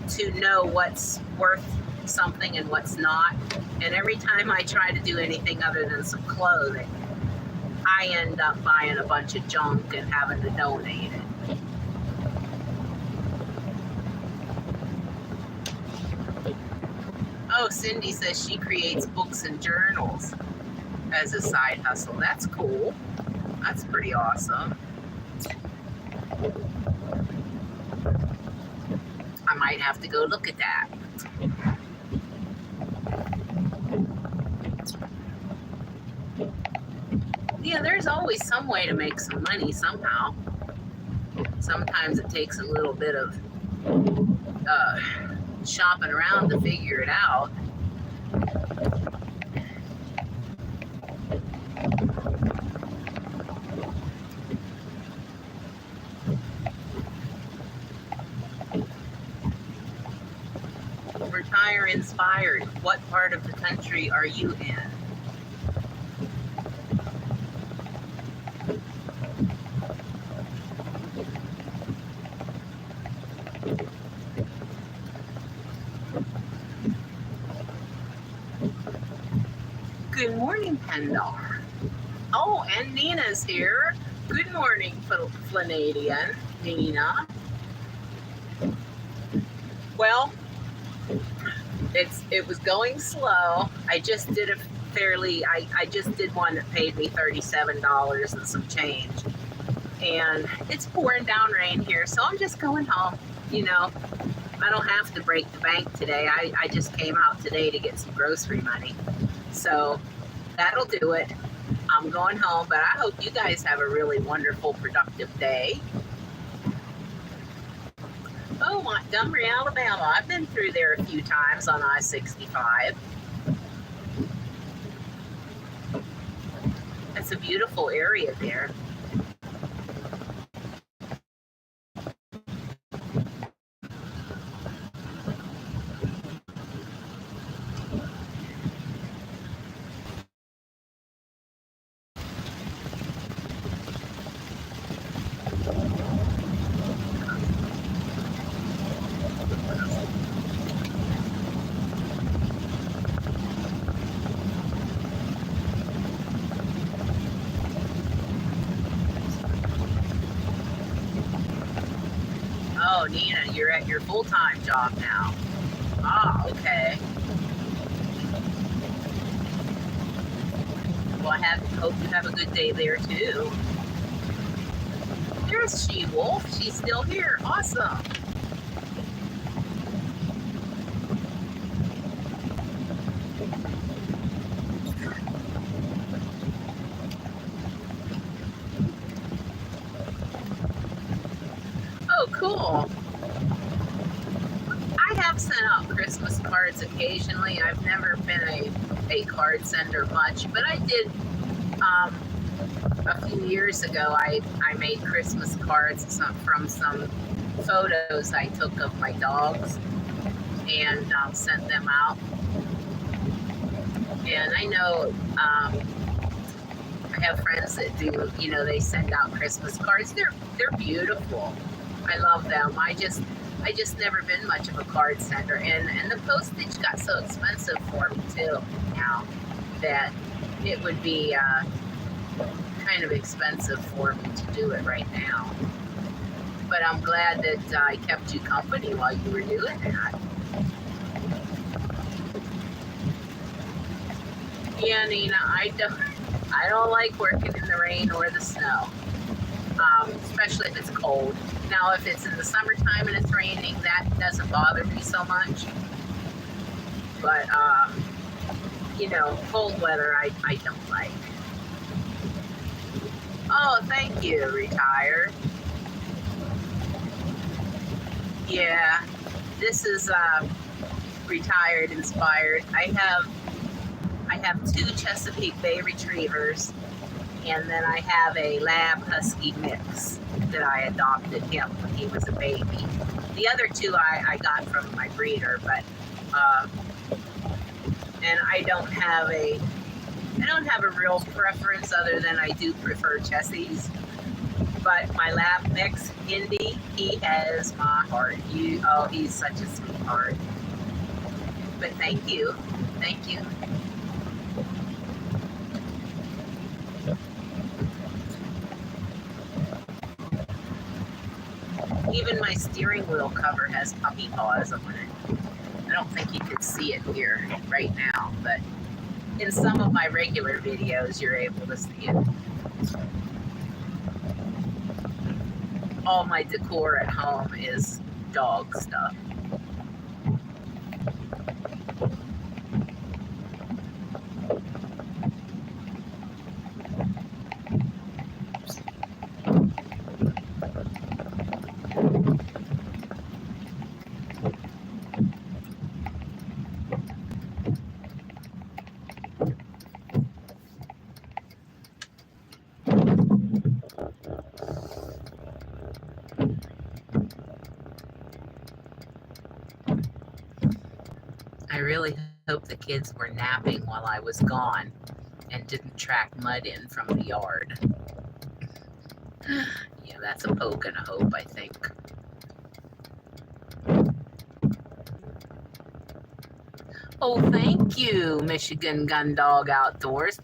Speaker 1: to know what's worth something and what's not. And every time I try to do anything other than some clothing, I end up buying a bunch of junk and having to donate it. Oh, Cindy says she creates books and journals as a side hustle. That's cool. That's pretty awesome. I might have to go look at that. Yeah, there's always some way to make some money somehow. Sometimes it takes a little bit of shopping around to figure it out. Retire inspired. What part of the country are you in? Good morning, Pendar. Oh, and Nina's here. Good morning, Flanadian. Nina. Well, it was going slow. I just did I just did one that paid me $37 and some change. And it's pouring down rain here, so I'm just going home. You know, I don't have to break the bank today. I just came out today to get some grocery money. So that'll do it. I'm going home, but I hope you guys have a really wonderful, productive day. Oh, Montgomery, Alabama. I've been through there a few times on I-65. It's a beautiful area there. Oh, Nina, you're at your full-time job now. Ah, okay. Well, I hope you have a good day there, too. There's She-Wolf. She's still here. Awesome. Oh, cool. I have sent out Christmas cards occasionally. I've never been a card sender much, but I did a few years ago. I made Christmas cards from some photos I took of my dogs and sent them out. And I know I have friends that do, you know, they send out Christmas cards. They're beautiful. I love them. I just never been much of a card sender, and the postage got so expensive for me too now that it would be kind of expensive for me to do it right now. But I'm glad that I kept you company while you were doing that. Yeah, Nina, I don't like working in the rain or the snow, especially if it's cold. Now, if it's in the summertime and it's raining, that doesn't bother me so much. But, you know, cold weather, I don't like. Oh, thank you, Retire. Yeah, this is Retired Inspired. I have 2 Chesapeake Bay Retrievers, and then I have a Lab Husky mix that I adopted him when he was a baby. The other 2 I got from my breeder, but and I don't have a real preference other than I do prefer Chessies. But my Lab mix, Indy, he has my heart. He's such a sweetheart. But thank you. Even my steering wheel cover has puppy paws on it. I don't think you can see it here right now, but in some of my regular videos, you're able to see it. All my decor at home is dog stuff. I really hope the kids were napping while I was gone and didn't track mud in from the yard. Yeah, that's a poke and a hope, I think. Oh, thank you, Michigan Gun Dog Outdoors.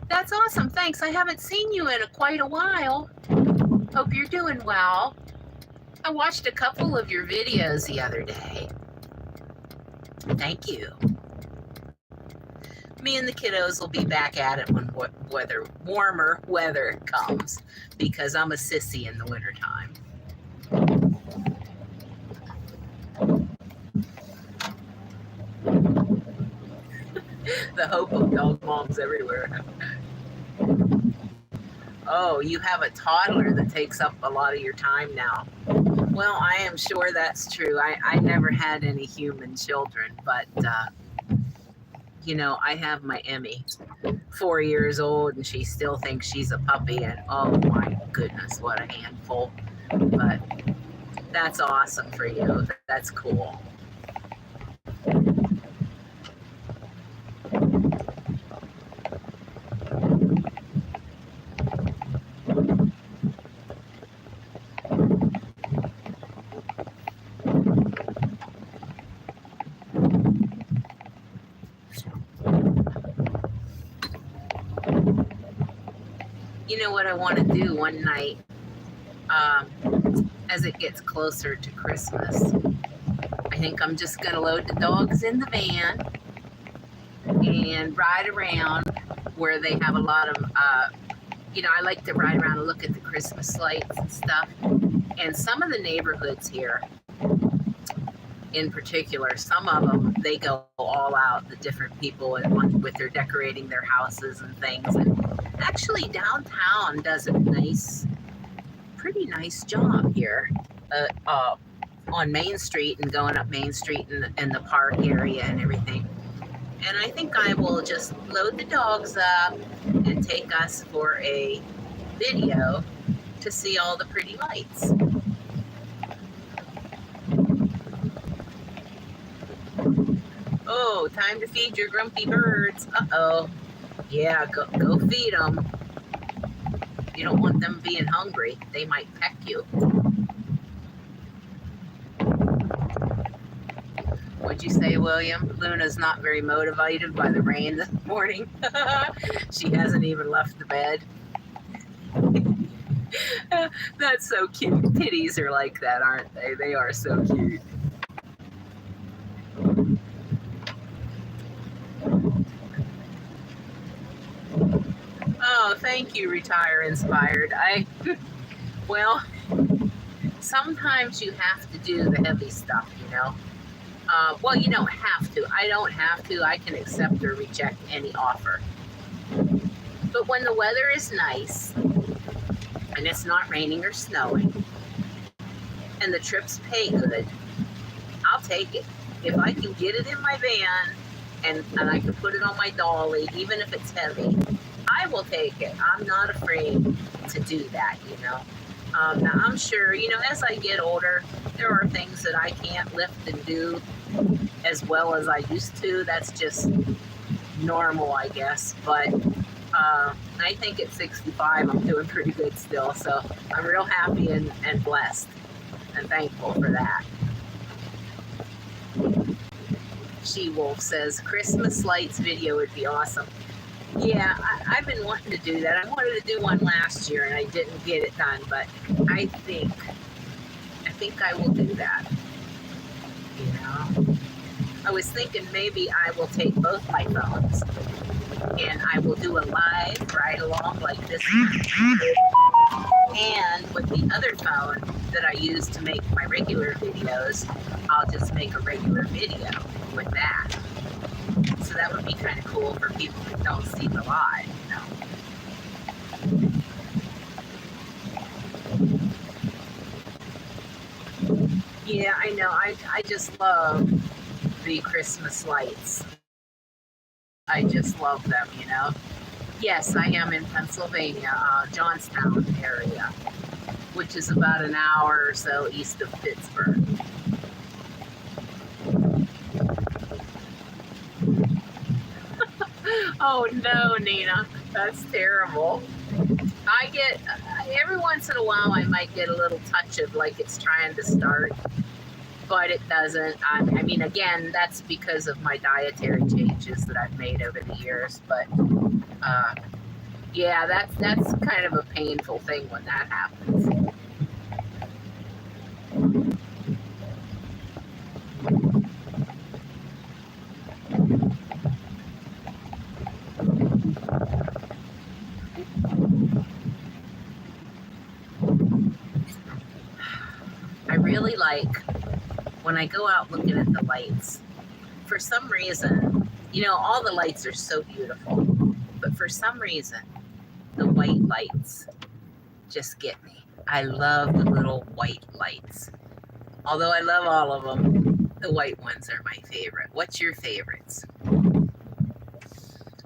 Speaker 1: That's awesome. Thanks. I haven't seen you in quite a while. Hope you're doing well. I watched a couple of your videos the other day. Thank you. Me and the kiddos will be back at it when warmer weather comes, because I'm a sissy in the wintertime. The hope of dog moms everywhere. Oh, you have a toddler that takes up a lot of your time now. Well, I am sure that's true. I never had any human children, but, you know, I have my Emmy, 4 years old, and she still thinks she's a puppy, and oh my goodness, what a handful. But that's awesome for you. That's cool. You know what I want to do one night, as it gets closer to Christmas? I think I'm just going to load the dogs in the van and ride around where they have a lot of, you know, I like to ride around and look at the Christmas lights and stuff. And some of the neighborhoods here, in particular, some of them, they go all out, the different people, and with their decorating their houses and things. And actually, downtown does a pretty nice job here on Main Street and going up Main Street and the park area and everything. And I think I will just load the dogs up and take us for a video to see all the pretty lights. Oh, time to feed your grumpy birds. Uh-oh. Yeah, go feed them. You don't want them being hungry. They might peck you. What'd you say, William? Luna's not very motivated by the rain this morning. She hasn't even left the bed. That's so cute. Kitties are like that, aren't they? They are so cute. Oh, thank you, Retire Inspired. Well, sometimes you have to do the heavy stuff, you know. Well, you don't have to. I don't have to. I can accept or reject any offer. But when the weather is nice, and it's not raining or snowing, and the trips pay good, I'll take it. if I can get it in my van and I can put it on my dolly, even if it's heavy, I will take it. I'm not afraid to do that, you know. Now, I'm sure, you know, as I get older, there are things that I can't lift and do as well as I used to. That's just normal, I guess. But I think at 65, I'm doing pretty good still. So I'm real happy and blessed and thankful for that. She-Wolf says, Christmas lights video would be awesome. Yeah, I've been wanting to do that. I wanted to do one last year and I didn't get it done, but I think I will do that. You know, I was thinking maybe I will take both my phones and I will do a live ride along like this one. And with the other phone that I use to make my regular videos, I'll just make a regular video with that. So that would be kind of cool for people that don't see the live, you know. Yeah, I know. I just love the Christmas lights. I just love them, you know. Yes, I am in Pennsylvania, Johnstown area, which is about an hour or so east of Pittsburgh. Oh no, Nina, that's terrible. I get, every once in a while I might get a little touch of like it's trying to start, but it doesn't. I mean, again, that's because of my dietary changes that I've made over the years, but yeah, that's kind of a painful thing when that happens. I really like when I go out looking at the lights. For some reason, you know, all the lights are so beautiful, but for some reason, the white lights just get me. I love the little white lights. Although I love all of them, the white ones are my favorite. What's your favorites?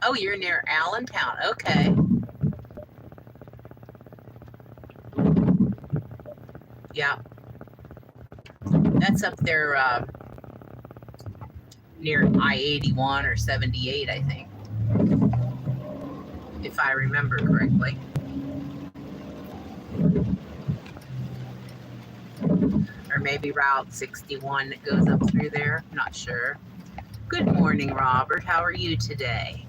Speaker 1: Oh, you're near Allentown. Okay. Yeah. That's up there near I-81 or 78, I think. If I remember correctly. Or maybe Route 61 that goes up through there. I'm not sure. Good morning, Robert. How are you today?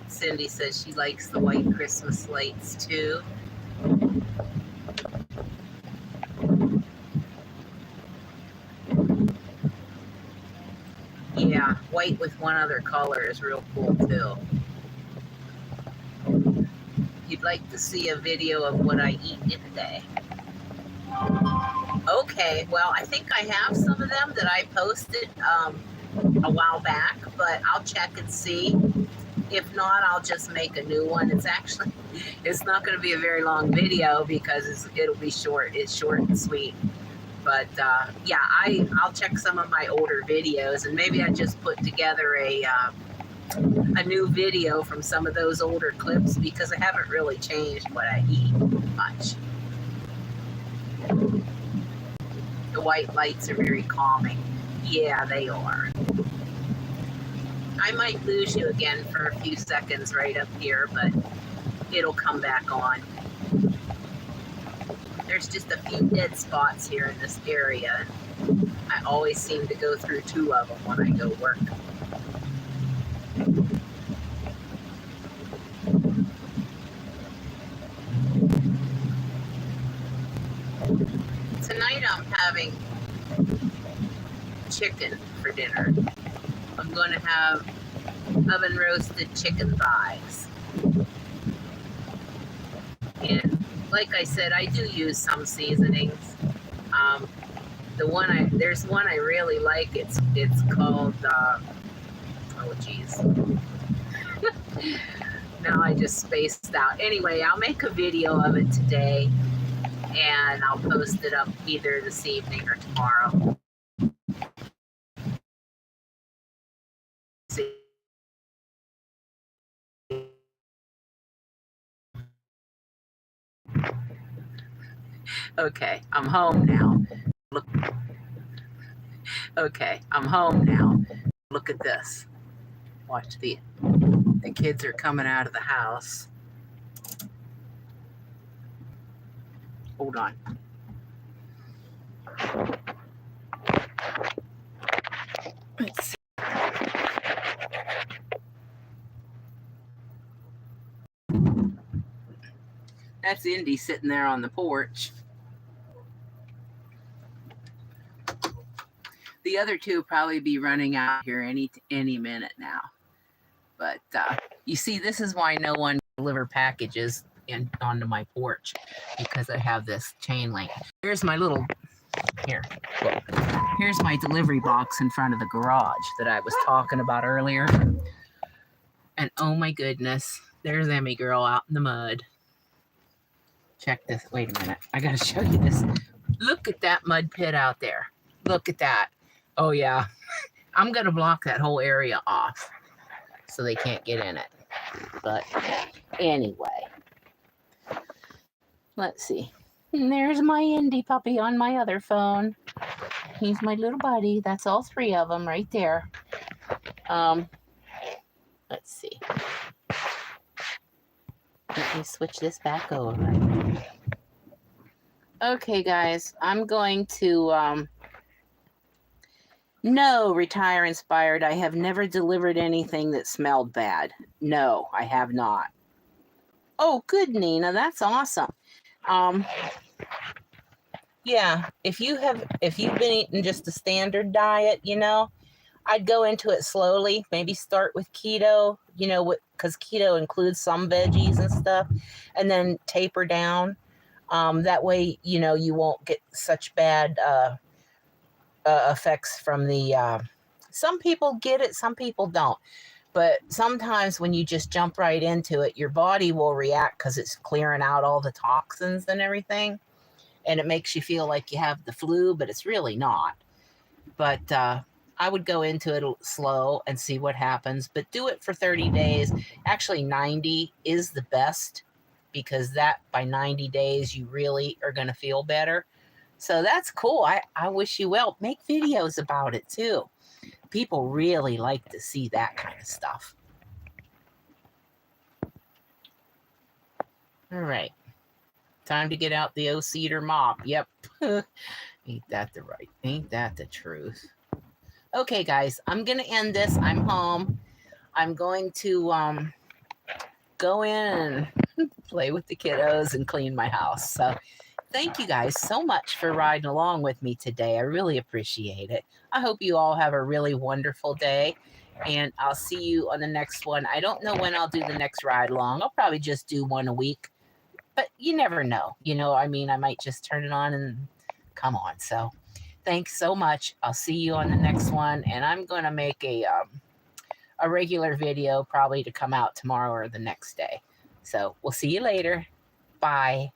Speaker 1: Cindy says she likes the white Christmas lights too. Yeah, white with one other color is real cool too. You'd like to see a video of what I eat in a day. Okay, well, I think I have some of them that I posted a while back, but I'll check and see. If not, I'll just make a new one. It's not going to be a very long video because it'll be short. It's short and sweet. But yeah, I'll check some of my older videos and maybe I just put together a new video from some of those older clips because I haven't really changed what I eat much. The white lights are very calming. Yeah, they are. I might lose you again for a few seconds right up here, but it'll come back on. There's just a few dead spots here in this area. I always seem to go through two of them when I go work. Tonight I'm having chicken for dinner. I'm going to have oven roasted chicken thighs. And like I said, I do use some seasonings. There's one I really like. It's called oh geez. Now I just spaced out. Anyway, I'll make a video of it today and I'll post it up either this evening or tomorrow. See. Okay, I'm home now. Look. Okay, I'm home now. Look at this. Watch the kids are coming out of the house. Hold on. Let's see. That's Indy sitting there on the porch. The other two will probably be running out here any minute now. But you see, this is why no one deliver packages onto my porch, because I have this chain link. Here's my little, here's my delivery box in front of the garage that I was talking about earlier. And oh my goodness, there's Emmy girl out in the mud. Check this. Wait a minute. I got to show you this. Look at that mud pit out there. Look at that. Oh, yeah. I'm going to block that whole area off so they can't get in it. But anyway, let's see. And there's my Indy puppy on my other phone. He's my little buddy. That's all three of them right there. Let's see. Let me switch this back over. Okay, guys, I'm going to, no, Retire Inspired. I have never delivered anything that smelled bad. No, I have not. Oh, good, Nina. That's awesome. Yeah, if you've been eating just a standard diet, I'd go into it slowly. Maybe start with keto, because keto includes some veggies and stuff, and then taper down. That way, you won't get such bad effects from the. Some people get it, some people don't. But sometimes when you just jump right into it, your body will react because it's clearing out all the toxins and everything. And it makes you feel like you have the flu, but it's really not. But I would go into it slow and see what happens. But do it for 30 days. Actually, 90 is the best, because that by 90 days, you really are going to feel better. So that's cool. I wish you well. Make videos about it too. People really like to see that kind of stuff. All right. Time to get out the O-Cedar mop. Yep. Ain't that the truth? Okay, guys, I'm going to end this. I'm home. I'm going to go in and play with the kiddos and clean my house. So thank you guys so much for riding along with me today. I really appreciate it. I hope you all have a really wonderful day, and I'll see you on the next one. I don't know when I'll do the next ride along. I'll probably just do one a week, but you never know. I might just turn it on and come on. So thanks so much. I'll see you on the next one, and I'm going to make a regular video probably to come out tomorrow or the next day. So we'll see you later. Bye.